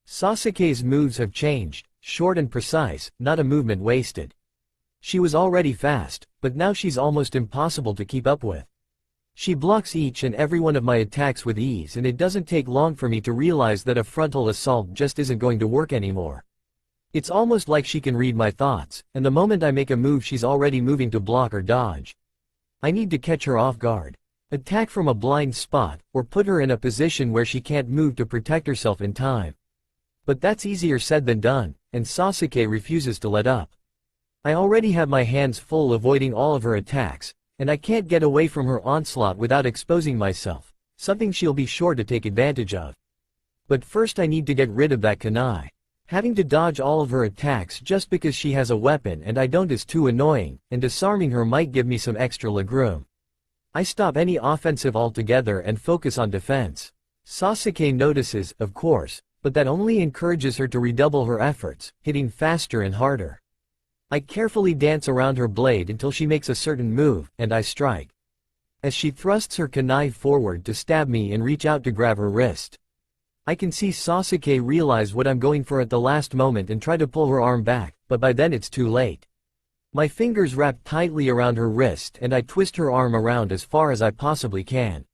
Sasuke's moves have changed, short and precise, not a movement wasted. She was already fast, but now she's almost impossible to keep up with. She blocks each and every one of my attacks with ease and it doesn't take long for me to realize that a frontal assault just isn't going to work anymore. It's almost like she can read my thoughts, and the moment I make a move she's already moving to block or dodge. I need to catch her off guard. Attack from a blind spot, or put her in a position where she can't move to protect herself in time. But that's easier said than done, and Sasuke refuses to let up. I already have my hands full avoiding all of her attacks, and I can't get away from her onslaught without exposing myself, something she'll be sure to take advantage of. But first I need to get rid of that kunai. Having to dodge all of her attacks just because she has a weapon and I don't is too annoying, and disarming her might give me some extra legroom. I stop any offensive altogether and focus on defense. Sasuke notices, of course, but that only encourages her to redouble her efforts, hitting faster and harder. I carefully dance around her blade until she makes a certain move, and I strike. As she thrusts her kunai forward to stab me and reach out to grab her wrist. I can see Sasuke realize what I'm going for at the last moment and try to pull her arm back, but by then it's too late. My fingers wrap tightly around her wrist and I twist her arm around as far as I possibly can.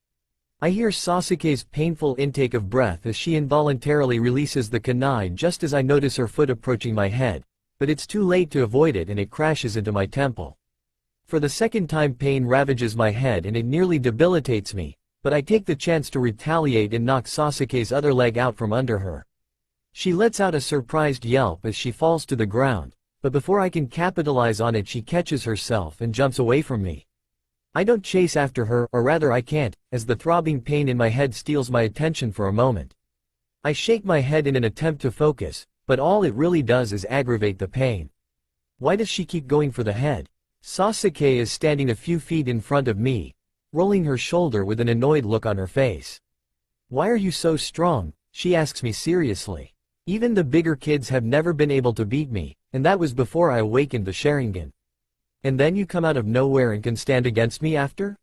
I hear Sasuke's painful intake of breath as she involuntarily releases the kunai just as I notice her foot approaching my head, but it's too late to avoid it and it crashes into my temple. For the second time pain ravages my head and it nearly debilitates me, but I take the chance to retaliate and knock Sasuke's other leg out from under her. She lets out a surprised yelp as she falls to the ground, but before I can capitalize on it she catches herself and jumps away from me. I don't chase after her, or rather I can't, as the throbbing pain in my head steals my attention for a moment. I shake my head in an attempt to focus, but all it really does is aggravate the pain. Why does she keep going for the head? Sasuke is standing a few feet in front of me, rolling her shoulder with an annoyed look on her face. Why are you so strong? She asks me seriously. Even the bigger kids have never been able to beat me, and that was before I awakened the Sharingan. And then you come out of nowhere and can stand against me after?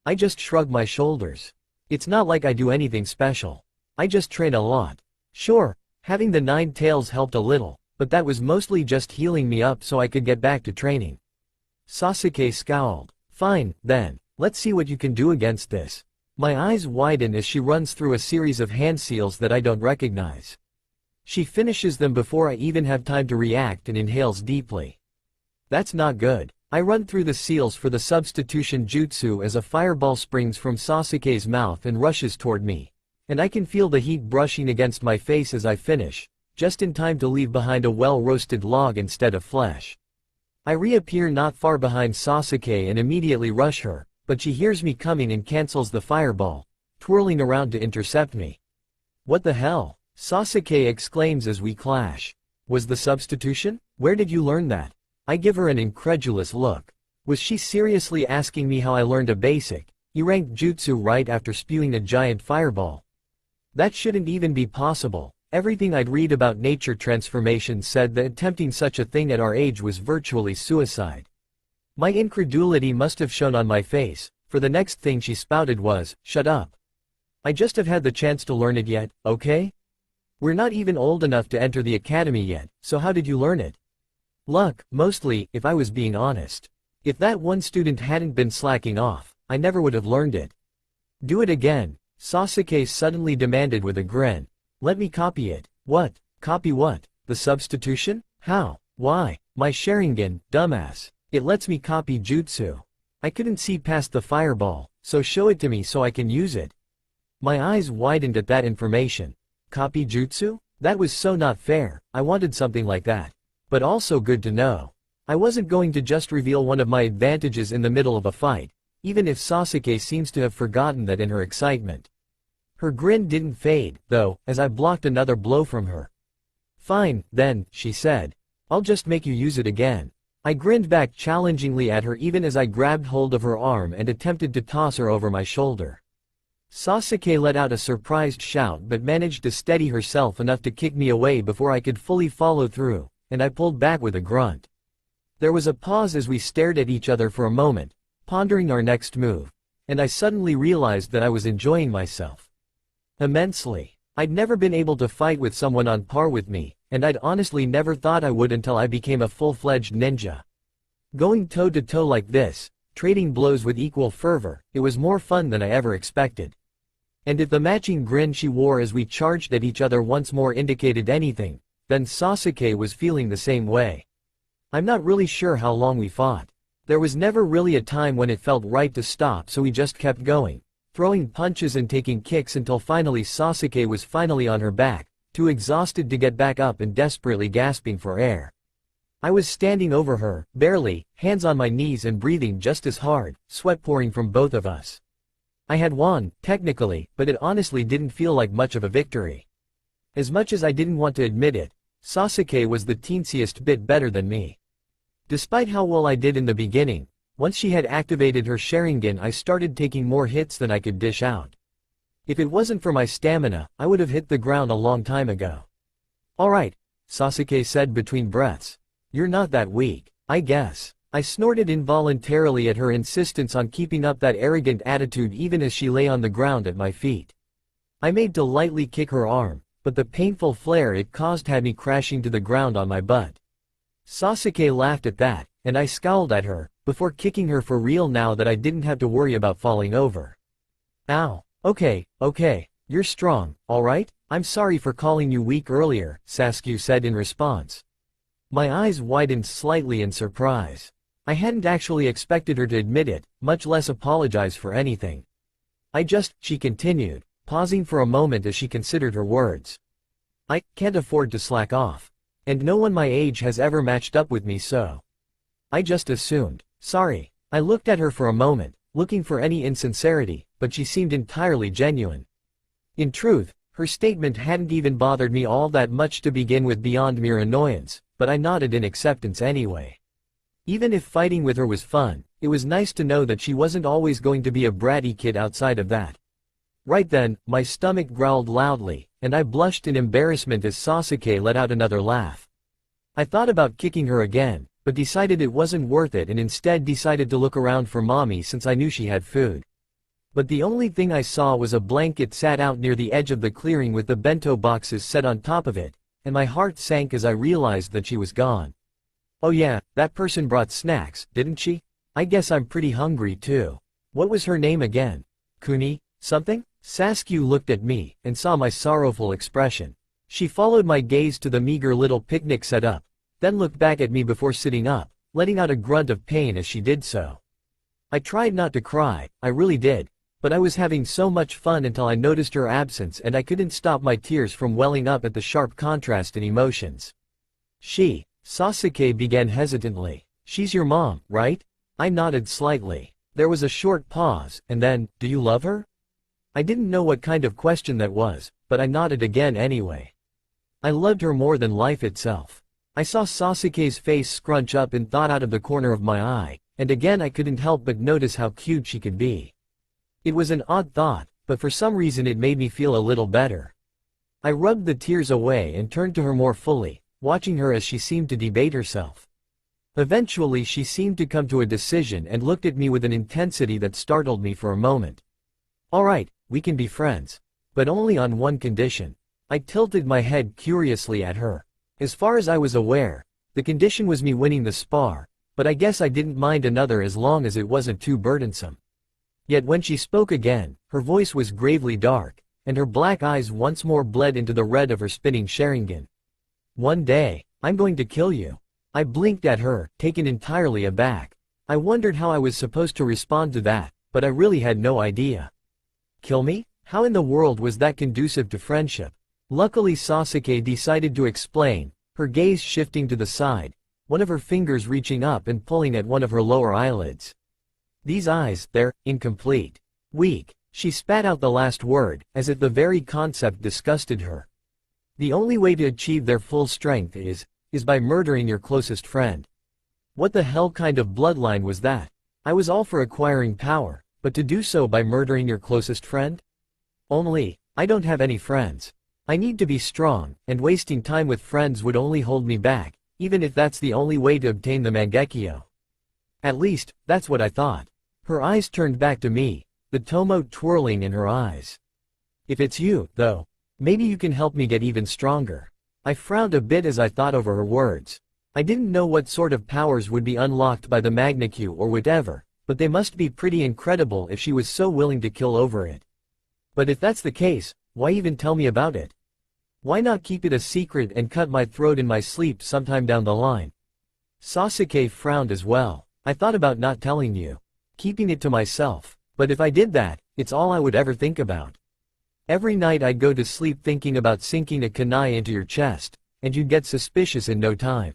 I just shrug my shoulders. It's not like I do anything special. I just train a lot. Sure, having the 9 tails helped a little, but that was mostly just healing me up so I could get back to training. Sasuke scowled. Fine, then, let's see what you can do against this. My eyes widen as she runs through a series of hand seals that I don't recognize. She finishes them before I even have time to react and inhales deeply. That's not good. I run through the seals for the substitution jutsu as a fireball springs from Sasuke's mouth and rushes toward me. And I can feel the heat brushing against my face as I finish, just in time to leave behind a well-roasted log instead of flesh. I reappear not far behind Sasuke and immediately rush her, but she hears me coming and cancels the fireball, twirling around to intercept me. What the hell? Sasuke exclaims as we clash. Was the substitution? Where did you learn that? I give her an incredulous look. Was she seriously asking me how I learned a basic, E-ranked jutsu right after spewing a giant fireball? That shouldn't even be possible. Everything I'd read about nature transformation said that attempting such a thing at our age was virtually suicide. My incredulity must have shown on my face, for the next thing she spouted was, "Shut up. I just have had the chance to learn it yet, okay? We're not even old enough to enter the academy yet, so how did you learn it?" Luck, mostly, if I was being honest. If that one student hadn't been slacking off, I never would have learned it. Do it again, Sasuke suddenly demanded with a grin. Let me copy it. What? Copy what? The substitution? How? Why? My Sharingan, dumbass. It lets me copy jutsu. I couldn't see past the fireball, so show it to me so I can use it. My eyes widened at that information. Copy jutsu? That was so not fair. I wanted something like that. But also good to know. I wasn't going to just reveal one of my advantages in the middle of a fight, even if Sasuke seems to have forgotten that in her excitement. Her grin didn't fade, though, as I blocked another blow from her. Fine, then, she said. I'll just make you use it again. I grinned back challengingly at her even as I grabbed hold of her arm and attempted to toss her over my shoulder. Sasuke let out a surprised shout but managed to steady herself enough to kick me away before I could fully follow through, and I pulled back with a grunt. There was a pause as we stared at each other for a moment, pondering our next move, and I suddenly realized that I was enjoying myself immensely. I'd never been able to fight with someone on par with me, and I'd honestly never thought I would until I became a full-fledged ninja. Going toe-to-toe like this, trading blows with equal fervor, it was more fun than I ever expected. And if the matching grin she wore as we charged at each other once more indicated anything, then Sasuke was feeling the same way. I'm not really sure how long we fought. There was never really a time when it felt right to stop, so we just kept going, throwing punches and taking kicks until finally Sasuke was finally on her back, too exhausted to get back up and desperately gasping for air. I was standing over her, barely, hands on my knees and breathing just as hard, sweat pouring from both of us. I had won, technically, but it honestly didn't feel like much of a victory. As much as I didn't want to admit it, Sasuke was the teensiest bit better than me. Despite how well I did in the beginning, once she had activated her Sharingan I started taking more hits than I could dish out. If it wasn't for my stamina, I would have hit the ground a long time ago. Alright, Sasuke said between breaths. You're not that weak, I guess. I snorted involuntarily at her insistence on keeping up that arrogant attitude even as she lay on the ground at my feet. I made to lightly kick her arm, but the painful flare it caused had me crashing to the ground on my butt. Sasuke laughed at that, and I scowled at her, before kicking her for real now that I didn't have to worry about falling over. Ow. Okay, you're strong, alright? I'm sorry for calling you weak earlier, Sasuke said in response. My eyes widened slightly in surprise. I hadn't actually expected her to admit it, much less apologize for anything. She continued, pausing for a moment as she considered her words. I can't afford to slack off. And no one my age has ever matched up with me, so I just assumed. Sorry. I looked at her for a moment, looking for any insincerity, but she seemed entirely genuine. In truth, her statement hadn't even bothered me all that much to begin with beyond mere annoyance, but I nodded in acceptance anyway. Even if fighting with her was fun, it was nice to know that she wasn't always going to be a bratty kid outside of that. Right then, my stomach growled loudly, and I blushed in embarrassment as Sasuke let out another laugh. I thought about kicking her again, but decided it wasn't worth it and instead decided to look around for mommy since I knew she had food. But the only thing I saw was a blanket sat out near the edge of the clearing with the bento boxes set on top of it, and my heart sank as I realized that she was gone. Oh yeah, that person brought snacks, didn't she? I guess I'm pretty hungry too. What was her name again? Kuni, something? Sasuke looked at me, and saw my sorrowful expression. She followed my gaze to the meager little picnic setup, then looked back at me before sitting up, letting out a grunt of pain as she did so. I tried not to cry, I really did, but I was having so much fun until I noticed her absence and I couldn't stop my tears from welling up at the sharp contrast in emotions. Sasuke began hesitantly. She's your mom, right? I nodded slightly. There was a short pause, and then, do you love her? I didn't know what kind of question that was, but I nodded again anyway. I loved her more than life itself. I saw Sasuke's face scrunch up in thought out of the corner of my eye, and again I couldn't help but notice how cute she could be. It was an odd thought, but for some reason it made me feel a little better. I rubbed the tears away and turned to her more fully, watching her as she seemed to debate herself. Eventually she seemed to come to a decision and looked at me with an intensity that startled me for a moment. Alright, we can be friends. But only on one condition. I tilted my head curiously at her. As far as I was aware, the condition was me winning the spar, but I guess I didn't mind another as long as it wasn't too burdensome. Yet when she spoke again, her voice was gravely dark, and her black eyes once more bled into the red of her spinning Sharingan. One day, I'm going to kill you. I blinked at her, taken entirely aback. I wondered how I was supposed to respond to that, but I really had no idea. Kill me? How in the world was that conducive to friendship? Luckily Sasuke decided to explain, her gaze shifting to the side, one of her fingers reaching up and pulling at one of her lower eyelids. These eyes, they're incomplete. Weak. She spat out the last word, as if the very concept disgusted her. The only way to achieve their full strength is by murdering your closest friend. What the hell kind of bloodline was that? I was all for acquiring power, but to do so by murdering your closest friend? Only, I don't have any friends. I need to be strong, and wasting time with friends would only hold me back, even if that's the only way to obtain the Mangekyo. At least, that's what I thought. Her eyes turned back to me, the tomo twirling in her eyes. If it's you, though, maybe you can help me get even stronger. I frowned a bit as I thought over her words. I didn't know what sort of powers would be unlocked by the Mangekyo or whatever, but they must be pretty incredible if she was so willing to kill over it. But if that's the case, why even tell me about it? Why not keep it a secret and cut my throat in my sleep sometime down the line? Sasuke frowned as well. I thought about not telling you. Keeping it to myself. But if I did that, it's all I would ever think about. Every night I'd go to sleep thinking about sinking a kunai into your chest, and you'd get suspicious in no time.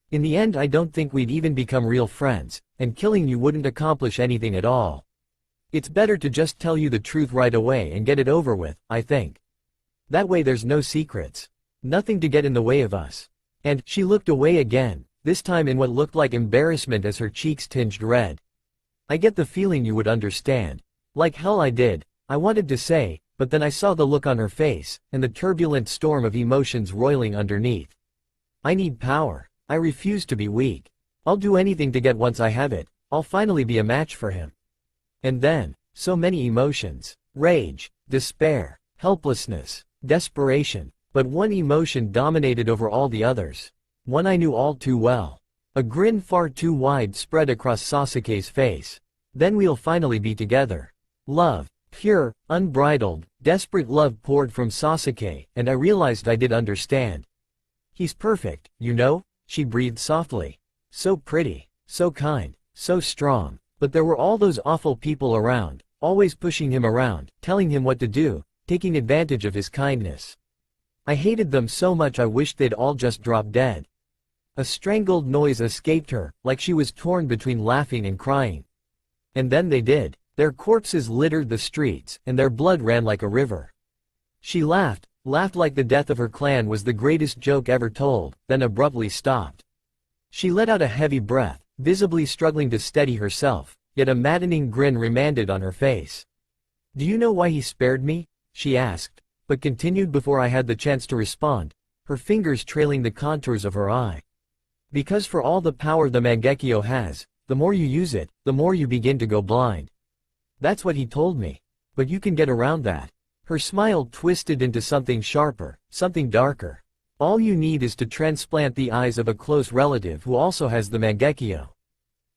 In the end I don't think we'd even become real friends, and killing you wouldn't accomplish anything at all. It's better to just tell you the truth right away and get it over with, I think. That way there's no secrets. Nothing to get in the way of us. And she looked away again, this time in what looked like embarrassment as her cheeks tinged red. I get the feeling you would understand. Like hell I did, I wanted to say, but then I saw the look on her face, and the turbulent storm of emotions roiling underneath. I need power. I refuse to be weak. I'll do anything to get once I have it, I'll finally be a match for him. And then, so many emotions. Rage, despair, helplessness, desperation. But one emotion dominated over all the others. One I knew all too well. A grin far too wide spread across Sasuke's face. Then we'll finally be together. Love. Pure, unbridled, desperate love poured from Sasuke, and I realized I did understand. He's perfect, you know, she breathed softly. So pretty, so kind, so strong. But there were all those awful people around, always pushing him around, telling him what to do, taking advantage of his kindness. I hated them so much I wished they'd all just drop dead. A strangled noise escaped her, like she was torn between laughing and crying. And then they did. Their corpses littered the streets, and their blood ran like a river. She laughed like the death of her clan was the greatest joke ever told, then abruptly stopped. She let out a heavy breath, visibly struggling to steady herself, yet a maddening grin remained on her face. "Do you know why he spared me?" she asked, but continued before I had the chance to respond, her fingers trailing the contours of her eye. "Because for all the power the Mangekyo has, the more you use it, the more you begin to go blind. That's what he told me. But you can get around that." Her smile twisted into something sharper, something darker. "All you need is to transplant the eyes of a close relative who also has the Mangekyo."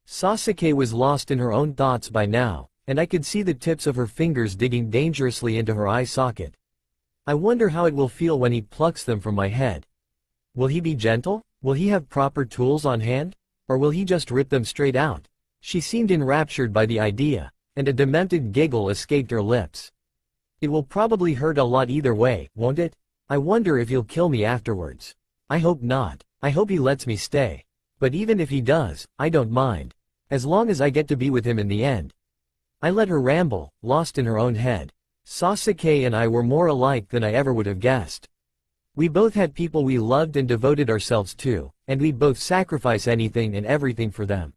Sasuke was lost in her own thoughts by now, and I could see the tips of her fingers digging dangerously into her eye socket. I wonder how it will feel when he plucks them from my head. Will he be gentle? Will he have proper tools on hand? Or will he just rip them straight out? She seemed enraptured by the idea, and a demented giggle escaped her lips. "It will probably hurt a lot either way, won't it? I wonder if he'll kill me afterwards. I hope not. I hope he lets me stay. But even if he does, I don't mind. As long as I get to be with him in the end." I let her ramble, lost in her own head. Sasuke and I were more alike than I ever would have guessed. We both had people we loved and devoted ourselves to, and we'd both sacrifice anything and everything for them.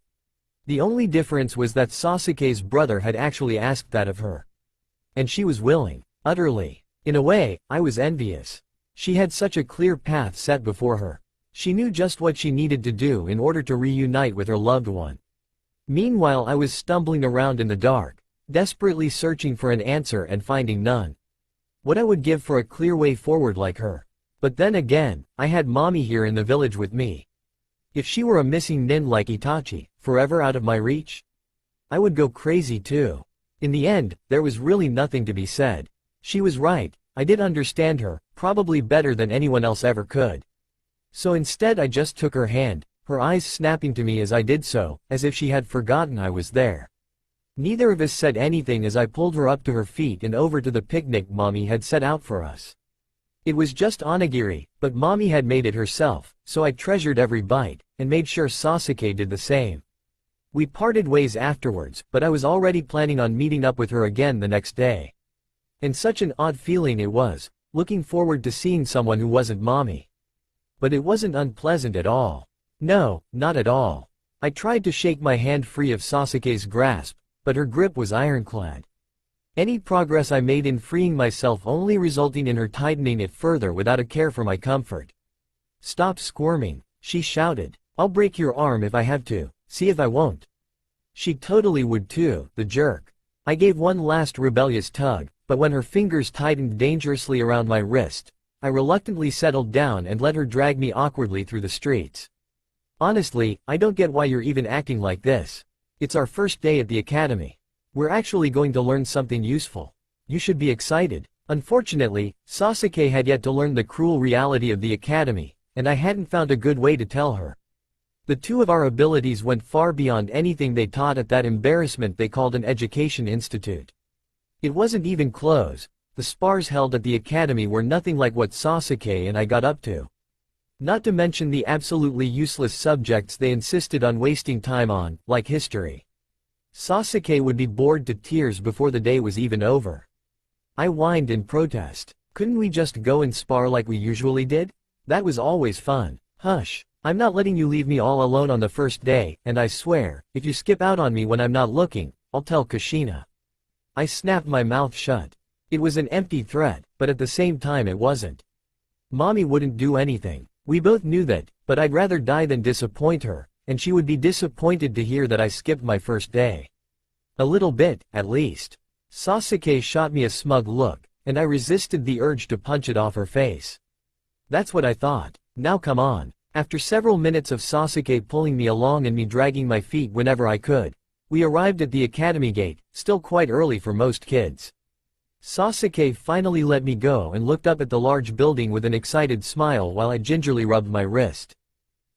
The only difference was that Sasuke's brother had actually asked that of her. And she was willing, utterly. In a way, I was envious. She had such a clear path set before her. She knew just what she needed to do in order to reunite with her loved one. Meanwhile I was stumbling around in the dark, desperately searching for an answer and finding none. What I would give for a clear way forward like her. But then again, I had mommy here in the village with me. If she were a missing nin like Itachi, forever out of my reach, I would go crazy too. In the end, there was really nothing to be said. She was right, I did understand her, probably better than anyone else ever could. So instead I just took her hand, her eyes snapping to me as I did so, as if she had forgotten I was there. Neither of us said anything as I pulled her up to her feet and over to the picnic mommy had set out for us. It was just onigiri, but mommy had made it herself, so I treasured every bite, and made sure Sasuke did the same. We parted ways afterwards, but I was already planning on meeting up with her again the next day. And such an odd feeling it was, looking forward to seeing someone who wasn't mommy. But it wasn't unpleasant at all. No, not at all. I tried to shake my hand free of Sasuke's grasp, but her grip was ironclad. Any progress I made in freeing myself only resulting in her tightening it further without a care for my comfort. "Stop squirming," she shouted. "I'll break your arm if I have to, see if I won't." She totally would too, the jerk. I gave one last rebellious tug, but when her fingers tightened dangerously around my wrist, I reluctantly settled down and let her drag me awkwardly through the streets. "Honestly, I don't get why you're even acting like this. It's our first day at the academy. We're actually going to learn something useful. You should be excited. Unfortunately, Sasuke had yet to learn the cruel reality of the academy, and I hadn't found a good way to tell her. The two of our abilities went far beyond anything they taught at that embarrassment they called an education institute. It wasn't even close. The spars held at the academy were nothing like what Sasuke and I got up to. Not to mention the absolutely useless subjects they insisted on wasting time on, like history. Sasuke would be bored to tears before the day was even over. I whined in protest. Couldn't we just go and spar like we usually did? That was always fun. Hush. I'm not letting you leave me all alone on the first day, and I swear, if you skip out on me when I'm not looking, I'll tell Kushina. I snapped my mouth shut. It was an empty threat, but at the same time it wasn't. Mommy wouldn't do anything. We both knew that, but I'd rather die than disappoint her, and she would be disappointed to hear that I skipped my first day. A little bit, at least. Sasuke shot me a smug look, and I resisted the urge to punch it off her face. That's what I thought. Now come on. After several minutes of Sasuke pulling me along and me dragging my feet whenever I could, we arrived at the academy gate, still quite early for most kids. Sasuke finally let me go and looked up at the large building with an excited smile while I gingerly rubbed my wrist.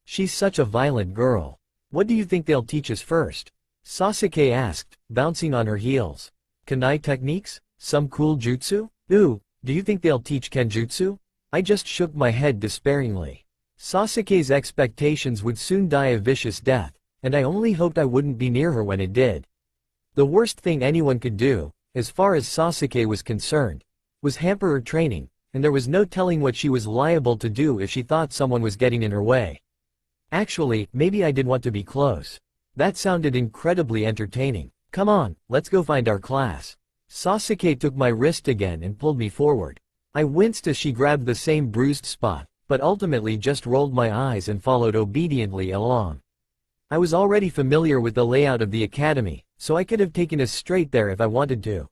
She's such a violent girl. What do you think they'll teach us first? Sasuke asked, bouncing on her heels. Kunai techniques? Some cool jutsu? Ooh, do you think they'll teach kenjutsu? I just shook my head despairingly. Sasuke's expectations would soon die a vicious death, and I only hoped I wouldn't be near her when it did. The worst thing anyone could do, as far as Sasuke was concerned, was hamper her training, and there was no telling what she was liable to do if she thought someone was getting in her way. Actually, maybe I did want to be close. That sounded incredibly entertaining. Come on, let's go find our class. Sasuke took my wrist again and pulled me forward. I winced as she grabbed the same bruised spot, but ultimately just rolled my eyes and followed obediently along. I was already familiar with the layout of the academy, so I could have taken us straight there if I wanted to.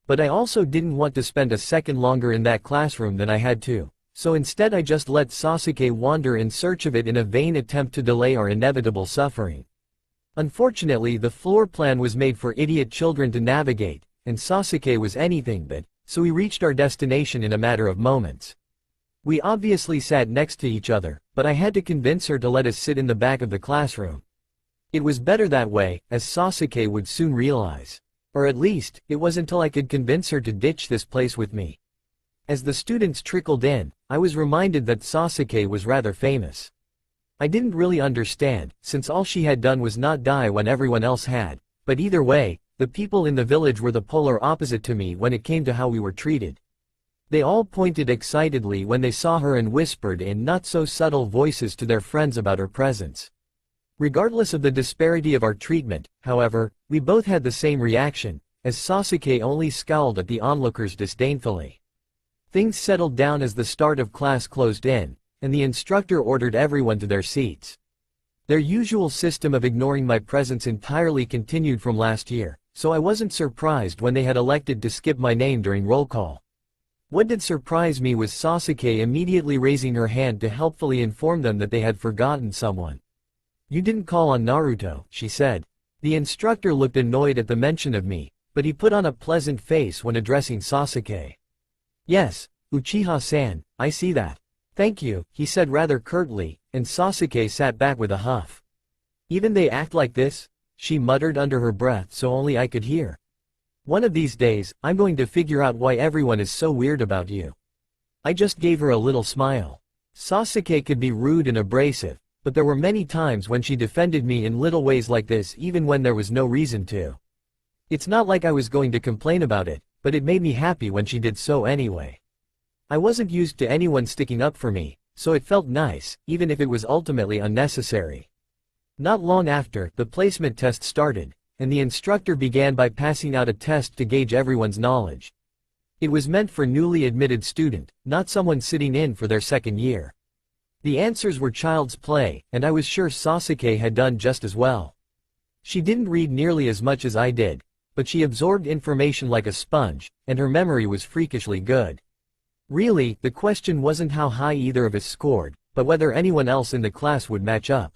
But I also didn't want to spend a second longer in that classroom than I had to, so instead I just let Sasuke wander in search of it in a vain attempt to delay our inevitable suffering. Unfortunately, the floor plan was made for idiot children to navigate, and Sasuke was anything but, so we reached our destination in a matter of moments. We obviously sat next to each other, but I had to convince her to let us sit in the back of the classroom. It was better that way, as Sasuke would soon realize. Or at least, it was until I could convince her to ditch this place with me. As the students trickled in, I was reminded that Sasuke was rather famous. I didn't really understand, since all she had done was not die when everyone else had, but either way, the people in the village were the polar opposite to me when it came to how we were treated. They all pointed excitedly when they saw her and whispered in not-so-subtle voices to their friends about her presence. Regardless of the disparity of our treatment, however, we both had the same reaction, as Sasuke only scowled at the onlookers disdainfully. Things settled down as the start of class closed in, and the instructor ordered everyone to their seats. Their usual system of ignoring my presence entirely continued from last year, so I wasn't surprised when they had elected to skip my name during roll call. What did surprise me was Sasuke immediately raising her hand to helpfully inform them that they had forgotten someone. You didn't call on Naruto, she said. The instructor looked annoyed at the mention of me, but he put on a pleasant face when addressing Sasuke. Yes, Uchiha-san, I see that. Thank you, he said rather curtly, and Sasuke sat back with a huff. Even they act like this? She muttered under her breath so only I could hear. One of these days, I'm going to figure out why everyone is so weird about you. I just gave her a little smile. Sasuke could be rude and abrasive, but there were many times when she defended me in little ways like this even when there was no reason to. It's not like I was going to complain about it, but it made me happy when she did so anyway. I wasn't used to anyone sticking up for me, so it felt nice, even if it was ultimately unnecessary. Not long after, the placement test started, and the instructor began by passing out a test to gauge everyone's knowledge. It was meant for newly admitted student, not someone sitting in for their second year. The answers were child's play, and I was sure Sasuke had done just as well. She didn't read nearly as much as I did, but she absorbed information like a sponge, and her memory was freakishly good. Really, the question wasn't how high either of us scored, but whether anyone else in the class would match up.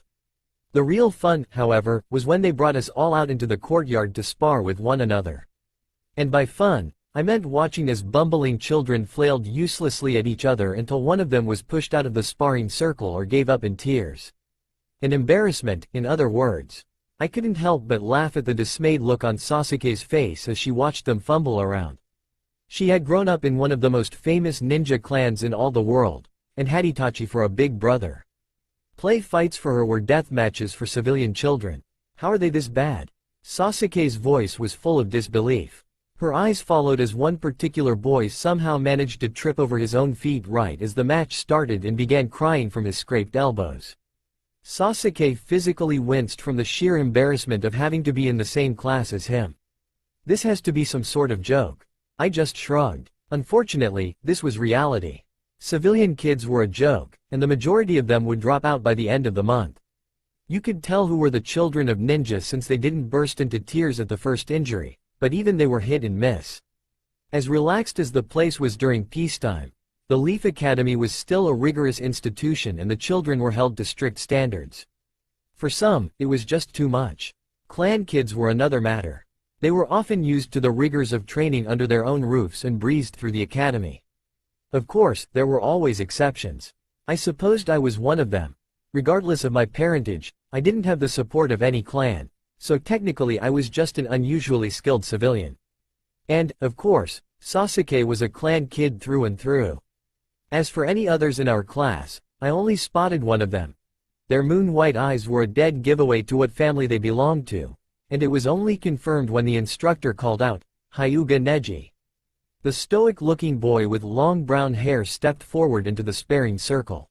The real fun, however, was when they brought us all out into the courtyard to spar with one another. And by fun, I meant watching as bumbling children flailed uselessly at each other until one of them was pushed out of the sparring circle or gave up in tears. An embarrassment, in other words. I couldn't help but laugh at the dismayed look on Sasuke's face as she watched them fumble around. She had grown up in one of the most famous ninja clans in all the world, and had Itachi for a big brother. Play fights for her were death matches for civilian children. How are they this bad? Sasuke's voice was full of disbelief. Her eyes followed as one particular boy somehow managed to trip over his own feet right as the match started and began crying from his scraped elbows. Sasuke physically winced from the sheer embarrassment of having to be in the same class as him. This has to be some sort of joke. I just shrugged. Unfortunately, this was reality. Civilian kids were a joke, and the majority of them would drop out by the end of the month. You could tell who were the children of ninja since they didn't burst into tears at the first injury, but even they were hit and miss. As relaxed as the place was during peacetime, the Leaf Academy was still a rigorous institution and the children were held to strict standards. For some, it was just too much. Clan kids were another matter. They were often used to the rigors of training under their own roofs and breezed through the academy. Of course, there were always exceptions. I supposed I was one of them. Regardless of my parentage, I didn't have the support of any clan, so technically I was just an unusually skilled civilian. And, of course, Sasuke was a clan kid through and through. As for any others in our class, I only spotted one of them. Their moon-white eyes were a dead giveaway to what family they belonged to, and it was only confirmed when the instructor called out, "Hyuga Neji." The stoic-looking boy with long brown hair stepped forward into the sparring circle.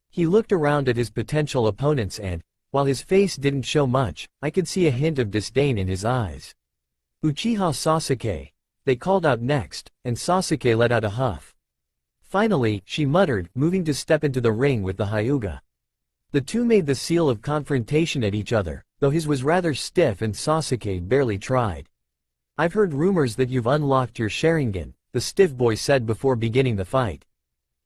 He looked around at his potential opponents and, while his face didn't show much, I could see a hint of disdain in his eyes. "Uchiha Sasuke," they called out next, and Sasuke let out a huff. Finally, she muttered, moving to step into the ring with the Hyuga. The two made the seal of confrontation at each other, though his was rather stiff and Sasuke barely tried. "I've heard rumors that you've unlocked your Sharingan," the stiff boy said before beginning the fight.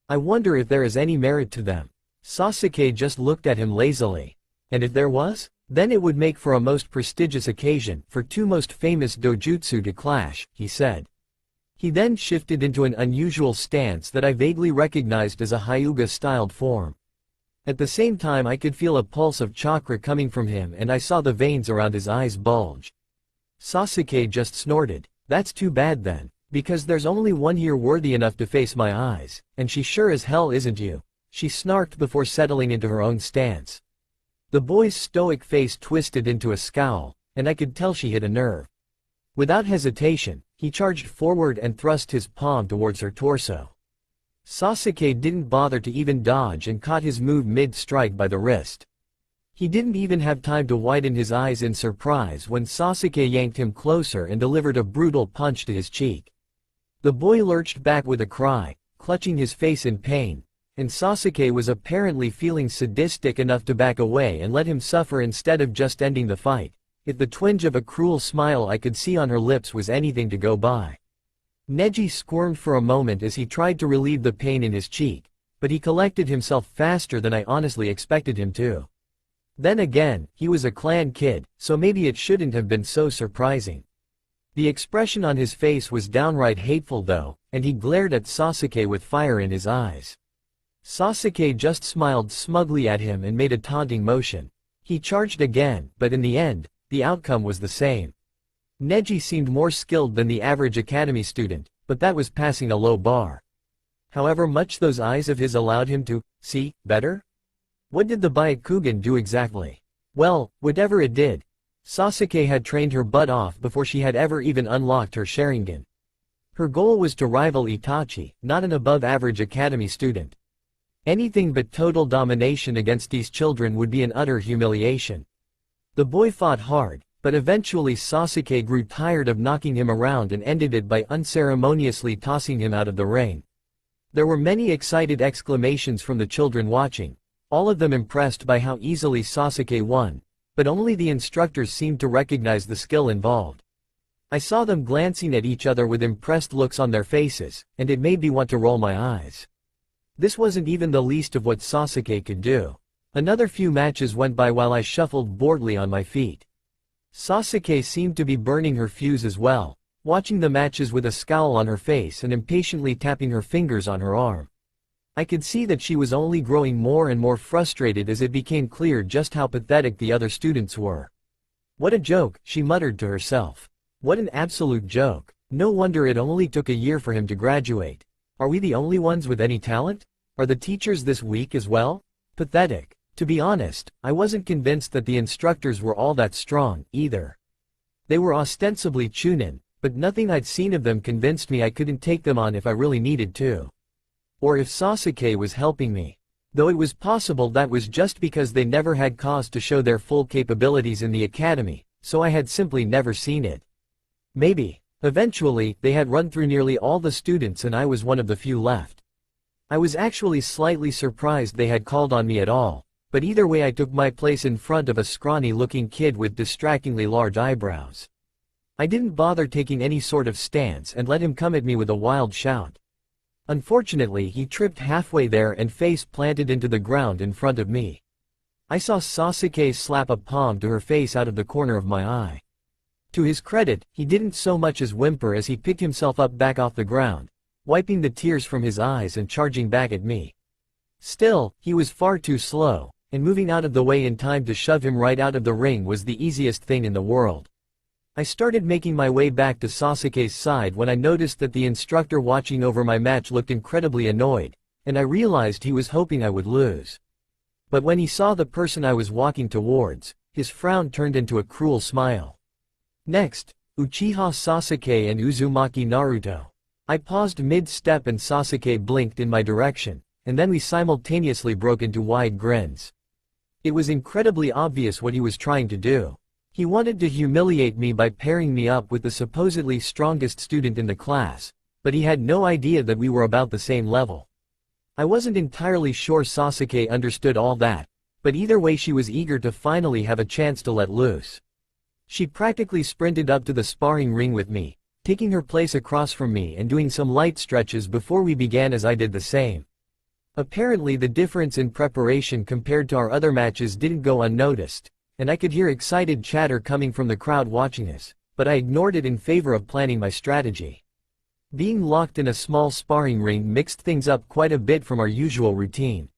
"I wonder if there is any merit to them." Sasuke just looked at him lazily. And if there was? Then it would make for a most prestigious occasion for two most famous dojutsu to clash, he said. He then shifted into an unusual stance that I vaguely recognized as a Hyuga-styled form. At the same time I could feel a pulse of chakra coming from him and I saw the veins around his eyes bulge. Sasuke just snorted. "That's too bad then, because there's only one here worthy enough to face my eyes, and she sure as hell isn't you," she snarked before settling into her own stance. The boy's stoic face twisted into a scowl, and I could tell she hit a nerve. Without hesitation, he charged forward and thrust his palm towards her torso. Sasuke didn't bother to even dodge and caught his move mid-strike by the wrist. He didn't even have time to widen his eyes in surprise when Sasuke yanked him closer and delivered a brutal punch to his cheek. The boy lurched back with a cry, clutching his face in pain, and Sasuke was apparently feeling sadistic enough to back away and let him suffer instead of just ending the fight. If the twinge of a cruel smile I could see on her lips was anything to go by. Neji squirmed for a moment as he tried to relieve the pain in his cheek, but he collected himself faster than I honestly expected him to. Then again, he was a clan kid, so maybe it shouldn't have been so surprising. The expression on his face was downright hateful though, and he glared at Sasuke with fire in his eyes. Sasuke just smiled smugly at him and made a taunting motion. He charged again, but in the end, the outcome was the same. Neji seemed more skilled than the average academy student, but that was passing a low bar. However much those eyes of his allowed him to see better? What did the Byakugan do exactly? Well, whatever it did, Sasuke had trained her butt off before she had ever even unlocked her Sharingan. Her goal was to rival Itachi, not an above-average academy student. Anything but total domination against these children would be an utter humiliation. The boy fought hard, but eventually Sasuke grew tired of knocking him around and ended it by unceremoniously tossing him out of the ring. There were many excited exclamations from the children watching, all of them impressed by how easily Sasuke won, but only the instructors seemed to recognize the skill involved. I saw them glancing at each other with impressed looks on their faces, and it made me want to roll my eyes. This wasn't even the least of what Sasuke could do. Another few matches went by while I shuffled boredly on my feet. Sasuke seemed to be burning her fuse as well, watching the matches with a scowl on her face and impatiently tapping her fingers on her arm. I could see that she was only growing more and more frustrated as it became clear just how pathetic the other students were. What a joke, she muttered to herself. What an absolute joke. No wonder it only took a year for him to graduate. Are we the only ones with any talent? Are the teachers this weak as well? Pathetic. To be honest, I wasn't convinced that the instructors were all that strong, either. They were ostensibly chunin, but nothing I'd seen of them convinced me I couldn't take them on if I really needed to. Or if Sasuke was helping me. Though it was possible that was just because they never had cause to show their full capabilities in the academy, so I had simply never seen it. Maybe. Eventually, they had run through nearly all the students and I was one of the few left. I was actually slightly surprised they had called on me at all, but either way I took my place in front of a scrawny-looking kid with distractingly large eyebrows. I didn't bother taking any sort of stance and let him come at me with a wild shout. Unfortunately, he tripped halfway there and face planted into the ground in front of me. I saw Sasuke slap a palm to her face out of the corner of my eye. To his credit, he didn't so much as whimper as he picked himself up back off the ground, wiping the tears from his eyes and charging back at me. Still, he was far too slow, and moving out of the way in time to shove him right out of the ring was the easiest thing in the world. I started making my way back to Sasuke's side when I noticed that the instructor watching over my match looked incredibly annoyed, and I realized he was hoping I would lose. But when he saw the person I was walking towards, his frown turned into a cruel smile. Next, Uchiha Sasuke and Uzumaki Naruto. I paused mid-step and Sasuke blinked in my direction, and then we simultaneously broke into wide grins. It was incredibly obvious what he was trying to do. He wanted to humiliate me by pairing me up with the supposedly strongest student in the class, but he had no idea that we were about the same level. I wasn't entirely sure Sasuke understood all that, but either way she was eager to finally have a chance to let loose. She practically sprinted up to the sparring ring with me, taking her place across from me and doing some light stretches before we began as I did the same. Apparently the difference in preparation compared to our other matches didn't go unnoticed, and I could hear excited chatter coming from the crowd watching us, but I ignored it in favor of planning my strategy. Being locked in a small sparring ring mixed things up quite a bit from our usual routine.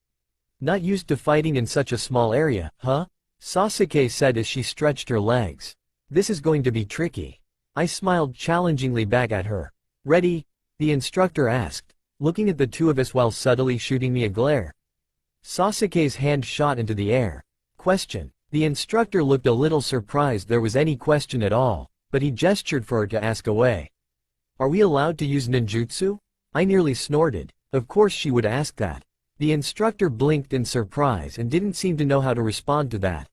Not used to fighting in such a small area, huh? Sasuke said as she stretched her legs. This is going to be tricky. I smiled challengingly back at her. Ready? The instructor asked, looking at the two of us while subtly shooting me a glare. Sasuke's hand shot into the air. Question. The instructor looked a little surprised there was any question at all, but he gestured for her to ask away. Are we allowed to use ninjutsu? I nearly snorted. Of course she would ask that. The instructor blinked in surprise and didn't seem to know how to respond to that.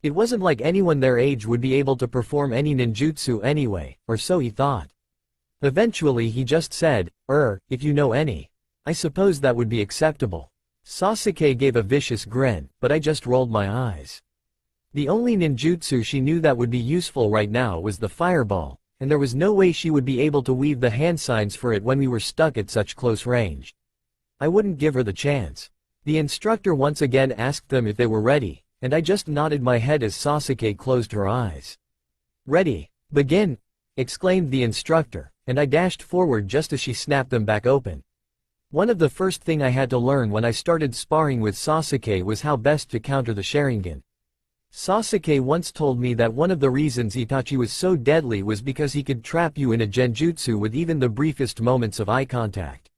It wasn't like anyone their age would be able to perform any ninjutsu anyway, or so he thought. Eventually he just said, if you know any. I suppose that would be acceptable. Sasuke gave a vicious grin, but I just rolled my eyes. The only ninjutsu she knew that would be useful right now was the fireball, and there was no way she would be able to weave the hand signs for it when we were stuck at such close range. I wouldn't give her the chance. The instructor once again asked them if they were ready, and I just nodded my head as Sasuke closed her eyes. Ready, begin, exclaimed the instructor, and I dashed forward just as she snapped them back open. One of the first thing I had to learn when I started sparring with Sasuke was how best to counter the Sharingan. Sasuke once told me that one of the reasons Itachi was so deadly was because he could trap you in a genjutsu with even the briefest moments of eye contact.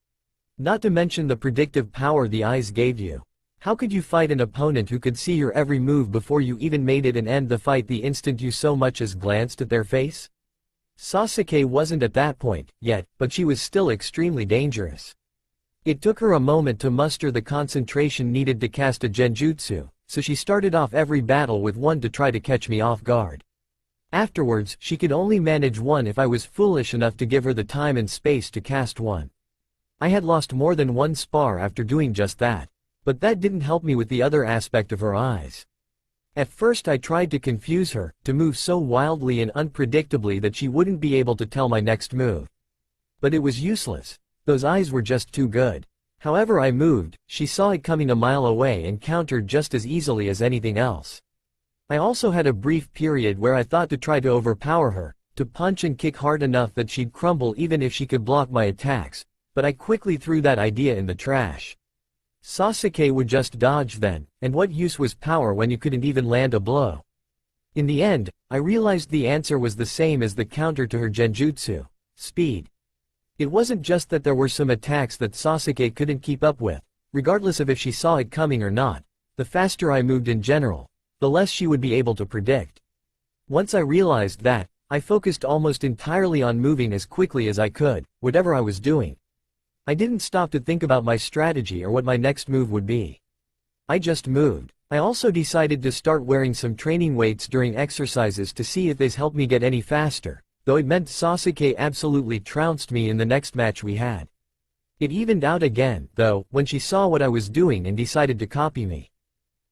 Not to mention the predictive power the eyes gave you. How could you fight an opponent who could see your every move before you even made it and end the fight the instant you so much as glanced at their face? Sasuke wasn't at that point yet, but she was still extremely dangerous. It took her a moment to muster the concentration needed to cast a genjutsu, so she started off every battle with one to try to catch me off guard. Afterwards, she could only manage one if I was foolish enough to give her the time and space to cast one. I had lost more than one spar after doing just that, but that didn't help me with the other aspect of her eyes. At first I tried to confuse her, to move so wildly and unpredictably that she wouldn't be able to tell my next move. But it was useless. Those eyes were just too good. However I moved, she saw it coming a mile away and countered just as easily as anything else. I also had a brief period where I thought to try to overpower her, to punch and kick hard enough that she'd crumble even if she could block my attacks, but I quickly threw that idea in the trash. Sasuke would just dodge then, and what use was power when you couldn't even land a blow? In the end, I realized the answer was the same as the counter to her genjutsu: speed. It wasn't just that there were some attacks that Sasuke couldn't keep up with, regardless of if she saw it coming or not. The faster I moved in general, the less she would be able to predict. Once I realized that, I focused almost entirely on moving as quickly as I could, whatever I was doing. I didn't stop to think about my strategy or what my next move would be. I just moved. I also decided to start wearing some training weights during exercises to see if these helped me get any faster, though it meant Sasuke absolutely trounced me in the next match we had. It evened out again, though, when she saw what I was doing and decided to copy me.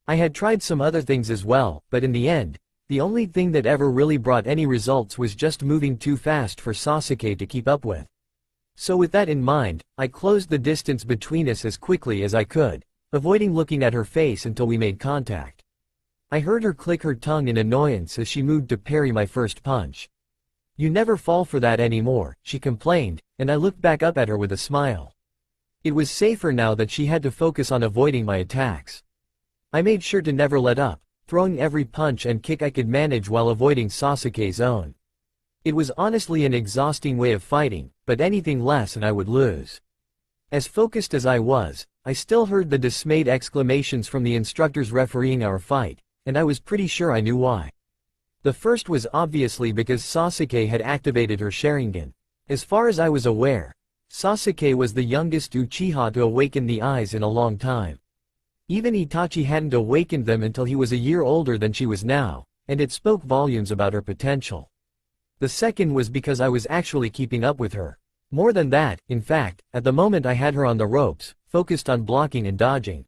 I had tried some other things as well, but in the end, the only thing that ever really brought any results was just moving too fast for Sasuke to keep up with. So with that in mind, I closed the distance between us as quickly as I could, avoiding looking at her face until we made contact. I heard her click her tongue in annoyance as she moved to parry my first punch. "You never fall for that anymore," she complained, and I looked back up at her with a smile. It was safer now that she had to focus on avoiding my attacks. I made sure to never let up, throwing every punch and kick I could manage while avoiding Sasuke's own. It was honestly an exhausting way of fighting, but anything less and I would lose. As focused as I was, I still heard the dismayed exclamations from the instructors refereeing our fight, and I was pretty sure I knew why. The first was obviously because Sasuke had activated her Sharingan. As far as I was aware, Sasuke was the youngest Uchiha to awaken the eyes in a long time. Even Itachi hadn't awakened them until he was a year older than she was now, and it spoke volumes about her potential. The second was because I was actually keeping up with her. More than that, in fact, at the moment I had her on the ropes, focused on blocking and dodging.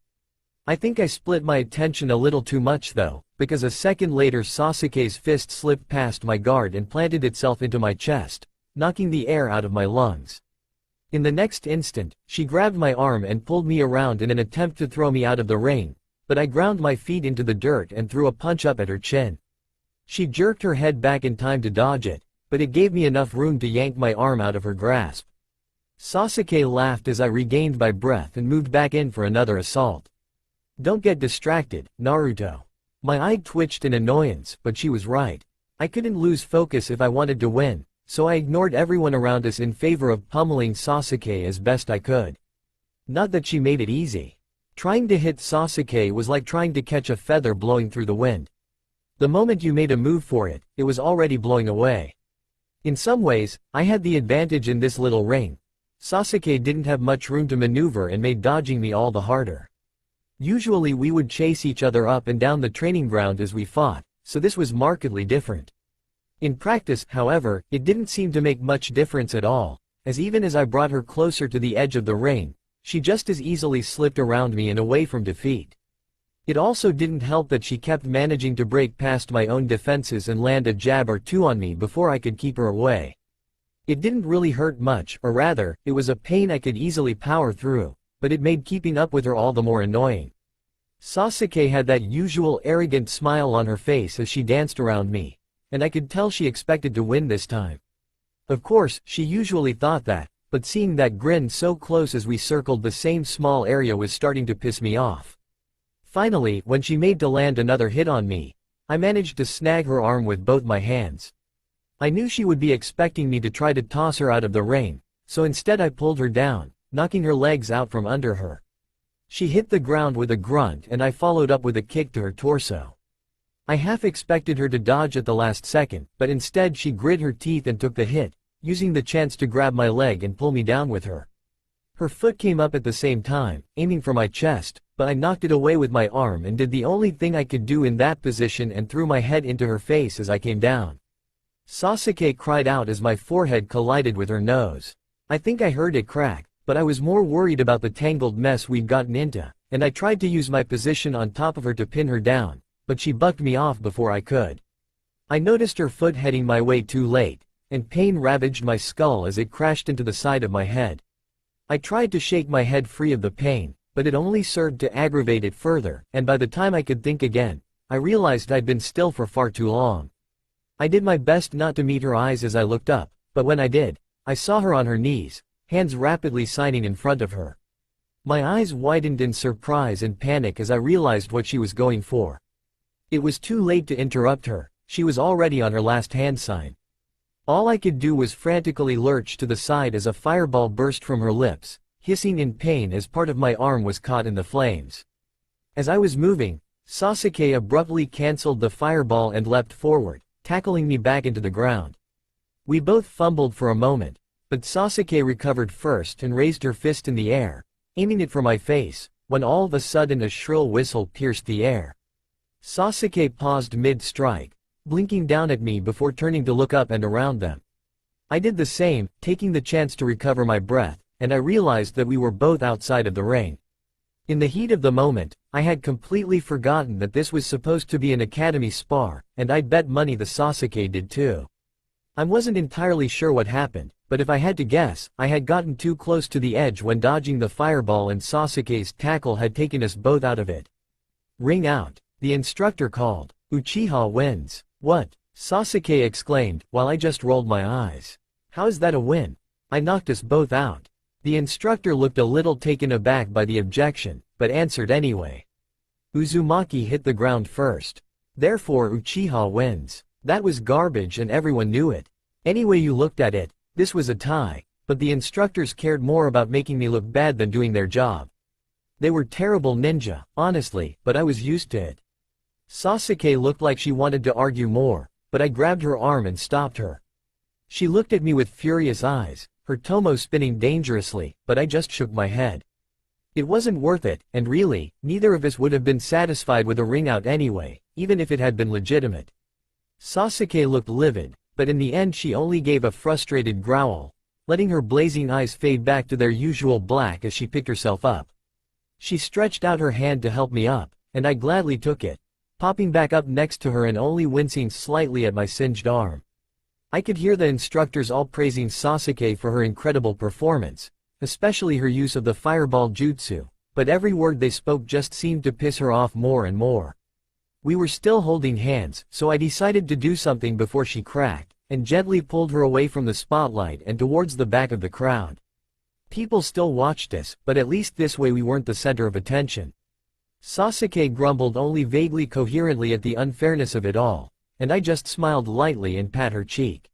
I think I split my attention a little too much though, because a second later Sasuke's fist slipped past my guard and planted itself into my chest, knocking the air out of my lungs. In the next instant, she grabbed my arm and pulled me around in an attempt to throw me out of the ring, but I ground my feet into the dirt and threw a punch up at her chin. She jerked her head back in time to dodge it, but it gave me enough room to yank my arm out of her grasp. Sasuke laughed as I regained my breath and moved back in for another assault. "Don't get distracted, Naruto." My eye twitched in annoyance, but she was right. I couldn't lose focus if I wanted to win, so I ignored everyone around us in favor of pummeling Sasuke as best I could. Not that she made it easy. Trying to hit Sasuke was like trying to catch a feather blowing through the wind. The moment you made a move for it, it was already blowing away. In some ways, I had the advantage in this little ring. Sasuke didn't have much room to maneuver and made dodging me all the harder. Usually we would chase each other up and down the training ground as we fought, so this was markedly different. In practice, however, it didn't seem to make much difference at all, as even as I brought her closer to the edge of the ring, she just as easily slipped around me and away from defeat. It also didn't help that she kept managing to break past my own defenses and land a jab or two on me before I could keep her away. It didn't really hurt much, or rather, it was a pain I could easily power through, but it made keeping up with her all the more annoying. Sasuke had that usual arrogant smile on her face as she danced around me, and I could tell she expected to win this time. Of course, she usually thought that, but seeing that grin so close as we circled the same small area was starting to piss me off. Finally, when she made to land another hit on me, I managed to snag her arm with both my hands. I knew she would be expecting me to try to toss her out of the ring, so instead I pulled her down, knocking her legs out from under her. She hit the ground with a grunt and I followed up with a kick to her torso. I half expected her to dodge at the last second, but instead she grit her teeth and took the hit, using the chance to grab my leg and pull me down with her. Her foot came up at the same time, aiming for my chest, but I knocked it away with my arm and did the only thing I could do in that position and threw my head into her face as I came down. Sasuke cried out as my forehead collided with her nose. I think I heard it crack, but I was more worried about the tangled mess we'd gotten into, and I tried to use my position on top of her to pin her down, but she bucked me off before I could. I noticed her foot heading my way too late, and pain ravaged my skull as it crashed into the side of my head. I tried to shake my head free of the pain, but it only served to aggravate it further, and by the time I could think again, I realized I'd been still for far too long. I did my best not to meet her eyes as I looked up, but when I did, I saw her on her knees, hands rapidly signing in front of her. My eyes widened in surprise and panic as I realized what she was going for. It was too late to interrupt her, she was already on her last hand sign. All I could do was frantically lurch to the side as a fireball burst from her lips, hissing in pain as part of my arm was caught in the flames. As I was moving, Sasuke abruptly cancelled the fireball and leapt forward, tackling me back into the ground. We both fumbled for a moment, but Sasuke recovered first and raised her fist in the air, aiming it for my face, when all of a sudden a shrill whistle pierced the air. Sasuke paused mid-strike, blinking down at me before turning to look up and around them. I did the same, taking the chance to recover my breath, and I realized that we were both outside of the ring. In the heat of the moment, I had completely forgotten that this was supposed to be an academy spar, and I'd bet money the Sasuke did too. I wasn't entirely sure what happened, but if I had to guess, I had gotten too close to the edge when dodging the fireball and Sasuke's tackle had taken us both out of it. Ring out, the instructor called. Uchiha wins. What? Sasuke exclaimed, while I just rolled my eyes. How is that a win? I knocked us both out. The instructor looked a little taken aback by the objection, but answered anyway. Uzumaki hit the ground first. Therefore Uchiha wins. That was garbage and everyone knew it. Any way you looked at it, this was a tie, but the instructors cared more about making me look bad than doing their job. They were terrible ninja, honestly, but I was used to it. Sasuke looked like she wanted to argue more, but I grabbed her arm and stopped her. She looked at me with furious eyes, her tomo spinning dangerously, but I just shook my head. It wasn't worth it, and really, neither of us would have been satisfied with a ring out anyway, even if it had been legitimate. Sasuke looked livid, but in the end she only gave a frustrated growl, letting her blazing eyes fade back to their usual black as she picked herself up. She stretched out her hand to help me up, and I gladly took it, popping back up next to her and only wincing slightly at my singed arm. I could hear the instructors all praising Sasuke for her incredible performance, especially her use of the fireball jutsu, but every word they spoke just seemed to piss her off more and more. We were still holding hands, so I decided to do something before she cracked, and gently pulled her away from the spotlight and towards the back of the crowd. People still watched us, but at least this way we weren't the center of attention. Sasuke grumbled only vaguely coherently at the unfairness of it all, and I just smiled lightly and pat her cheek.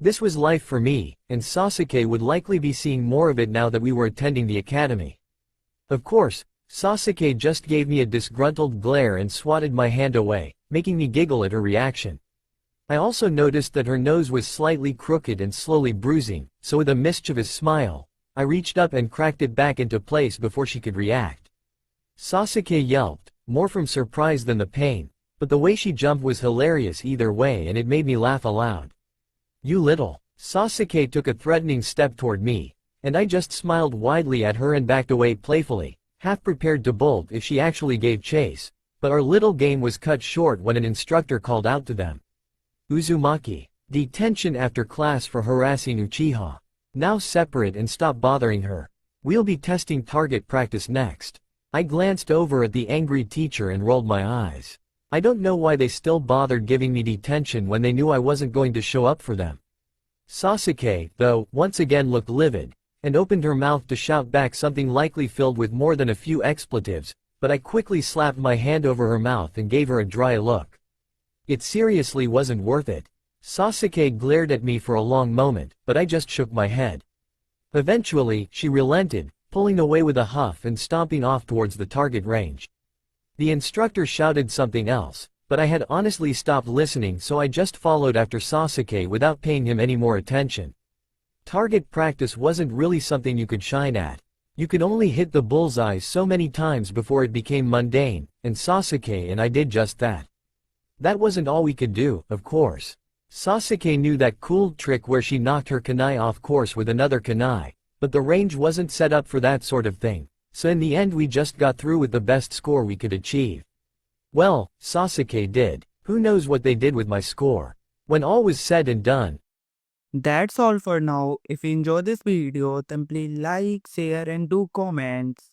This was life for me, and Sasuke would likely be seeing more of it now that we were attending the academy. Of course, Sasuke just gave me a disgruntled glare and swatted my hand away, making me giggle at her reaction. I also noticed that her nose was slightly crooked and slowly bruising, so with a mischievous smile, I reached up and cracked it back into place before she could react. Sasuke yelped, more from surprise than the pain, but the way she jumped was hilarious either way and it made me laugh aloud. You little. Sasuke took a threatening step toward me, and I just smiled widely at her and backed away playfully, half prepared to bolt if she actually gave chase, but our little game was cut short when an instructor called out to them. Uzumaki. Detention after class for harassing Uchiha. Now separate and stop bothering her. We'll be testing target practice next. I glanced over at the angry teacher and rolled my eyes. I don't know why they still bothered giving me detention when they knew I wasn't going to show up for them. Sasuke, though, once again looked livid, and opened her mouth to shout back something likely filled with more than a few expletives, but I quickly slapped my hand over her mouth and gave her a dry look. It seriously wasn't worth it. Sasuke glared at me for a long moment, but I just shook my head. Eventually, she relented, pulling away with a huff and stomping off towards the target range. The instructor shouted something else, but I had honestly stopped listening, so I just followed after Sasuke without paying him any more attention. Target practice wasn't really something you could shine at. You could only hit the bullseye so many times before it became mundane, and Sasuke and I did just that. That wasn't all we could do, of course. Sasuke knew that cool trick where she knocked her kunai off course with another kunai, but the range wasn't set up for that sort of thing, so in the end we just got through with the best score we could achieve. Well, Sasuke did. Who knows what they did with my score? When all was said and done. That's all for now. If you enjoyed this video, then please like, share and do comments.